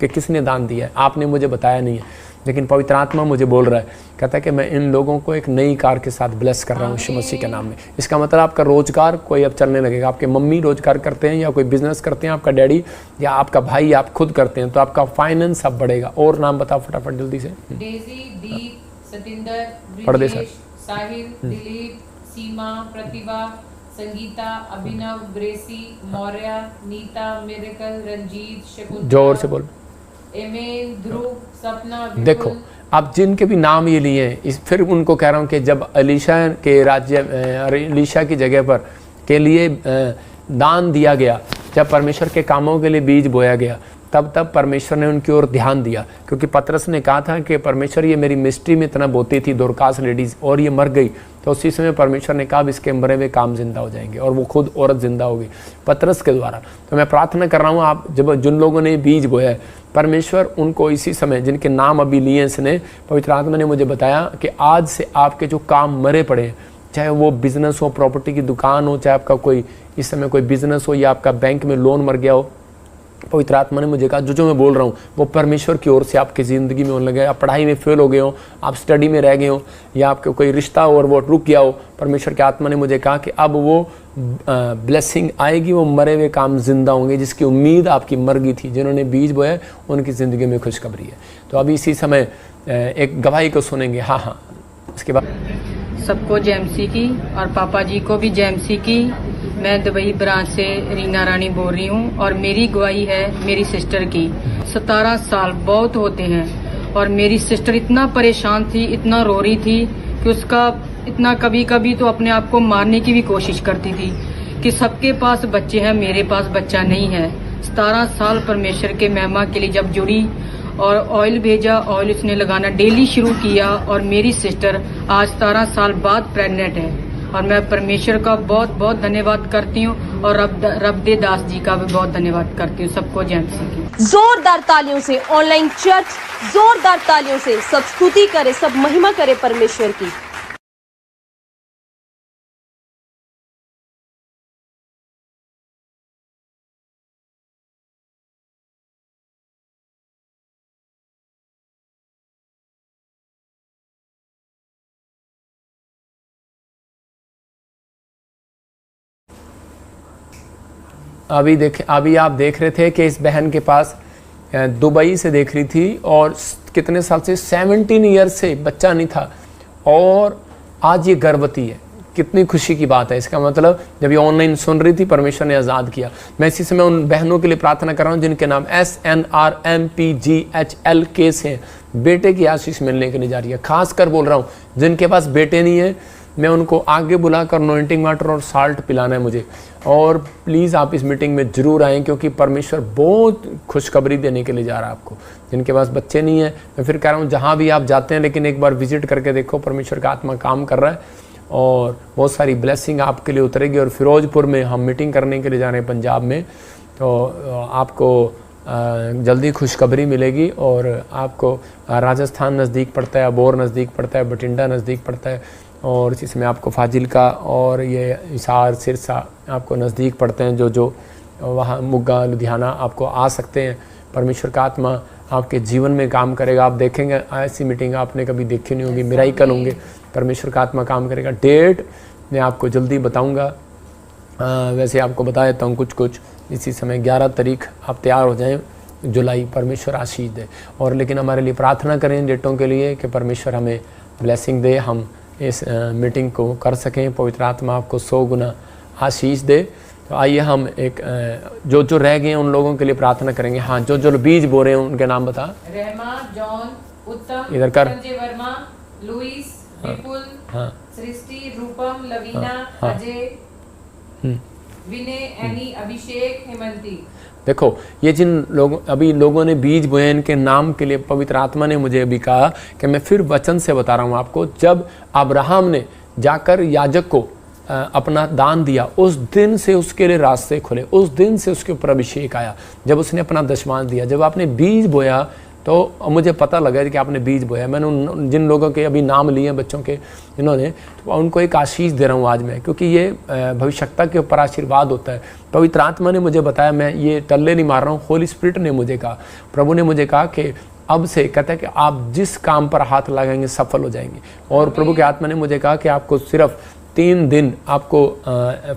कि किसने दान दिया है, आपने मुझे बताया नहीं है, लेकिन पवित्र आत्मा मुझे बोल रहा है, कहता है कि मैं इन लोगों को एक नई कार के साथ ब्लेस कर रहा हूँ यीशु मसीह के नाम में। इसका मतलब आपका रोजगार कोई अब चलने लगेगा। आपके मम्मी रोजगार करते हैं या कोई बिजनेस करते हैं, आपका डैडी या आपका भाई, आप खुद करते हैं, तो आपका फाइनेंस अब बढ़ेगा। और नाम बताओ फटाफट जल्दी से। डेजी, दीप, सतिंदर, पढ़ दे सर। ब्रिजेश, साहिल, दिलीप, सीमा, प्रतिभा, संगीता, अभिनव, ग्रेसी, मौर्य, नीता, मिरेकल, रंजीत, शकुंतला, जोर से बोल। एमेन, ध्रुव, सपना, विपुल। देखो आप जिनके भी नाम ये लिए हैं, इस फिर उनको कह रहा हूँ कि जब अलीशा के राज्य, अलीशा की जगह पर के लिए दान दिया गया, जब परमेश्वर के कामों के लिए बीज बोया गया, तब परमेश्वर ने उनकी ओर ध्यान दिया, क्योंकि पतरस ने कहा था कि परमेश्वर ये मेरी मिस्ट्री में इतना बोती थी दोरकास लेडीज़ और ये मर गई, तो उसी समय परमेश्वर ने कहा अब इसके मरे हुए काम जिंदा हो जाएंगे, और वो खुद औरत जिंदा होगी पतरस के द्वारा। तो मैं प्रार्थना कर रहा हूँ, आप जब जिन लोगों ने बीज बोया है, परमेश्वर उनको इसी समय, जिनके नाम अभी लिए इसने, पवित्र आत्मा ने मुझे बताया कि आज से आपके जो काम मरे पड़े हैं, चाहे वो बिजनेस हो, प्रॉपर्टी की दुकान हो, चाहे आपका कोई इस समय कोई बिजनेस हो, या आपका बैंक में लोन मर गया हो, पवित्र आत्मा ने मुझे कहा जो मैं बोल रहा हूँ वो परमेश्वर की ओर से आपकी ज़िंदगी में होने लगे। आप पढ़ाई में फेल हो गए हो, आप स्टडी में रह गए हो, या आपका कोई रिश्ता और वो रुक गया हो, परमेश्वर की आत्मा ने मुझे कहा कि अब वो ब्लेसिंग आएगी, वो मरे हुए काम जिंदा होंगे, जिसकी उम्मीद आपकी मर गई थी। जिन्होंने बीज बोया उनकी ज़िंदगी में खुशखबरी है। तो अभी इसी समय एक गवाही को सुनेंगे। हाँ, इसके बाद सबको जेएमसी की और पापा जी को भी जेएमसी की। मैं दुबई ब्रांच से रीना रानी बोल रही हूँ और मेरी गवाही है मेरी सिस्टर की। 17 साल बहुत होते हैं और मेरी सिस्टर इतना परेशान थी, इतना रो रही थी कि उसका इतना कभी कभी तो अपने आप को मारने की भी कोशिश करती थी कि सबके पास बच्चे हैं, मेरे पास बच्चा नहीं है। 17 साल परमेश्वर के महिमा के लिए जब जुड़ी और ऑयल भेजा, ऑयल उसने लगाना डेली शुरू किया और मेरी सिस्टर आज 17 साल बाद प्रेग्नेंट है। और मैं परमेश्वर का बहुत बहुत धन्यवाद करती हूँ और रब दास जी का भी बहुत धन्यवाद करती हूँ। सबको जेएमसी की जोरदार तालियों से ऑनलाइन चर्च, जोरदार तालियों से सब स्तुति करे, सब महिमा करे परमेश्वर की। अभी आप देख रहे थे कि इस बहन के पास दुबई से देख रही थी और कितने साल से 17 ईयर से बच्चा नहीं था और आज ये गर्भवती है। कितनी खुशी की बात है। इसका मतलब जब ये ऑनलाइन सुन रही थी परमेश्वर ने आज़ाद किया। मैं इसी समय उन बहनों के लिए प्रार्थना कर रहा हूँ जिनके नाम SNRMPGHLK से बेटे की आशीष मिलने के लिए जा रही है। खासकर बोल रहा हूँ जिनके पास बेटे नहीं है, मैं उनको आगे बुलाकर अनॉइंटिंग वाटर और साल्ट पिलाना है मुझे। और प्लीज़ आप इस मीटिंग में ज़रूर आएँ क्योंकि परमेश्वर बहुत खुशखबरी देने के लिए जा रहा है आपको। जिनके पास बच्चे नहीं है, मैं फिर कह रहा हूँ जहाँ भी आप जाते हैं लेकिन एक बार विजिट करके देखो, परमेश्वर का आत्मा काम कर रहा है और बहुत सारी ब्लेसिंग आपके लिए उतरेगी। और फिरोजपुर में हम मीटिंग करने के लिए जा रहे हैं पंजाब में, तो आपको जल्दी खुशखबरी मिलेगी। और आपको राजस्थान नज़दीक पड़ता है, अबोर नज़दीक पड़ता है, बठिंडा नज़दीक पड़ता है और इसी समय आपको फाजिलका और ये हिसार सिरसा आपको नज़दीक पड़ते हैं। जो वहाँ मुग्गा लुधियाना आपको आ सकते हैं। परमेश्वर का आत्मा आपके जीवन में काम करेगा। आप देखेंगे ऐसी मीटिंग आपने कभी देखी नहीं होगी, मिराइकल होंगे, परमेश्वर का आत्मा काम करेगा। डेट मैं आपको जल्दी बताऊंगा, वैसे आपको बता देता हूँ कुछ इसी समय 11 तारीख आप तैयार हो जाएं जुलाई। परमेश्वर आशीष दे। और लेकिन हमारे लिए प्रार्थना करें डेटों के लिए कि परमेश्वर हमें ब्लेसिंग दे, हम इस मीटिंग को कर सकें। पवित्र आत्मा आपको 100 गुना आशीष दे। तो आइए हम एक जो जो रह गए हैं उन लोगों के लिए प्रार्थना करेंगे। हाँ, जो जो बीज बो रहे हैं उनके नाम बता। रहमा, जॉन, उत्तम, इधर कर। संजय वर्मा, लुइस, विपुल, हाँ सृष्टि, रूपम, लवीना, हाँ। अजय, विनय, एनी, अभिषेक, हेमंती। देखो, ये जिन लोगों ने बीज बोए, इनके नाम के लिए पवित्र आत्मा ने मुझे अभी कहा कि मैं फिर वचन से बता रहा हूँ आपको। जब अब्राहम ने जाकर याजक को अपना दान दिया, उस दिन से उसके लिए रास्ते खुले, उस दिन से उसके ऊपर अभिषेक आया। जब उसने अपना दशमांश दिया, जब आपने बीज बोया, तो मुझे पता लगा कि आपने बीज बोया। मैंने जिन लोगों के अभी नाम लिए हैं बच्चों के, इन्होंने, तो उनको एक आशीष दे रहा हूँ आज मैं, क्योंकि ये भविष्यता के ऊपर आशीर्वाद होता है। पवित्र आत्मा ने मुझे बताया, मैं ये टल्ले नहीं मार रहा हूँ, होली स्पिरिट ने मुझे कहा, प्रभु ने मुझे कहा कि अब से, कहता है कि आप जिस काम पर हाथ लगाएंगे सफल हो जाएंगे। और प्रभु के आत्मा ने मुझे कहा कि आपको सिर्फ 3 दिन आपको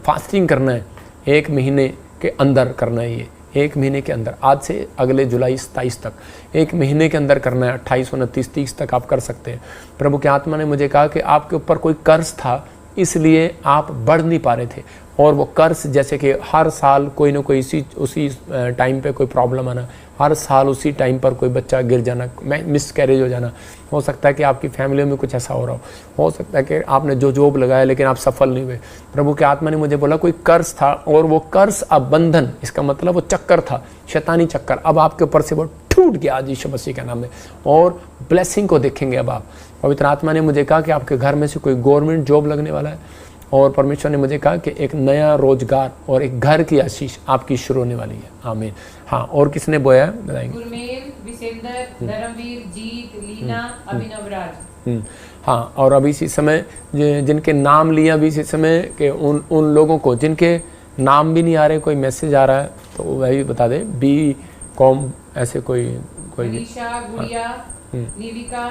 फास्टिंग करना है, 1 महीने के अंदर करना है। ये 1 महीने के अंदर, आज से अगले जुलाई 27 तक 1 महीने के अंदर करना है। 28, 29, 30 तक आप कर सकते हैं। प्रभु के आत्मा ने मुझे कहा कि आपके ऊपर कोई कर्ज था, इसलिए आप बढ़ नहीं पा रहे थे। और वो कर्ज, जैसे कि हर साल कोई ना कोई उसी टाइम पे कोई प्रॉब्लम आना, हर साल उसी टाइम पर कोई बच्चा गिर जाना, मिसकैरेज हो जाना, हो सकता है कि आपकी फैमिली में कुछ ऐसा हो रहा हो सकता है कि आपने जो जॉब लगाया लेकिन आप सफल नहीं हुए। प्रभु के आत्मा ने मुझे बोला कोई कर्ज था, और वो कर्ज अब बंधन, इसका मतलब वो चक्कर था, शैतानी चक्कर, अब आपके ऊपर से वो टूट गया आज यीशु मसीह के नाम में, और ब्लेसिंग को देखेंगे अब आप। पवित्र आत्मा ने मुझे कहा कि आपके घर में से कोई गवर्नमेंट जॉब लगने वाला है, और परमेश्वर ने मुझे कहा कि एक नया रोजगार और एक घर की आशीष आपकी शुरू होने वाली है। आमीन। हाँ, और किसने बोया है बताएंगे? गुरमेल, विसेंदर, धर्मवीर, जीत, लीना, अभिनव राज। हाँ, और अभी इसी समय जिनके नाम लिए अभी इसी समय के उन लोगों को जिनके नाम भी नहीं आ रहे, कोई मैसेज आ रहा है तो वह भी बता दे। BCom ऐसे कोई अलीशा, गुड़िया, निविका,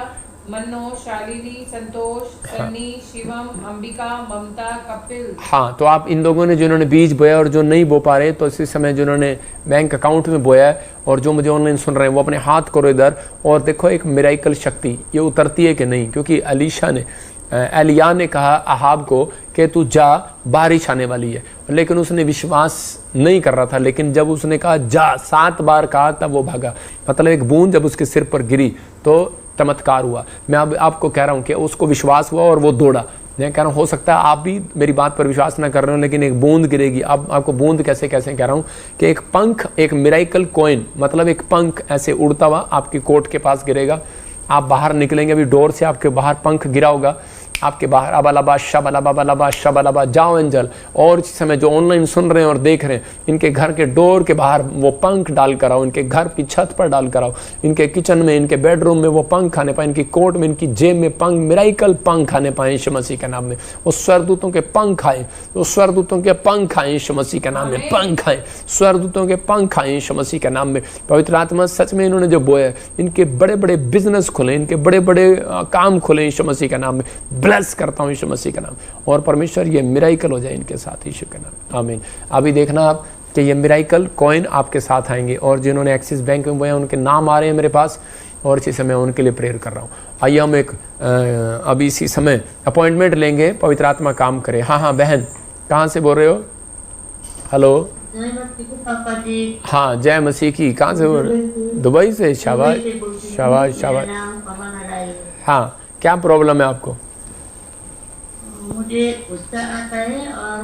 मनो, शालिनी, संतोष, सन्नी, शिवम, अंबिका, ममता, कपिल। हाँ, तो आप इन लोगों ने जिन्होंने बीज बोया और जो नहीं बो पा रहे, तो इसी समय जिन्होंने बैंक अकाउंट में बोया है और जो मुझे ऑनलाइन सुन रहे हैं, वो अपने हाथ करो इधर और देखो एक मिराइकल शक्ति ये उतरती है कि नहीं। क्योंकि एलिया ने कहा अहाब को कि तू जा, बारिश आने वाली है, लेकिन उसने विश्वास नहीं कर रहा था। लेकिन जब उसने कहा जा, 7 बार कहा, तब वो भागा। मतलब एक बूंद जब उसके सिर पर गिरी तो चमत्कार हुआ। मैं अब आपको कह रहा हूँ कि उसको विश्वास हुआ और वो दौड़ा। मैं कह रहा हूँ हो सकता है आप भी मेरी बात पर विश्वास ना कर रहे हो, लेकिन एक बूंद गिरेगी। अब आपको बूंद कैसे कह रहा हूँ कि एक पंख, एक मिराइकल कॉइन, मतलब एक पंख ऐसे उड़ता हुआ आपकी कोर्ट के पास गिरेगा। आप बाहर निकलेंगे, अभी डोर से आपके बाहर पंख गिरा होगा आपके बाहर। अबलाबा शबलाबा शबलाबा, जाओ एंजल। और इस समय जो ऑनलाइन सुन रहे हैं और देख रहे हैं, इनके घर के डोर के बाहर वो पंख डाल कर आओ, इनके घर की छत पर डाल कर आओ, इनके किचन में, इनके बेडरूम में वो पंख खाने पाए, इनकी कोर्ट में, इनकी जेब में पंख, मिराइकल पंख खाने पाए यीशु मसीह के नाम में। वो स्वर्गदूतों के पंख आए, वो स्वर्गदूतों के पंख आए यीशु मसीह के नाम में, पंख आए, स्वर्गदूतों के पंख आए यीशु मसीह के नाम में। पवित्र आत्मा सच में इन्होंने जो बोया, इनके बड़े बड़े बिजनेस खुले, इनके बड़े बड़े काम खुले यीशु मसीह के नाम में। ब्लेस करता हूं यीशु मसीह का नाम, और परमेश्वर ये मिराइकल हो जाए इनके साथ यीशु के नाम। आमीन। अभी देखना आप कि ये मिराइकल कॉइन आपके साथ आएंगे। और जिन्होंने एक्सिस बैंक में बोया उनके नाम आ रहे हैं मेरे पास, और इसी समय उनके लिए प्रेयर कर रहा हूँ। आइए हम एक अभी इसी समय अपॉइंटमेंट लेंगे, पवित्र आत्मा काम करे। हाँ बहन, कहाँ से बोल रहे हो? हेलो। हाँ, जय मसीह की। कहाँ से बोल रहे हो? दुबई से। शाबाश शाबाश शाबाश। हाँ, क्या प्रॉब्लम है आपको? मुझे गुस्सा आता है और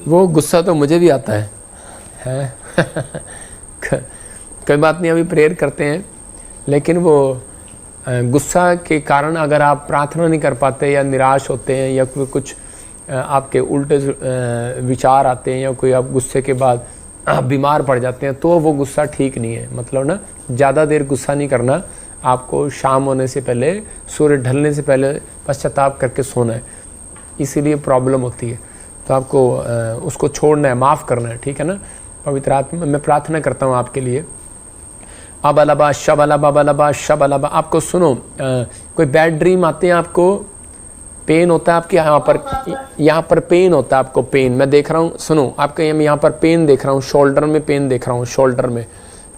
वो गुस्सा तो मुझे भी आता है कोई बात नहीं, अभी प्रेयर करते हैं। लेकिन वो गुस्सा के कारण अगर आप प्रार्थना नहीं कर पाते या निराश होते हैं या कोई कुछ आपके उल्टे विचार आते हैं या कोई आप गुस्से के बाद आप बीमार पड़ जाते हैं, तो वो गुस्सा ठीक नहीं है। मतलब ना, ज़्यादा देर गुस्सा नहीं करना। आपको शाम होने से पहले, सूर्य ढलने से पहले पश्चाताप करके सोना है, इसीलिए प्रॉब्लम होती है। तो आपको उसको छोड़ना है, माफ़ करना है, ठीक है ना। पवित्र आत्मा, मैं प्रार्थना करता हूँ आपके लिए। अबलाबा शबलाबा बलाबा शबलाबा। आपको सुनो, कोई बैड ड्रीम आते हैं, आपको पेन होता है आपके यहाँ पर पेन होता है आपको, पेन मैं देख रहा हूँ। सुनो, आपके यहाँ पर पेन देख रहा हूँ, शोल्डर में पेन देख रहा हूँ, शोल्डर में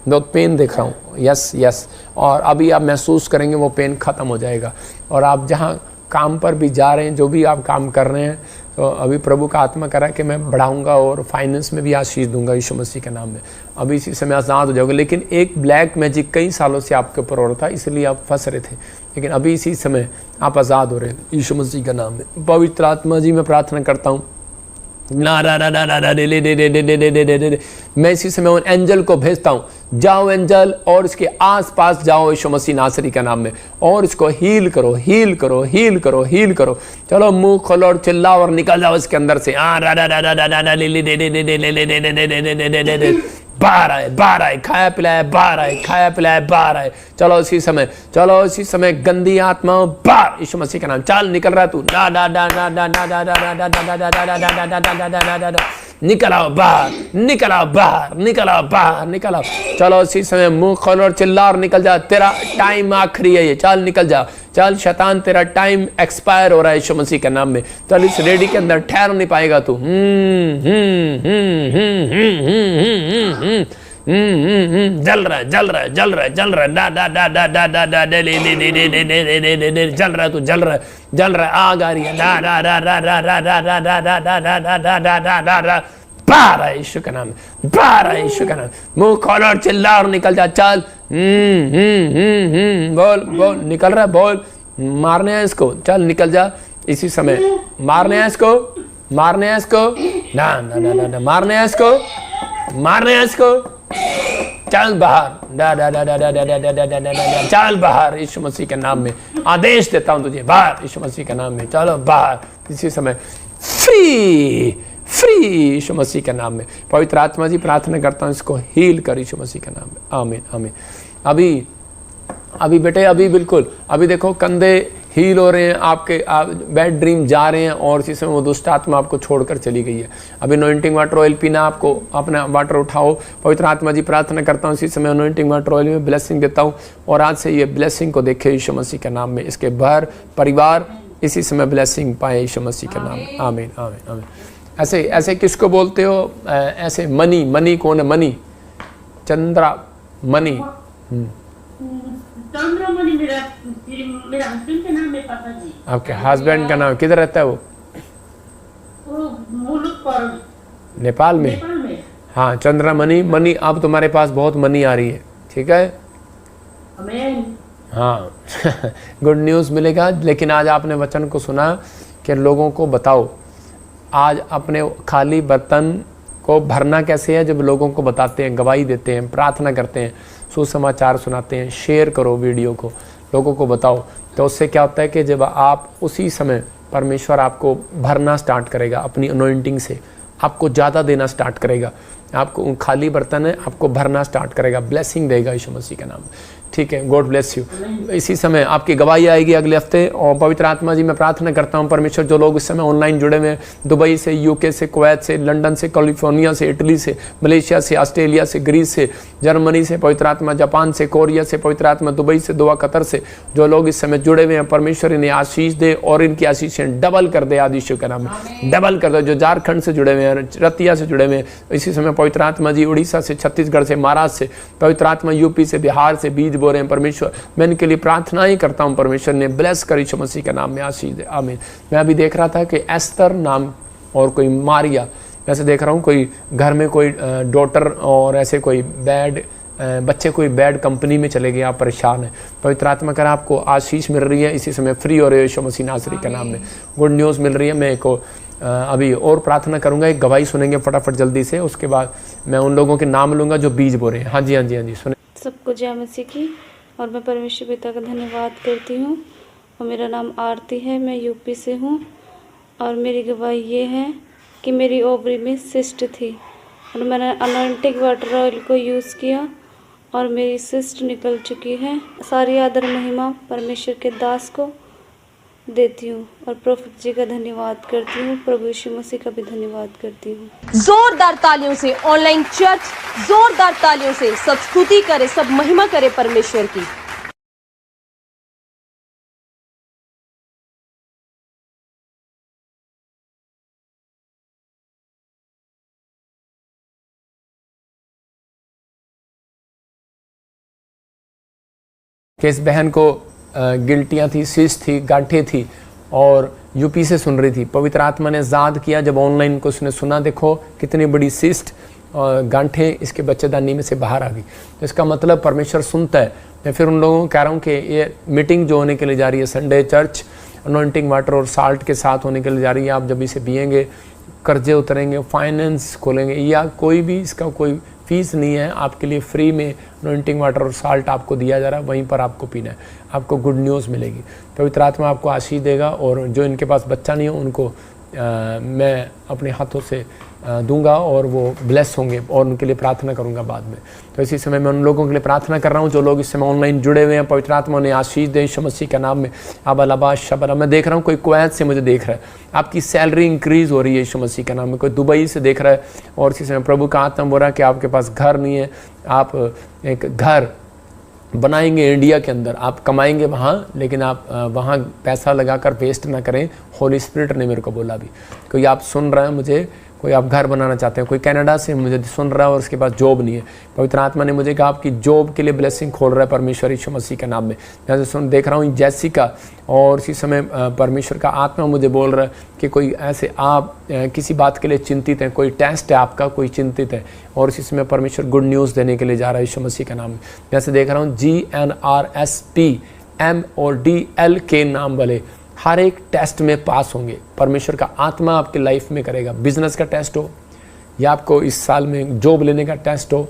बहुत पेन देख रहा हूँ, यस यस। और अभी आप महसूस करेंगे वो पेन ख़त्म हो जाएगा। और आप जहाँ काम पर भी जा रहे हैं, जो भी आप काम कर रहे हैं, तो अभी प्रभु का आत्मा कह रहा है कि मैं बढ़ाऊंगा और फाइनेंस में भी आशीष दूंगा यीशु मसीह के नाम में। अभी इसी समय आज़ाद हो जाओगे। लेकिन एक ब्लैक मैजिक कई सालों से आपके ऊपर हो रहा था, इसलिए आप फंस रहे थे, लेकिन अभी इसी समय आप आज़ाद हो रहे हैं यीशु मसीह के नाम में। पवित्र आत्मा जी मैं प्रार्थना करता हूँ, मैं इसी समय उन एंजल को भेजता हूँ, जाओ एंजल और इसके आसपास जाओ यीशु मसीह नासरी के नाम में, और इसको हील करो, हील करो, हील करो, हील करो। चलो मुंह खोलो और चिल्लाओ और निकल जाओ इसके अंदर से। बाहर आए, बाहर आए, खाया पिलाया बाहर आए, खाया पिलाया बाहर आए। चलो इसी समय, चलो इसी समय गंदी आत्माओं बाहर यीशु मसीह का नाम। चल निकल रहा तू, निकल आओ बाहर, निकल आओ बाहर, निकल आओ बाहर, निकल आओ। चलो इसी समय मुंह खोलो और चिल्ला और निकल जा। तेरा टाइम आखिरी है ये, चल निकल जा। चल शैतान तेरा टाइम एक्सपायर हो रहा है यीशु मसीह के नाम में। चल इस रेडी के अंदर ठहर नहीं पाएगा तू। जल रहा है, जल रहा है, जल रहा है, जल रहा है, डा डा डा डा डा डा डा डे ले ले ले ले ले ले ले ले ले जल रहा है तू, जल रहा है, जल रहा है। आग आ रही है, डा डा डा डा डा डा डा डा डा डा डा डा डा डा डा डा डा डा। बाहर है यीशु का नाम, बाहर है यीशु का नाम। मुंह खोल और चिल्ला और निकल जा। चल बोल बोल, निकल रहा है, बोल। मारने है इसको, चल निकल जा इसी समय। मारने है इसको, मारने है इसको, ना ना ना ना, मारने है इसको, मारने है इसको। चल बाहर, डा डा डा डा डा डा डा डा डा डा डा, चल बाहर यीशु मसीह के नाम में। आदेश देता हूं तुझे, बाहर यीशु मसीह के नाम में। चलो बाहर इसी समय, फ्री फ्री यीशु मसीह के नाम में। पवित्र आत्मा जी प्रार्थना करता हूं, इसको हील कर यीशु मसीह के नाम में। आमीन आमीन। अभी अभी बेटे, अभी बिल्कुल, अभी देखो कंधे हील हो रहे हैं आपके, आप बैड ड्रीम जा रहे हैं और इसी समय वो दुष्ट आत्मा आपको छोड़कर चली गई है। अभी अनॉइंटिंग वाटर ऑयल पीना, आपको अपना वाटर उठाओ। पवित्र आत्मा जी प्रार्थना करता हूँ, इसी समय अनॉइंटिंग वाटर ऑयल में ब्लेसिंग देता हूँ, और आज से ये ब्लेसिंग को देखे यीशु मसीह के नाम में। इसके घर परिवार इसी समय ब्लेसिंग पाए यीशु मसीह के नाम में। आमीन आमीन आमीन। ऐसे ऐसे किसको बोलते हो? ऐसे मनी, मनी कौन है? Money, Chandra money. चंद्रमणि मेरा हस्बैंड का नाम है पापा जी। आपके हस्बैंड का नाम? किधर रहता है वो? मुल्क पर, नेपाल में। नेपाल में। हाँ चंद्रमणि, मनी। अब तुम्हारे पास बहुत मनी आ रही है, ठीक है? हाँ गुड न्यूज़ मिलेगा। लेकिन आज आपने वचन को सुना कि लोगों को बताओ, आज अपने खाली बर्तन को भरना कैसे है, जब लोगों को बताते हैं, गवाही देते हैं, प्रार्थना करते हैं, सुसमाचार सुनाते हैं। शेयर करो वीडियो को, लोगों को बताओ। तो उससे क्या होता है कि जब आप उसी समय परमेश्वर आपको भरना स्टार्ट करेगा अपनी अनॉइंटिंग से, आपको ज़्यादा देना स्टार्ट करेगा। आपको खाली बर्तन है, आपको भरना स्टार्ट करेगा, ब्लेसिंग देगा यीशु मसीह के नाम। ठीक है, गॉड ब्लेस यू। इसी समय आपकी गवाही आएगी अगले हफ्ते। और पवित्र आत्मा जी मैं प्रार्थना करता हूँ परमेश्वर, जो लोग इस समय ऑनलाइन जुड़े हुए हैं, दुबई से, यूके से, कुवैत से, लंदन से, कैलिफोर्निया से, इटली से, मलेशिया से, ऑस्ट्रेलिया से, ग्रीस से, जर्मनी से, पवित्र आत्मा जापान से, कोरिया से, पवित्र आत्मा दुबई से, दुआ कतर से, जो लोग इस समय जुड़े हुए हैं, परमेश्वर इन्हें आशीष दे और इनकी आशीषें डबल कर दे आज यीशु के नाम में। डबल कर दो। जो झारखंड से जुड़े हुए हैं, रतिया से जुड़े हुए हैं, इसी समय पवित्र आत्मा जी उड़ीसा से, छत्तीसगढ़ से, महाराष्ट्र से, पवित्र आत्मा यूपी से, बिहार से बीज बो रहे हैं परमेश्वर, मैं इनके लिए प्रार्थना ही करता हूं, परमेश्वर ने ब्लेस कर यीशु मसीह के नाम में आशीष दे। आमीन। मैं अभी देख रहा था कि एस्तर नाम और कोई मारिया, वैसे देख रहा हूँ कोई घर में कोई डॉटर और ऐसे कोई बैड बच्चे कोई बैड कंपनी में चले गए, आप परेशान हैं, पवित्र आत्मा कर आपको आशीष मिल रही है, इसी समय फ्री हो रहे हो यीशु मसीह नासरी के नाम में। गुड न्यूज़ मिल रही है। मैं को अभी और प्रार्थना करूंगा, एक गवाही सुनेंगे फटाफट जल्दी से, उसके बाद मैं उन लोगों के नाम लूँगा जो बीज बो रहे हैं। हाँ जी हाँ जी हाँ जी, सुने। सबको जय मसीह की, और मैं परमेश्वर पिता का धन्यवाद करती हूँ। और मेरा नाम आरती है, मैं यूपी से हूँ। और मेरी गवाही ये है कि मेरी ओवरी में सिस्ट थी और मैंने अनॉइंटिंग वाटर ऑयल को यूज़ किया और मेरी सिस्ट निकल चुकी है। सारी आदर महिमा परमेश्वर के दास को देती हूँ और प्रोफेट जी का धन्यवाद करती हूँ, प्रभु यीशु मसीह का भी धन्यवाद करती हूँ। जोरदार तालियों से ऑनलाइन चर्च, जोरदार तालियों से सब स्तुति करे, सब महिमा करे परमेश्वर की। कि इस बहन को गिल्टियाँ थी, सिस्ट थी, गांठें थी और यूपी से सुन रही थी। पवित्र आत्मा ने ज़ाद किया जब ऑनलाइन को उसने सुना, देखो कितनी बड़ी सिस्ट और गांठें इसके बच्चेदानी में से बाहर आ गई। तो इसका मतलब परमेश्वर सुनता है। मैं फिर उन लोगों को कह रहा हूँ कि ये मीटिंग जो होने के लिए जा रही है संडे चर्च अनॉइंटिंग वाटर और साल्ट के साथ होने के लिए जा रही है, आप जब इसे पिएंगे कर्जे उतरेंगे, फाइनेंस खोलेंगे, या कोई भी इसका कोई फीस नहीं है, आपके लिए फ्री में अनॉइंटिंग वाटर और साल्ट आपको दिया जा रहा है, वहीं पर आपको पीना है, आपको गुड न्यूज़ मिलेगी। पवित्र आत्मा आपको आशीष देगा और जो इनके पास बच्चा नहीं हो उनको मैं अपने हाथों से दूंगा और वो ब्लेस होंगे और उनके लिए प्रार्थना करूंगा बाद में। तो इसी समय मैं उन लोगों के लिए प्रार्थना कर रहा हूं जो लोग इस समय ऑनलाइन जुड़े हुए हैं। पवित्र आत्मा ने आशीष दे यीशु मसीह के नाम में। अबा शबरा, मैं देख रहा हूं कोई कुवैत से मुझे देख रहा है, आपकी सैलरी इंक्रीज़ हो रही है यीशु मसीह के नाम में। कोई दुबई से देख रहा है और इसी समय प्रभु का आत्मा बोल रहा है कि आपके पास घर नहीं है, आप एक घर बनाएंगे इंडिया के अंदर, आप कमाएंगे वहाँ, लेकिन आप वहाँ पैसा लगाकर वेस्ट ना करें। होली स्पिरिट ने मेरे को बोला भी। कोई आप सुन रहे हैं मुझे, कोई आप घर बनाना चाहते हैं, कोई कनाडा से मुझे सुन रहा है और उसके पास जॉब नहीं है, पवित्र आत्मा ने मुझे कहा आपकी जॉब के लिए ब्लेसिंग खोल रहा है परमेश्वर यीशु मसीह के नाम में। जैसे सुन देख रहा हूँ जैसिका, और इसी समय परमेश्वर का आत्मा मुझे बोल रहा है कि कोई ऐसे आप किसी बात के लिए चिंतित हैं, कोई टेस्ट है आपका, कोई चिंतित है, और इसी समय परमेश्वर गुड न्यूज़ देने के लिए जा रहा है यीशु मसीह के नाम में। जैसे देख रहा हूँ GNRSPMODL नाम वाले हर एक टेस्ट में पास होंगे। परमेश्वर का आत्मा आपकी लाइफ में करेगा। बिजनेस का टेस्ट हो, या आपको इस साल में जॉब लेने का टेस्ट हो,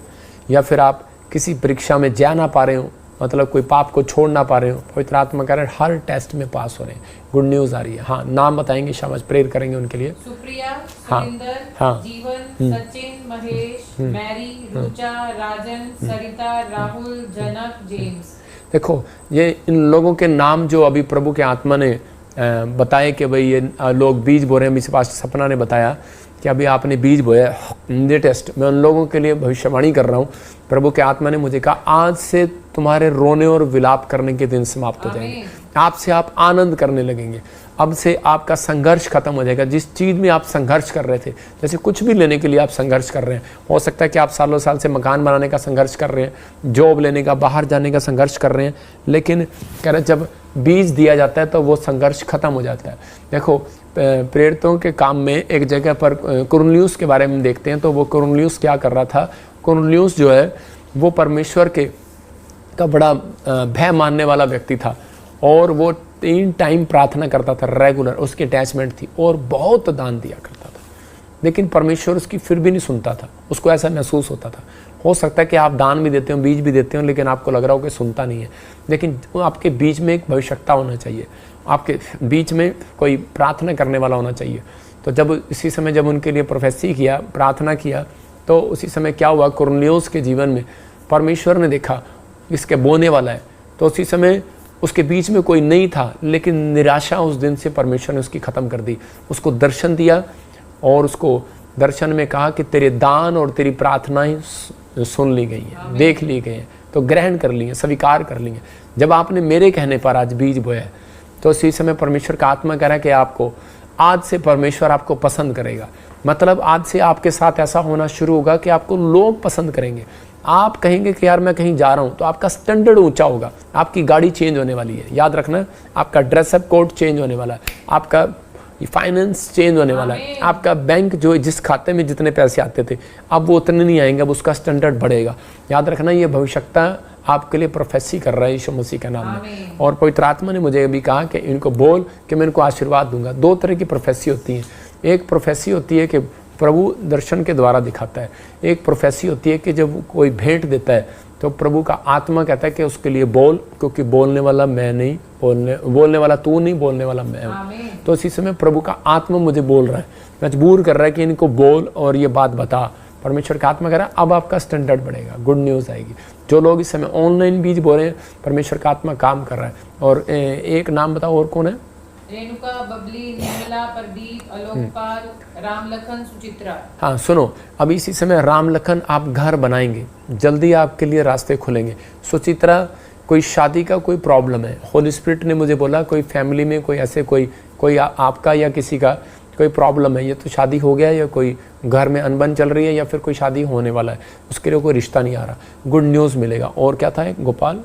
या फिर आप किसी परीक्षा में जा ना पा रहे हो, मतलब कोई पाप को छोड़ ना पा रहे हो, पवित्र आत्मा कह रहे हैं हर टेस्ट में पास हो रहे हैं। गुड न्यूज़ आ रही है। हाँ, नाम बताएंगे, शाबाश, प्रेयर करेंगे उनके लिए। सुप्रिया, हाँ, सुरिंदर, हाँ, जीवन, सचिन, महेश, मैरी, रुचा, राजन, सरिता, राहुल, जनक, जेम्स। देखो ये इन लोगों के नाम जो अभी प्रभु के आत्मा ने बताए कि भाई ये लोग बीज बो रहे हैं। मेरे पास सपना ने बताया कि अभी आपने बीज बोया लेटेस्ट। मैं उन लोगों के लिए भविष्यवाणी कर रहा हूँ। प्रभु के आत्मा ने मुझे कहा आज से तुम्हारे रोने और विलाप करने के दिन समाप्त हो जाएंगे। आपसे आप आनंद करने लगेंगे। अब से आपका संघर्ष खत्म हो जाएगा। जिस चीज़ में आप संघर्ष कर रहे थे, जैसे कुछ भी लेने के लिए आप संघर्ष कर रहे हैं, हो सकता है कि आप सालों साल से मकान बनाने का संघर्ष कर रहे हैं, जॉब लेने का, बाहर जाने का संघर्ष कर रहे हैं, लेकिन कह रहे जब बीज दिया जाता है तो वो संघर्ष खत्म हो जाता है। देखो प्रेरितों के काम में एक जगह पर कुरनेलियुस के बारे में देखते हैं, तो वो कुरनेलियुस क्या कर रहा था। कुरनेलियुस जो है वो परमेश्वर का बड़ा भय मानने वाला व्यक्ति था, और वो 3 टाइम प्रार्थना करता था रेगुलर, उसकी अटैचमेंट थी, और बहुत दान दिया करता था, लेकिन परमेश्वर उसकी फिर भी नहीं सुनता था। उसको ऐसा महसूस होता था। हो सकता है कि आप दान भी देते हो, बीज भी देते हो, लेकिन आपको लग रहा हो कि सुनता नहीं है। लेकिन आपके बीच में एक भविष्यता होना चाहिए, आपके बीच में कोई प्रार्थना करने वाला होना चाहिए। तो जब इसी समय जब उनके लिए प्रोफेसी किया, प्रार्थना किया, तो उसी समय क्या हुआ, कुरनेलियुस के जीवन में परमेश्वर ने देखा इसके बोने वाला है। तो उसी समय उसके बीच में कोई नहीं था, लेकिन निराशा उस दिन से परमेश्वर ने उसकी ख़त्म कर दी। उसको दर्शन दिया और उसको दर्शन में कहा कि तेरे दान और तेरी प्रार्थनाएं सुन ली गई हैं, देख ली गई हैं, तो ग्रहण कर ली हैं, स्वीकार कर ली हैं। जब आपने मेरे कहने पर आज बीज बोया है, तो इसी समय परमेश्वर का आत्मा कह रहा है कि आपको आज से परमेश्वर आपको पसंद करेगा। मतलब आज से आपके साथ ऐसा होना शुरू होगा कि आपको लोग पसंद करेंगे। आप कहेंगे कि यार मैं कहीं जा रहा हूँ, तो आपका स्टैंडर्ड ऊंचा होगा, आपकी गाड़ी चेंज होने वाली है, याद रखना, आपका ड्रेसअप कोड चेंज होने वाला है, आपका फाइनेंस चेंज होने वाला है, आपका बैंक जो जिस खाते में जितने पैसे आते थे अब वो उतने नहीं आएंगे, अब उसका स्टैंडर्ड बढ़ेगा। याद रखना, ये भविष्यता आपके लिए प्रोफेसी कर रहा है यीशु मसीह के नाम में। और पवित्र आत्मा ने मुझे भी कहा कि इनको बोल कि मैं इनको आशीर्वाद दूंगा। 2 तरह की प्रोफेसी होती है। एक प्रोफेसी होती है कि प्रभु दर्शन के द्वारा दिखाता है। एक प्रोफेसी होती है कि जब कोई भेंट देता है तो प्रभु का आत्मा कहता है कि उसके लिए बोल, क्योंकि बोलने वाला मैं नहीं, बोलने वाला तू नहीं, बोलने वाला मैं हूँ। तो इसी समय प्रभु का आत्मा मुझे बोल रहा है, मजबूर कर रहा है कि इनको बोल और ये बात बता। परमेश्वर का आत्मा कह रहा है अब आपका स्टैंडर्ड बढ़ेगा, गुड न्यूज़ आएगी। जो लोग इस समय ऑनलाइन बीज बोल रहे हैं, परमेश्वर का आत्मा काम कर रहा है। और एक नाम बताओ और कौन है? रेणुका, बबली, निर्मला, प्रदीप, अलोकपाल, राम लखन, सुचित्रा। हाँ सुनो, अभी इसी समय राम लखन आप घर बनाएंगे, जल्दी आपके लिए रास्ते खुलेंगे। सुचित्रा, कोई शादी का कोई प्रॉब्लम है, होली स्पिरिट ने मुझे बोला कोई फैमिली में कोई ऐसे कोई आपका या किसी का कोई प्रॉब्लम है, ये तो शादी हो गया या कोई घर में अनबन चल रही है या फिर कोई शादी होने वाला है, उसके लिए कोई रिश्ता नहीं आ रहा, गुड न्यूज़ मिलेगा। और क्या था एक गोपाल?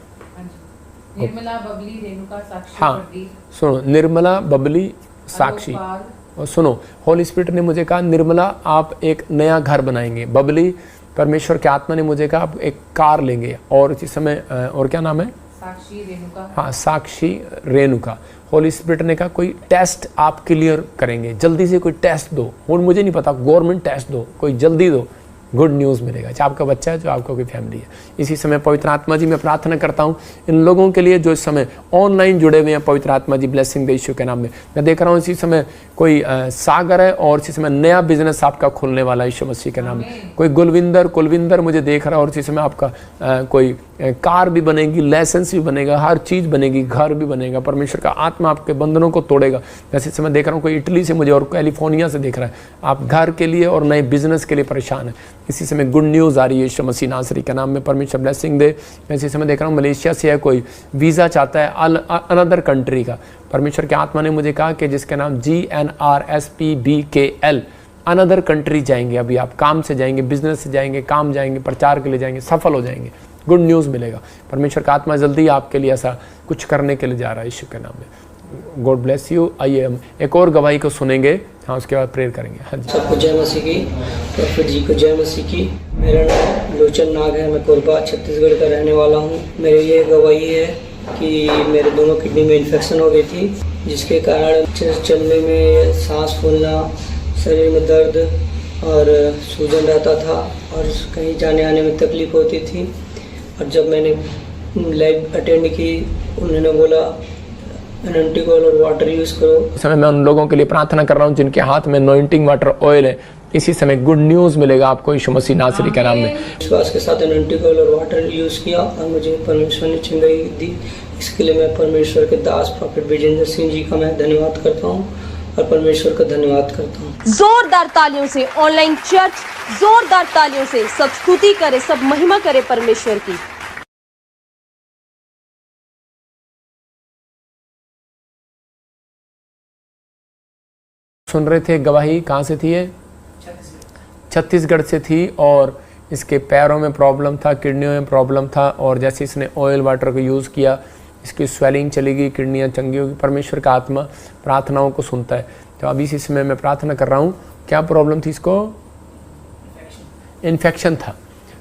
निर्मला बबली रेणुका साक्षी हाँ प्रदीप सुनो, निर्मला बबली साक्षी। अलोकपाल, और सुनो, होली स्पिरिट ने मुझे कहा निर्मला आप एक नया घर बनाएंगे। बबली, परमेश्वर की आत्मा ने मुझे कहा आप एक कार लेंगे। और इसी समय और क्या नाम है? साक्षी रेणुका। हाँ, साक्षी रेणुका। होली स्पिरिट ने कहा कोई टेस्ट आप क्लियर करेंगे, जल्दी से कोई टेस्ट दो। और मुझे नहीं पता, गवर्नमेंट टेस्ट दो, कोई जल्दी दो, गुड न्यूज़ मिलेगा, चाहे आपका बच्चा है, जो आपका कोई फैमिली है। इसी समय पवित्र आत्मा जी मैं प्रार्थना करता हूँ इन लोगों के लिए जो इस समय ऑनलाइन जुड़े हुए हैं। पवित्र आत्मा जी ब्लेसिंग दे यीशु के नाम में। मैं देख रहा हूँ इसी समय कोई सागर है और इसी समय नया बिजनेस आपका खुलने वाला है यीशु मसीह के नाम में। कोई कुलविंदर मुझे देख रहा है और इसी समय आपका कोई कार भी बनेगी, लाइसेंस भी बनेगा, हर चीज़ बनेगी, घर भी बनेगा। परमेश्वर का आत्मा आपके बंधनों को तोड़ेगा। जैसे इस समय देख रहा हूँ कोई इटली से मुझे और कैलिफोर्निया से देख रहा है, आप घर के लिए और नए बिजनेस के लिए परेशान है। इसी समय गुड न्यूज़ आ रही है यीशु मसीह नासरी के नाम में। परमेश्वर ब्लेसिंग दे। मैं इसी समय देख रहा हूँ मलेशिया से है कोई, वीज़ा चाहता है अनदर कंट्री का। परमेश्वर के आत्मा ने मुझे कहा कि जिसका नाम GNRSPBKL, अनदर कंट्री जाएंगे। अभी आप काम से जाएंगे, बिजनेस से जाएंगे, काम जाएंगे, प्रचार के लिए जाएंगे, सफल हो जाएंगे, गुड न्यूज़ मिलेगा। परमेश्वर का आत्मा जल्दी आपके लिए ऐसा कुछ करने के लिए जा रहा है यीशु के नाम में। God bless you. आइए हम एक और गवाही को सुनेंगे, हाँ उसके बाद प्रेयर करेंगे। हाँ जी। सबको जय मसीह की, प्रॉफिट जी को जय मसीह की। मेरा नाम लोचन नाग है, मैं कोरबा छत्तीसगढ़ का रहने वाला हूँ। मेरी ये गवाही है कि मेरे दोनों किडनी में इन्फेक्शन हो गई थी, जिसके कारण चलने में, सांस फूलना, शरीर में दर्द और सूजन रहता था और कहीं जाने आने में तकलीफ होती थी। और जब मैंने लाइव अटेंड की, उन्होंने बोला एनोइंटिंग ऑयल और वाटर यूज़ करो। इस समय मैं उन लोगों के लिए प्रार्थना कर रहा हूँ जिनके हाथ में एनोइंटिंग वाटर ऑयल है। इसी समय गुड न्यूज़ मिलेगा आपको यीशु मसीह नासरी के नाम में। विश्वास के साथ एनोइंटिंग ऑयल और वाटर यूज़ किया और मुझे परमेश्वर ने चंगाई दी। इसके लिए मैं परमेश्वर के दास प्रॉफिट विजेंद्र सिंह जी का मैं धन्यवाद करता हूँ और परमेश्वर का धन्यवाद करता हूँ। जोरदार तालियों से ऑनलाइन चर्च, जोरदार तालियों से सब स्तुति करे, सब महिमा करे परमेश्वर की। सुन रहे थे गवाही, कहाँ से थी ये? छत्तीसगढ़ से थी। और इसके पैरों में प्रॉब्लम था, किडनियों में प्रॉब्लम था और जैसे इसने ऑयल वाटर को यूज़ किया, इसकी स्वेलिंग चली गई, किडनियाँ चंगी होगी। परमेश्वर का आत्मा प्रार्थनाओं को सुनता है। तो अभी इसी समय मैं प्रार्थना कर रहा हूँ। क्या प्रॉब्लम थी इसको? इन्फेक्शन था।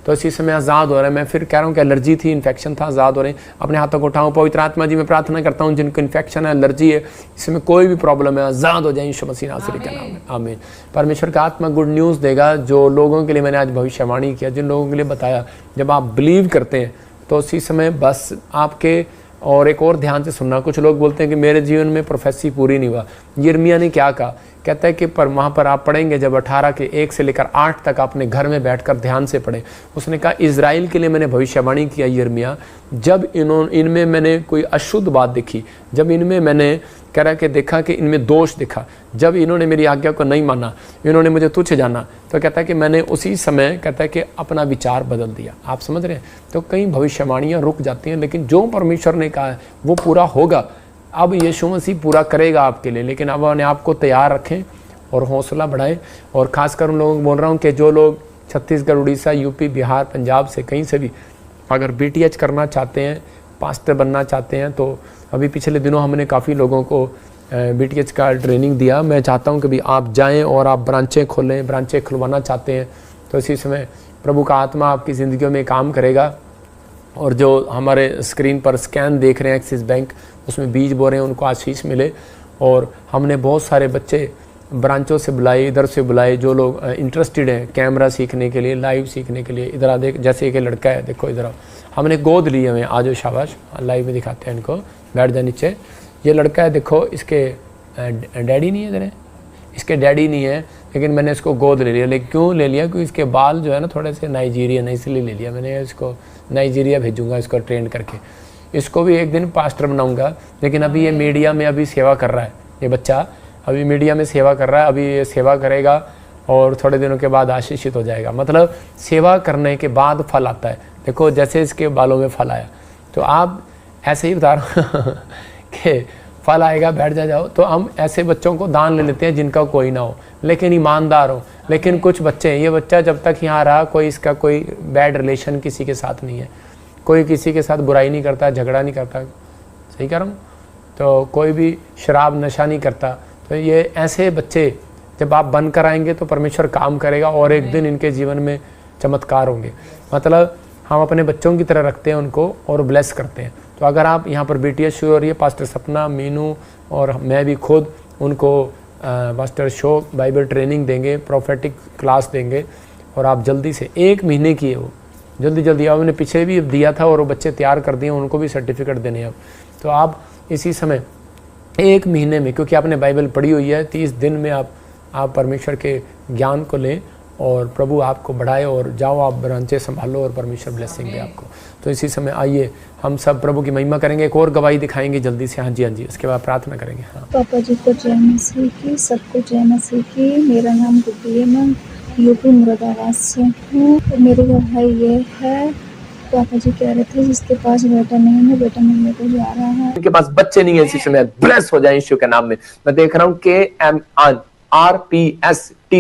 तो इसी समय आज़ाद हो रहा है। मैं फिर कह रहा हूँ कि एलर्जी थी, इन्फेक्शन था, आज़ाद हो रहे हैं। अपने हाथों को उठाऊँ। पवित्र आत्मा जी मैं प्रार्थना करता हूँ जिनको इन्फेक्शन है, एलर्जी है, इसमें कोई भी प्रॉब्लम है, आज़ाद हो जाए यीशु मसीह नासरी के नाम में। आमीन। परमेश्वर का आत्मा गुड न्यूज़ देगा। जो लोगों के लिए मैंने आज भविष्यवाणी किया, जिन लोगों के लिए बताया, जब आप बिलीव करते हैं तो उसी समय बस आपके। और एक और ध्यान से सुनना, कुछ लोग बोलते हैं कि मेरे जीवन में प्रोफेसी पूरी नहीं हुआ। यिर्मयाह ने क्या कहा? कहता है कि पर वहाँ पर आप पढ़ेंगे जब 18 के 1 से लेकर 8 तक अपने घर में बैठकर ध्यान से पढ़ें। उसने कहा इज़राइल के लिए मैंने भविष्यवाणी किया यिर्मयाह, जब इनमें मैंने कोई अशुद्ध बात देखी, जब इनमें मैंने कह रहा कि देखा कि इनमें दोष दिखा, जब इन्होंने मेरी आज्ञा को नहीं माना, इन्होंने मुझे तुच्छ जाना, तो कहता है कि मैंने उसी समय कहता है कि अपना विचार बदल दिया। आप समझ रहे हैं? तो कई भविष्यवाणियाँ रुक जाती हैं, लेकिन जो परमेश्वर ने कहा है वो पूरा होगा। अब यीशु मसीह पूरा करेगा आपके लिए, लेकिन अब अपने आप को तैयार रखें और हौसला बढ़ाएं। और ख़ासकर उन लोगों को बोल रहा हूँ कि जो लोग छत्तीसगढ़, उड़ीसा, यूपी, बिहार, पंजाब से कहीं से भी अगर BTH करना चाहते हैं, पास्टर बनना चाहते हैं, तो अभी पिछले दिनों हमने काफ़ी लोगों को BTH का ट्रेनिंग दिया। मैं चाहता हूं कि भी आप जाएं और आप ब्रांचें खोलें, ब्रांचें खुलवाना चाहते हैं तो इसी समय प्रभु का आत्मा आपकी ज़िंदगियों में काम करेगा। और जो हमारे स्क्रीन पर स्कैन देख रहे हैं एक्सिस बैंक, उसमें बीज बो रहे हैं, उनको आशीष मिले। और हमने बहुत सारे बच्चे ब्रांचों से बुलाए, इधर से बुलाए, जो लोग इंटरेस्टेड हैं कैमरा सीखने के लिए, लाइव सीखने के लिए। इधर आ देख, जैसे एक लड़का है, देखो इधर हमने गोद ली हमें, आज शाबाश, लाइव में दिखाते हैं इनको, बैठ जाए नीचे। ये लड़का है, देखो इसके डैडी नहीं है, इधर है, इसके डैडी नहीं है, लेकिन मैंने इसको गोद ले लिया। लेकिन क्यों ले लिया? क्योंकि इसके बाल जो है ना थोड़े से नाइजीरियन है, इसलिए ले लिया मैंने। इसको नाइजीरिया भेजूँगा इसको ट्रेन करके, इसको भी एक दिन पास्टर बनाऊँगा। लेकिन अभी ये मीडिया में अभी सेवा कर रहा है, ये बच्चा अभी मीडिया में सेवा कर रहा है। अभी ये सेवा करेगा और थोड़े दिनों के बाद आशीषित हो जाएगा। मतलब सेवा करने के बाद फल आता है। देखो जैसे इसके बालों में फल आया, तो आप ऐसे ही बता रहा कि फल आएगा, बैठ जाओ। तो हम ऐसे बच्चों को दान ले लेते हैं जिनका कोई ना हो, लेकिन ईमानदार हो। लेकिन कुछ बच्चे हैं, ये बच्चा जब तक यहाँ रहा, कोई इसका कोई बैड रिलेशन किसी के साथ नहीं है, कोई किसी के साथ बुराई नहीं करता, झगड़ा नहीं करता, सही कह रहा हूँ? तो कोई भी शराब नशा नहीं करता। तो ये ऐसे बच्चे जब आप बन कर आएंगे तो परमेश्वर काम करेगा और एक दिन इनके जीवन में चमत्कार होंगे। मतलब हम अपने बच्चों की तरह रखते हैं उनको और ब्लेस करते हैं। तो अगर आप यहाँ पर BTS शुरू हो रही है, पास्टर सपना, मीनू और मैं भी खुद उनको पास्टर शो बाइबल ट्रेनिंग देंगे, प्रोफेटिक क्लास देंगे, और आप जल्दी से 1 महीने की है वो, जल्दी आपने पीछे भी दिया था और वो बच्चे तैयार कर दिए, उनको भी सर्टिफिकेट देने हैं अब। तो आप इसी समय 1 महीने में, क्योंकि आपने बाइबल पढ़ी हुई है, 30 दिन में आप परमेश्वर के ज्ञान को लें और प्रभु आपको बढ़ाए और जाओ आप ब्रांचें संभालो और परमेश्वर ब्लेसिंग दे आपको। तो इसी समय आइए हम सब प्रभु की महिमा करेंगे, एक और गवाही दिखाएंगे जल्दी से। हाँ जी, उसके बाद प्रार्थना करेंगे। हाँ, पापा जी को जय मसीह की, सबको जय मसीह की। मेरा नाम गुड्डी है, मैं यूपी मुरादाबाद से हूँ। तो मेरी गवाही ये है, पापा जी कह रहे थे जिसके पास बेटा नहीं है, बेटा मिलने को जा रहा है। इनके पास बच्चे नहीं है, इसी समय ब्लेस हो जाए यीशु के नाम में। मैं देख रहा हूँ KMRPST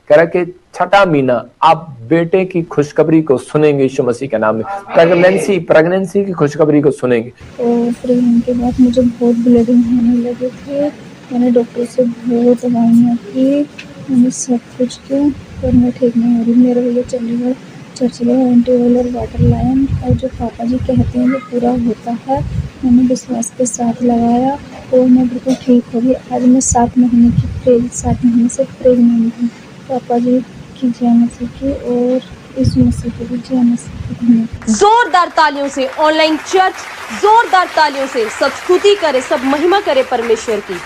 कह रहा कि 6ठा महीना आप बेटे की खुशखबरी को सुनेंगे यीशु मसीह के नाम में। प्रेगनेंसी की खुशखबरी को सुनेंगे। और प्रेगनेंट के बाद मुझे बहुत ब्लीडिंग होने लगे थे। मैंने डॉक्टर से बहुत दवाइयाँ की, मैंने सब कुछ किया पर मैं ठीक नहीं हो रही। मेरे भैया चंडीगढ़ चर्च गए, एंटी ऑयल और वाटर लाइन, और जो पापा जी कहते हैं वो पूरा होता है। मैंने विश्वास के साथ लगाया और मैं बिल्कुल ठीक हो गई। आज मैं 7 महीने से प्रेगनेंट हूँ। पापा जी की जय मसीह की और इस मसीह की भी जय मसीह की। जोरदार तालियों से ऑनलाइन चर्च, जोरदार तालियों से सब स्तुति करे, सब महिमा करे परमेश्वर की।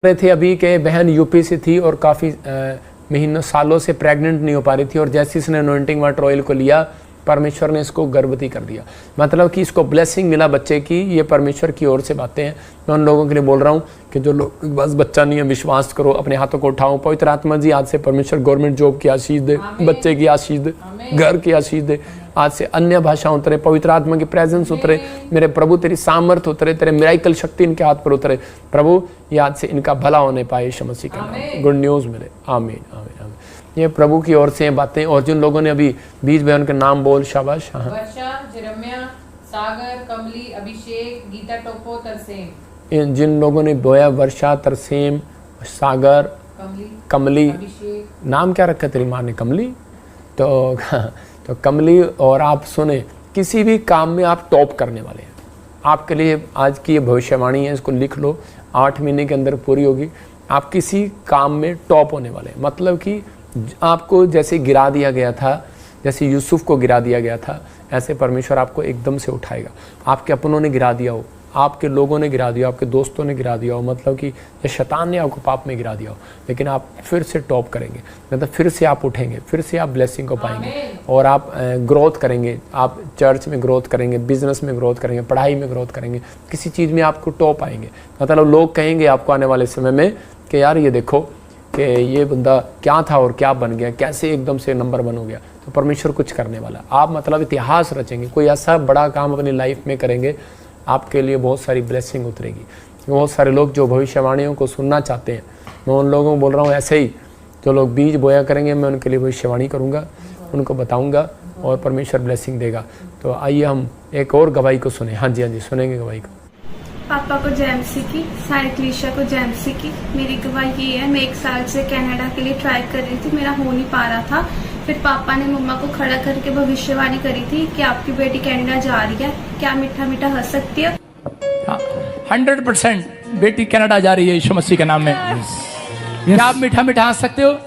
थे अभी के बहन यूपी से थी और काफ़ी महीनों सालों से प्रेग्नेंट नहीं हो पा रही थी, और जैसे इसने अनॉइंटिंग वाटर ऑयल को लिया, परमेश्वर ने इसको गर्भवती कर दिया। मतलब कि इसको ब्लेसिंग मिला बच्चे की। ये परमेश्वर की ओर से बातें हैं। मैं उन लोगों के लिए बोल रहा हूँ कि जो लोग बस बच्चा नहीं है, विश्वास करो, अपने हाथों को उठाओ। पवित्र आत्मा जी आज से परमेश्वर गवर्नमेंट जॉब की आशीष दे, बच्चे की आशीष दे, घर की आशीष दे। आज से अन्य भाषा उतरे, पवित्र आत्मा की प्रेजेंस उतरे। मेरे प्रभु तेरी सामर्थ उतरे, तेरे मिराइकल शक्ति इनके हाथ पर उतरे। प्रभु ये आज से इनका भला होने पाए यीशु मसीह का नाम, गुड न्यूज़ मिले। आमीन आमीन आमीन। ये प्रभु की ओर से बातें। और जिन लोगों ने अभी बीज बयान के नाम बोल, शाबाश। हाँ, वर्षा, जेरम्या, सागर, कमली, अभिषेक, गीता टोपो, तरसेम। जिन लोगों ने बोया, वर्षा, तरसेम, सागर, कमली। नाम क्या रखा तेरी माँ ने? कमली। तो कमली। और आप सुने, किसी भी काम में आप टॉप करने वाले हैं। आपके लिए आज की ये भविष्यवाणी है, इसको लिख लो, 8 महीने के अंदर पूरी होगी। आप किसी काम में टॉप होने वाले हैं। मतलब कि आपको जैसे गिरा दिया गया था, जैसे यूसुफ को गिरा दिया गया था, ऐसे परमेश्वर आपको एकदम से उठाएगा। आपके अपनों ने गिरा दिया हो, आपके लोगों ने गिरा दिया, आपके दोस्तों ने गिरा दिया हो, मतलब कि ये शैतान ने आपको पाप में गिरा दिया हो, लेकिन आप फिर से टॉप करेंगे। मतलब फिर से आप उठेंगे, फिर से आप ब्लेसिंग को पाएंगे और आप ग्रोथ करेंगे। आप चर्च में ग्रोथ करेंगे, बिजनेस में ग्रोथ करेंगे, पढ़ाई में ग्रोथ करेंगे, किसी चीज़ में आपको टॉप आएंगे। मतलब लोग कहेंगे आपको आने वाले समय में कि यार ये देखो कि ये बंदा क्या था और क्या बन गया, कैसे एकदम से नंबर 1 हो गया। तो परमेश्वर कुछ करने वाला। आप मतलब इतिहास रचेंगे, कोई ऐसा बड़ा काम अपनी लाइफ में करेंगे, आपके लिए बहुत सारी ब्लेसिंग उतरेगी। बहुत सारे लोग जो भविष्यवाणियों को सुनना चाहते हैं, मैं उन लोगों को बोल रहा हूँ, ऐसे ही जो लोग बीज बोया करेंगे, मैं उनके लिए भविष्यवाणी करूँगा, उनको बताऊँगा और परमेश्वर ब्लेसिंग देगा। तो आइए हम एक और गवाही को सुने। हाँ जी, सुनेंगे गवाही को। पापा को जय मसीह की, सारी क्लीशा को जय मसीह की। मेरी गवाही ये है, मैं 1 साल से कनाडा के लिए ट्राई कर रही थी, मेरा हो नहीं पा रहा था। फिर पापा ने मम्मा को खड़ा करके भविष्यवाणी करी थी कि आपकी बेटी कनाडा जा रही है, क्या मीठा मीठा हंस सकती है। 100% बेटी कनाडा जा रही है यीशु मसीह के नाम में। क्या आप मीठा मीठा हंस सकते हो?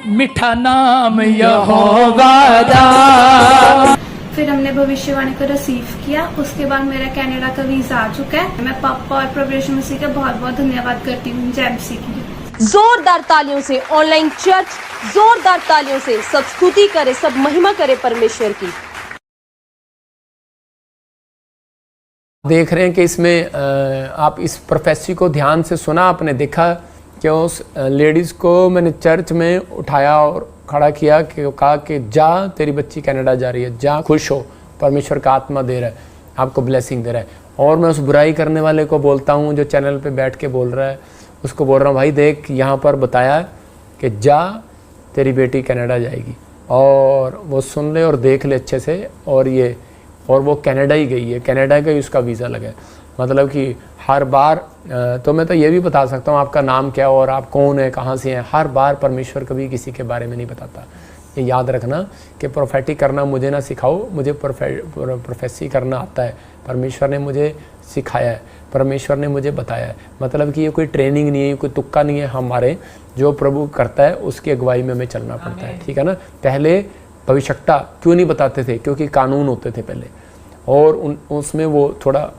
मीठा नाम यहोवा दा। फिर हमने भविष्यवाणी को रिसीव किया। उसके बाद मेरा कनाडा का वीजा आ चुका है। मैं पापा और प्रभु यीशु मसीह का बहुत बहुत धन्यवाद करती हूँ। जय मसीह की। जोरदार तालियों से ऑनलाइन चर्च, जोरदार तालियों से सब स्तुति करे, सब महिमा करे परमेश्वर की। देख रहे हैं कि इसमें आप इस प्रोफेसी को ध्यान से सुना, आपने देखा कि उस लेडीज़ को मैंने चर्च में उठाया और खड़ा किया कि कहा कि जा, तेरी बच्ची कनाडा जा रही है, जा, खुश हो, परमेश्वर का आत्मा दे रहा है, आपको ब्लेसिंग दे रहा है। और मैं उस बुराई करने वाले को बोलता हूँ जो चैनल पे बैठ के बोल रहा है, उसको बोल रहा हूँ, भाई देख यहाँ पर बताया कि जा, तेरी बेटी कनाडा जाएगी, और वो सुन ले और देख ले अच्छे से। और ये और वो कनाडा ही गई है, कनाडा का ही उसका वीज़ा लगा है। मतलब कि हर बार तो मैं तो ये भी बता सकता हूँ आपका नाम क्या और आप कौन है, कहाँ से हैं। हर बार परमेश्वर कभी किसी के बारे में नहीं बताता। ये याद रखना कि प्रोफेटिक करना मुझे ना सिखाओ, मुझे प्रोफेसी करना आता है। परमेश्वर ने मुझे सिखाया है, परमेश्वर ने मुझे बताया है। मतलब कि ये कोई ट्रेनिंग नहीं है, कोई तुक्का नहीं है। हमारे जो प्रभु करता है उसकी अगुवाई में हमें चलना पड़ता है, ठीक है ना। पहले भविष्यता क्यों नहीं बताते थे? क्योंकि कानून होते थे पहले, और उसमें वो थोड़ा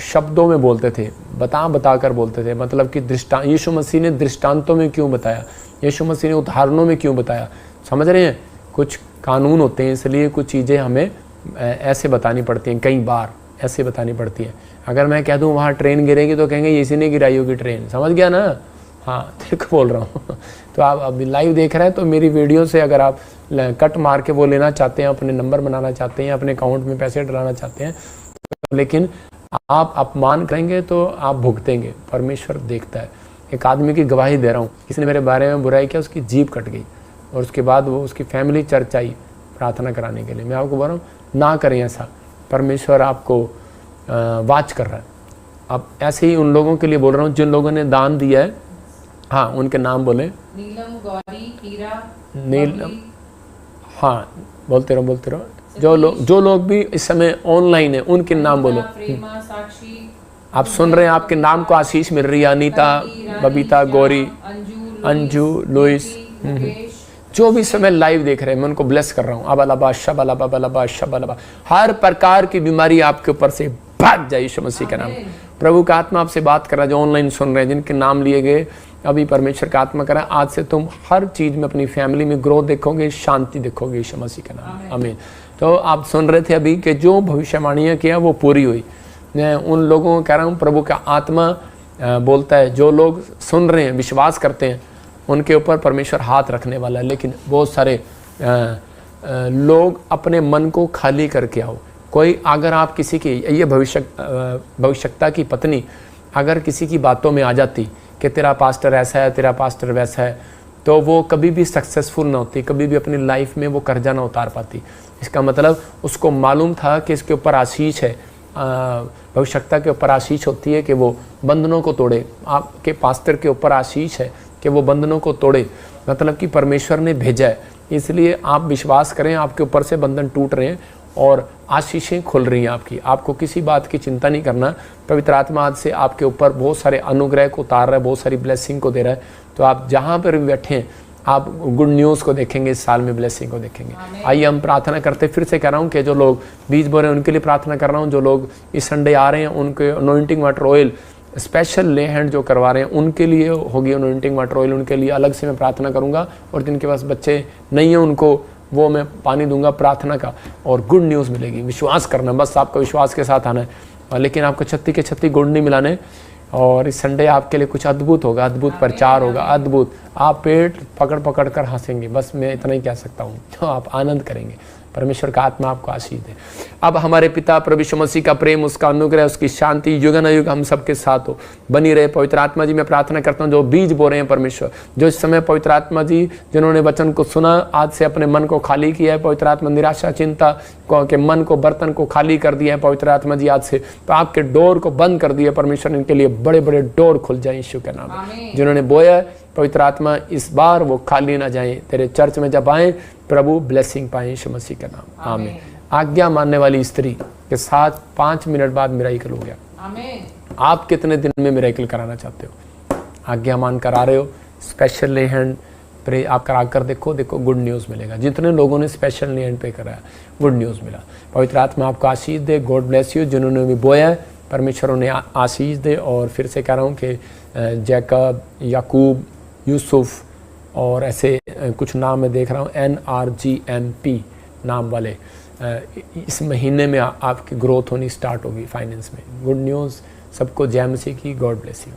शब्दों में बोलते थे, बता कर बोलते थे। मतलब कि दृष्टांत, यीशु मसीह ने दृष्टांतों में क्यों बताया, यीशु मसीह ने उदाहरणों में क्यों बताया, समझ रहे हैं। कुछ कानून होते हैं, इसलिए कुछ चीज़ें हमें ऐसे बतानी पड़ती हैं, कई बार ऐसे बतानी पड़ती हैं। अगर मैं कह दूं वहाँ ट्रेन गिरेगी तो कहेंगे इसी ने गिराई होगी ट्रेन, समझ गया ना। हाँ, तेरे को बोल रहा हूँ। तो आप अभी लाइव देख रहे हैं तो मेरी वीडियो से अगर आप कट मार के वो लेना चाहते हैं, अपने नंबर बनाना चाहते हैं, अपने अकाउंट में पैसे डलाना चाहते हैं, लेकिन आप अपमान करेंगे तो आप भुगतेंगे। परमेश्वर देखता है। एक आदमी की गवाही दे रहा हूँ, किसी ने मेरे बारे में बुराई किया, उसकी जीभ कट गई और उसके बाद वो उसकी फैमिली चर्च आई प्रार्थना कराने के लिए। मैं आपको बोल रहा हूँ ना करें ऐसा, परमेश्वर आपको वाच कर रहा है। अब ऐसे ही उन लोगों के लिए बोल रहा हूँ जिन लोगों ने दान दिया है। हाँ, उनके नाम बोले। नीलम, गौरी, हीरा, नीलम, हाँ बोलते रहो। जो लोग भी इस समय ऑनलाइन है उनके नाम बोलो। आप सुन रहे हैं, आपके नाम को आशीष मिल रही है। अनीता, बबीता, गौरी, अंजू, लुइस, जो भी समय लाइव देख रहे हैं मैं उनको ब्लेस कर रहा हूँ। अबलबा शबलबा बलबा शबलबा, हर प्रकार की बीमारी आपके ऊपर से भाग जाए यीशु मसीह के नाम। प्रभु का आत्मा आपसे बात कर रहा है, जो ऑनलाइन सुन रहे हैं, जिनके नाम लिए गए, अभी परमेश्वर का आत्मा करा, आज से तुम हर चीज में अपनी फैमिली में ग्रोथ देखोगे, शांति देखोगे यीशु मसीह के नाम। आमीन। तो आप सुन रहे थे अभी कि जो भविष्यवाणियां किया वो पूरी हुई। मैं उन लोगों को कह रहा हूँ, प्रभु का आत्मा बोलता है, जो लोग सुन रहे हैं, विश्वास करते हैं, उनके ऊपर परमेश्वर हाथ रखने वाला है। लेकिन बहुत सारे लोग अपने मन को खाली करके आओ। कोई अगर आप किसी की, ये भविष्यता की पत्नी अगर किसी की बातों में आ जाती कि तेरा पास्टर ऐसा है, तेरा पास्टर वैसा है, तो वो कभी भी सक्सेसफुल ना होती, कभी भी अपनी लाइफ में वो कर्जा ना उतार पाती। इसका मतलब उसको मालूम था कि इसके ऊपर आशीष है, भविष्यता के ऊपर आशीष होती है कि वो बंधनों को तोड़े। आपके पास्टर के ऊपर आशीष है कि वो बंधनों को तोड़े, मतलब कि परमेश्वर ने भेजा है। इसलिए आप विश्वास करें, आपके ऊपर से बंधन टूट रहे हैं और आशीषें खुल रही हैं आपकी। आपको किसी बात की चिंता नहीं करना। पवित्र आत्मा आज से आपके ऊपर बहुत सारे अनुग्रह को उतार रहा है, बहुत सारी ब्लेसिंग को दे रहा है। तो आप जहाँ पर भी बैठे हैं, आप गुड न्यूज़ को देखेंगे, इस साल में ब्लेसिंग को देखेंगे। आइए हम प्रार्थना करते। फिर से कह रहा हूँ कि जो लोग बीज बो रहे हैं उनके लिए प्रार्थना कर रहा हूँ। जो लोग इस संडे आ रहे हैं उनके अनॉइंटिंग वाटर ऑयल स्पेशल ले हैंड जो करवा रहे हैं उनके लिए होगी अनॉइंटिंग वाटर ऑयल, उनके लिए अलग से मैं प्रार्थना करूँगा। और जिनके पास बच्चे नहीं हैं उनको वो मैं पानी दूंगा प्रार्थना का, और गुड न्यूज़ मिलेगी। विश्वास करना, बस आपका विश्वास के साथ आना है। लेकिन आपको 36 के 36 गुड़ नहीं मिलाने। और इस संडे आपके लिए कुछ अद्भुत होगा, अद्भुत प्रचार होगा, अद्भुत। आप पेट पकड़ कर हंसेंगे, बस मैं इतना ही कह सकता हूँ। तो आप आनंद करेंगे। परमेश्वर का आत्मा आपको आशीष दे। अब हमारे पिता प्रभु यीशु मसीह का प्रेम, उसका अनुग्रह, उसकी शांति युगानुयुग हम सबके साथ हो, बनी रहे। पवित्र आत्मा जी मैं प्रार्थना करता हूँ जो बीज बो रहे हैं परमेश्वर, जो इस समय पवित्र आत्मा जी जिन्होंने वचन को सुना, आज से अपने मन को खाली किया है पवित्र आत्मा, निराशा चिंता के मन को, बर्तन को खाली कर दिया है पवित्र आत्मा जी आज से, तो आपके डोर को बंद कर दिया परमेश्वर। इनके लिए बड़े बड़े डोर खुल जाए यीशु के नाम में। जिन्होंने बोया पवित्र आत्मा इस बार वो खाली ना जाए, तेरे चर्च में जब आए प्रभु ब्लेसिंग पाए यीशु मसीह के नाम। आमीन। आज्ञा मानने वाली स्त्री के साथ 5 मिनट बाद मिराकल हो गया। आमीन। आप कितने दिन में मिराकल कराना चाहते हो? आज्ञा मान कर आ रहे हो, स्पेशल ले हैंड प्रे आप करा कर देखो गुड न्यूज़ मिलेगा। जितने लोगों ने स्पेशल ले हैंड पे कराया गुड न्यूज़ मिला। पवित्र आत्मा आपको आशीष दे। God bless you. जिन्होंने भी बोया है परमेश्वर उन्हें आशीष दे। और फिर से कह रहा हूँ कि जैकब, याकूब, यूसुफ और ऐसे कुछ नाम मैं देख रहा हूँ, NRGMP नाम वाले, इस महीने में आपकी ग्रोथ होनी स्टार्ट होगी फाइनेंस में। गुड न्यूज़ सबको जय मसीह की। God bless you.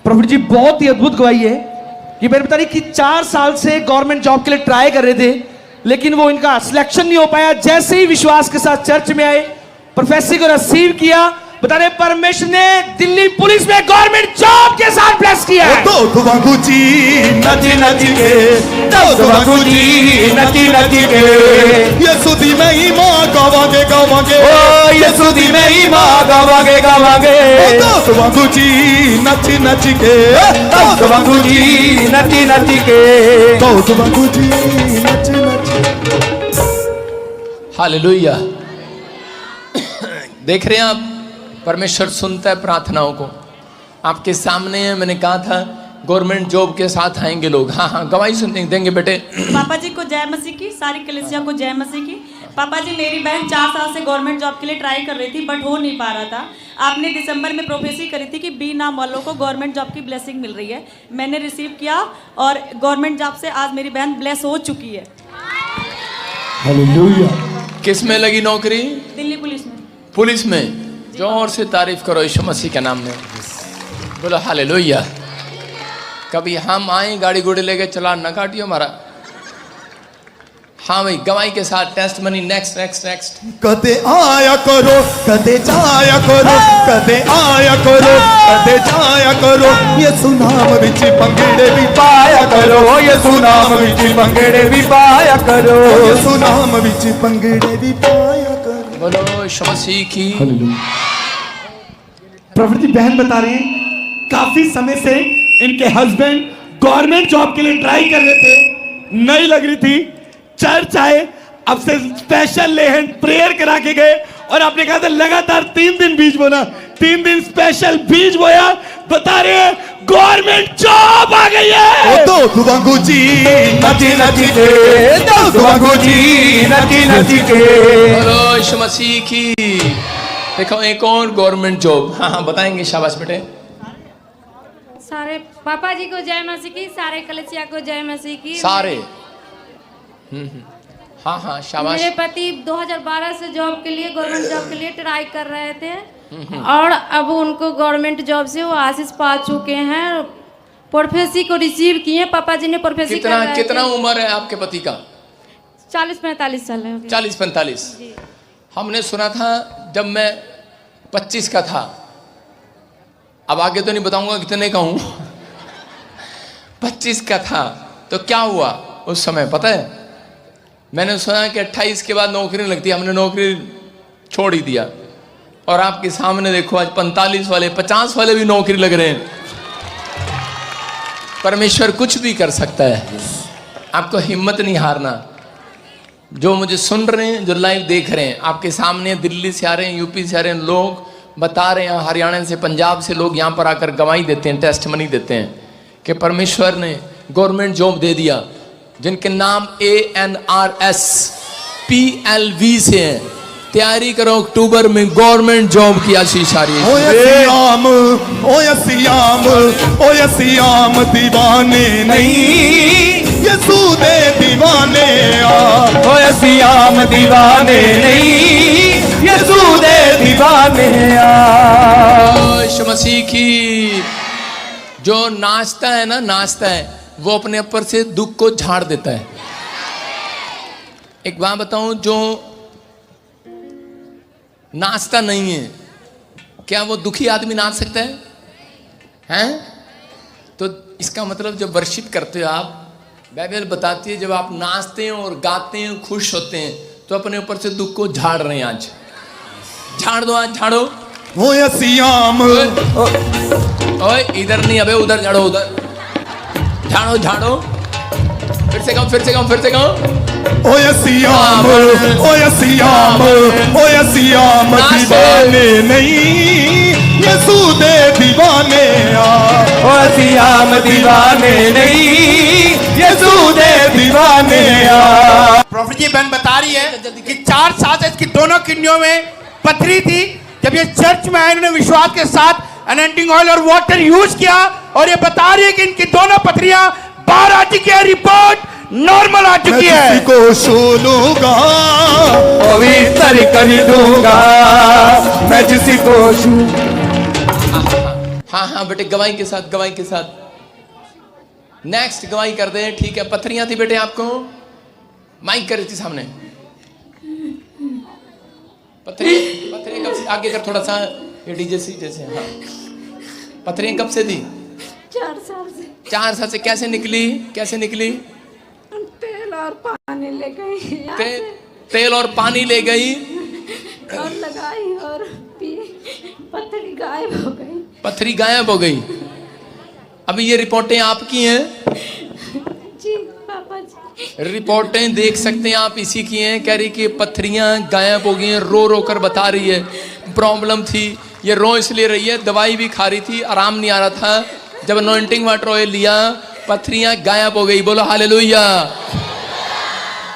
प्रभु जी बहुत ही अद्भुत गवाही है कि मेरे बता रही कि 4 साल से गवर्नमेंट जॉब के लिए ट्राई कर रहे थे, लेकिन वो इनका सिलेक्शन नहीं हो पाया। जैसे ही विश्वास के साथ चर्च में आए, प्रोफेसी को रिसीव किया, बता रहे परमेश्वर ने दिल्ली पुलिस में गवर्नमेंट जॉब के साथ ब्लेस किया है। तो बाबूजी नची नची के, तो बाबूजी नची नची के, यीशु दी महिमा गावांगे गावांगे, ओ यीशु दी महिमा गावांगे गावांगे, तो बाबूजी नची नची के, तो बाबूजी नची नची के, तो बाबूजी नची नची। हालेलुया। देख रहे हैं आप, परमेश्वर सुनता है प्रार्थनाओं को। आपके सामने है, मैंने कहा था गवर्नमेंट जॉब के साथ आएंगे लोग। हाँ हाँ, गवाही सुन देंगे बेटे। पापा जी को जय मसीह की, सारी कलीसिया को जय मसीह की। पापा जी, मेरी बहन 4 साल से गवर्नमेंट जॉब के लिए ट्राई कर रही थी, बट हो नहीं पा रहा था। आपने दिसंबर में प्रोफेसी करी थी कि बी नाम वालों को गवर्नमेंट जॉब की ब्लेसिंग मिल रही है। मैंने रिसीव किया और गवर्नमेंट जॉब से आज मेरी बहन ब्लेस हो चुकी है। हालेलुया। किस में लगी नौकरी? दिल्ली पुलिस में। पुलिस में। जोर से तारीफ करो यीशु मसीह के नाम में, बोलो हालेलुया। कभी हम आए गाड़ी घोड़े लेके, चला न काटियो हमारा। हाँ भाई, गवाही के साथ testimony. Next next next. कदे आया करो, कदे जाया करो, कदे आया करो, कदे जाया करो, यीशु नाम विच पंगड़े भी पाया करो, यीशु नाम विच पंगड़े भी पाया करो, यीशु नाम विच पंगड़े भी पाया करो। बोलो यीशु मसीह की। प्रॉफिट जी बहन बता रही हैं काफी समय से इनके हस्बैंड गवर्नमेंट जॉब के लिए ट्राई कर रहे थे, नहीं लग रही थी। चर्च आए, अब से स्पेशल लेहन प्रेयर करा के गए और आपने कहा था लगातार 3 दिन बीज बोना, 3 दिन स्पेशल बीज बोया। बता रहे हैं गवर्नमेंट जॉब आ गई है। तो बाबूजी नची नची के, तो बाबूजी नची नची के, बोलो यीशु मसीह की। देखो एक और गवर्नमेंट जॉब। हाँ हाँ, बताएंगे, शाबाश बेटे। सारे पापा जी को जय मसीह की, सारे कलीसिया को जय मसीह की। सारे हाँ हाँ, शाबाश। मेरे पति 2012 से जॉब के लिए, गवर्नमेंट जॉब के लिए ट्राई कर रहे थे और अब उनको गवर्नमेंट जॉब से वो आशीष पा चुके हैं। प्रोफेसी को रिसीव किए, पापा जी ने प्रोफेसी कितना उम्र है आपके पति का? 40-45 साल है। 40-45। हमने सुना था जब मैं 25 का था, अब आगे तो नहीं बताऊंगा कितने का हूं। 25 का था तो क्या हुआ उस समय पता है? मैंने सुना कि 28 के बाद नौकरी लगती है, हमने नौकरी छोड़ ही दिया। और आपके सामने देखो आज 45 वाले 50 वाले भी नौकरी लग रहे हैं। परमेश्वर कुछ भी कर सकता है, आपको हिम्मत नहीं हारना। जो मुझे सुन रहे हैं, जो लाइव देख रहे हैं, आपके सामने दिल्ली से आ रहे हैं, यूपी से आ रहे हैं लोग, बता रहे हैं हरियाणा से, पंजाब से लोग यहाँ पर आकर गवाही देते हैं, टेस्टमनी देते हैं कि परमेश्वर ने गवर्नमेंट जॉब दे दिया। जिनके नाम ANRS PLV से हैं, तैयारी करो, अक्टूबर में गवर्नमेंट जॉब की आशीष आ रही है। ओए सियाम दीवाने नहीं, यीशु दे दीवाने आ। ओए सियाम दीवाने नहीं, यीशु दे दीवाने आ। यीशु मसीह की। जो नाचता है ना, नाचता है, वो अपने ऊपर से दुख को झाड़ देता है। एक बात बताऊं, जो नाचता नहीं है, क्या वो दुखी आदमी नाच सकता है? हैं? तो इसका मतलब जब वर्शिप करते हो आप, बाइबल बताती है जब आप नाचते हैं और गाते हैं, खुश होते हैं, तो अपने ऊपर से दुख को झाड़ रहे हैं। आज झाड़ दो, आज झाड़ो। ओए सियाम, ओए इधर नहीं, अबे उधर झाड़ो, उधर झाड़ो झाड़ो। फिर से कहो, फिर से कहो, फिर से कहो। ओए सियाम, ओए सियाम, ओए सियाम दीवाने नहीं, यीशु दे दीवाने आ। ओए सियाम दीवाने नहीं, यीशु दे दीवाने आ। प्रॉफिट जी बहन बता रही है कि 4 साल से इसकी दोनों किडनियों में पथरी थी। जब ये चर्च में आए, इन्होंने विश्वास के साथ अनॉइंटिंग ऑयल और वाटर यूज किया और ये बता रही है कि इनकी दोनों पथरियां बाहर आ चुकी है, रिपोर्ट नॉर्मल आ चुकी है। मैं को सुनूंगा, पवित्र कर दूंगा, मैं किसी को हाँ हाँ बेटे, गवाही के साथ, गवाही के साथ। नेक्स्ट गवाही कर दे। ठीक है, पथरियां थी बेटे आपको, माइक कर रही थी सामने। पथरी पथरी आगे कर थोड़ा सा। ये डीजे सी जैसे। हाँ, पथरियां कब से थी? 4 साल से। 4 साल से कैसे निकली? कैसे निकली? तेल और पानी ले गई। तेल और पानी ले गई और लगाई और पी, पथरी गायब हो गई। पथरी गायब हो गई। अभी ये रिपोर्टें आपकी हैं? जी पापा जी। रिपोर्टें देख सकते हैं आप, इसी की हैं। कह रही कि पथरियां गायब हो गई हैं, रो रो कर बता रही है प्रॉब्लम थी। ये रो इसलिए रही है, दवाई भी खा रही थी, आराम नहीं आ रहा था। जब अनॉइंटिंग वाटर ऑयल लिया, पथरियां गायब हो गई। बोलो हालेलुया।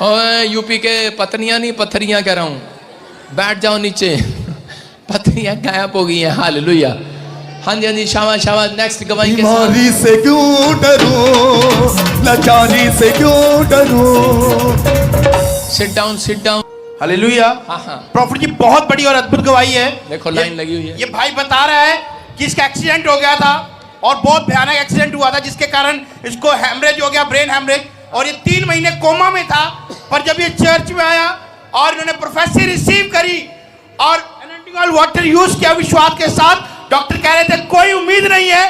ओए यूपी के पत्नियां नहीं, पथरियां कह रहा हूं, बैठ जाओ नीचे। पथरियां गायब हो गई हैं। हालेलुया। हाँ जी, हाँ जी, शाबाश शाबाश। नेक्स्ट गवाही के साथ। बीमारी से क्यों डरूं, लाचारी से क्यों डरूं। Sit down, sit down. Hallelujah. हाँ हाँ, प्रॉफिट जी बहुत बड़ी और अद्भुत गवाही है। देखो लाइन लगी हुई है। ये भाई बता रहा है कि इसका एक्सीडेंट हो गया था और बहुत भयानक एक्सीडेंट हुआ था, जिसके कारण इसको हैमरेज हो गया, ब्रेन हैमरेज, और ये 3 महीने कोमा में था। पर जब ये चर्च में आया और इन्होंने प्रोफेसी रिसीव करी और एनॉइंटिंग ऑयल वाटर यूज किया विश्वास के साथ, डॉक्टर कह रहे थे कोई उम्मीद नहीं है,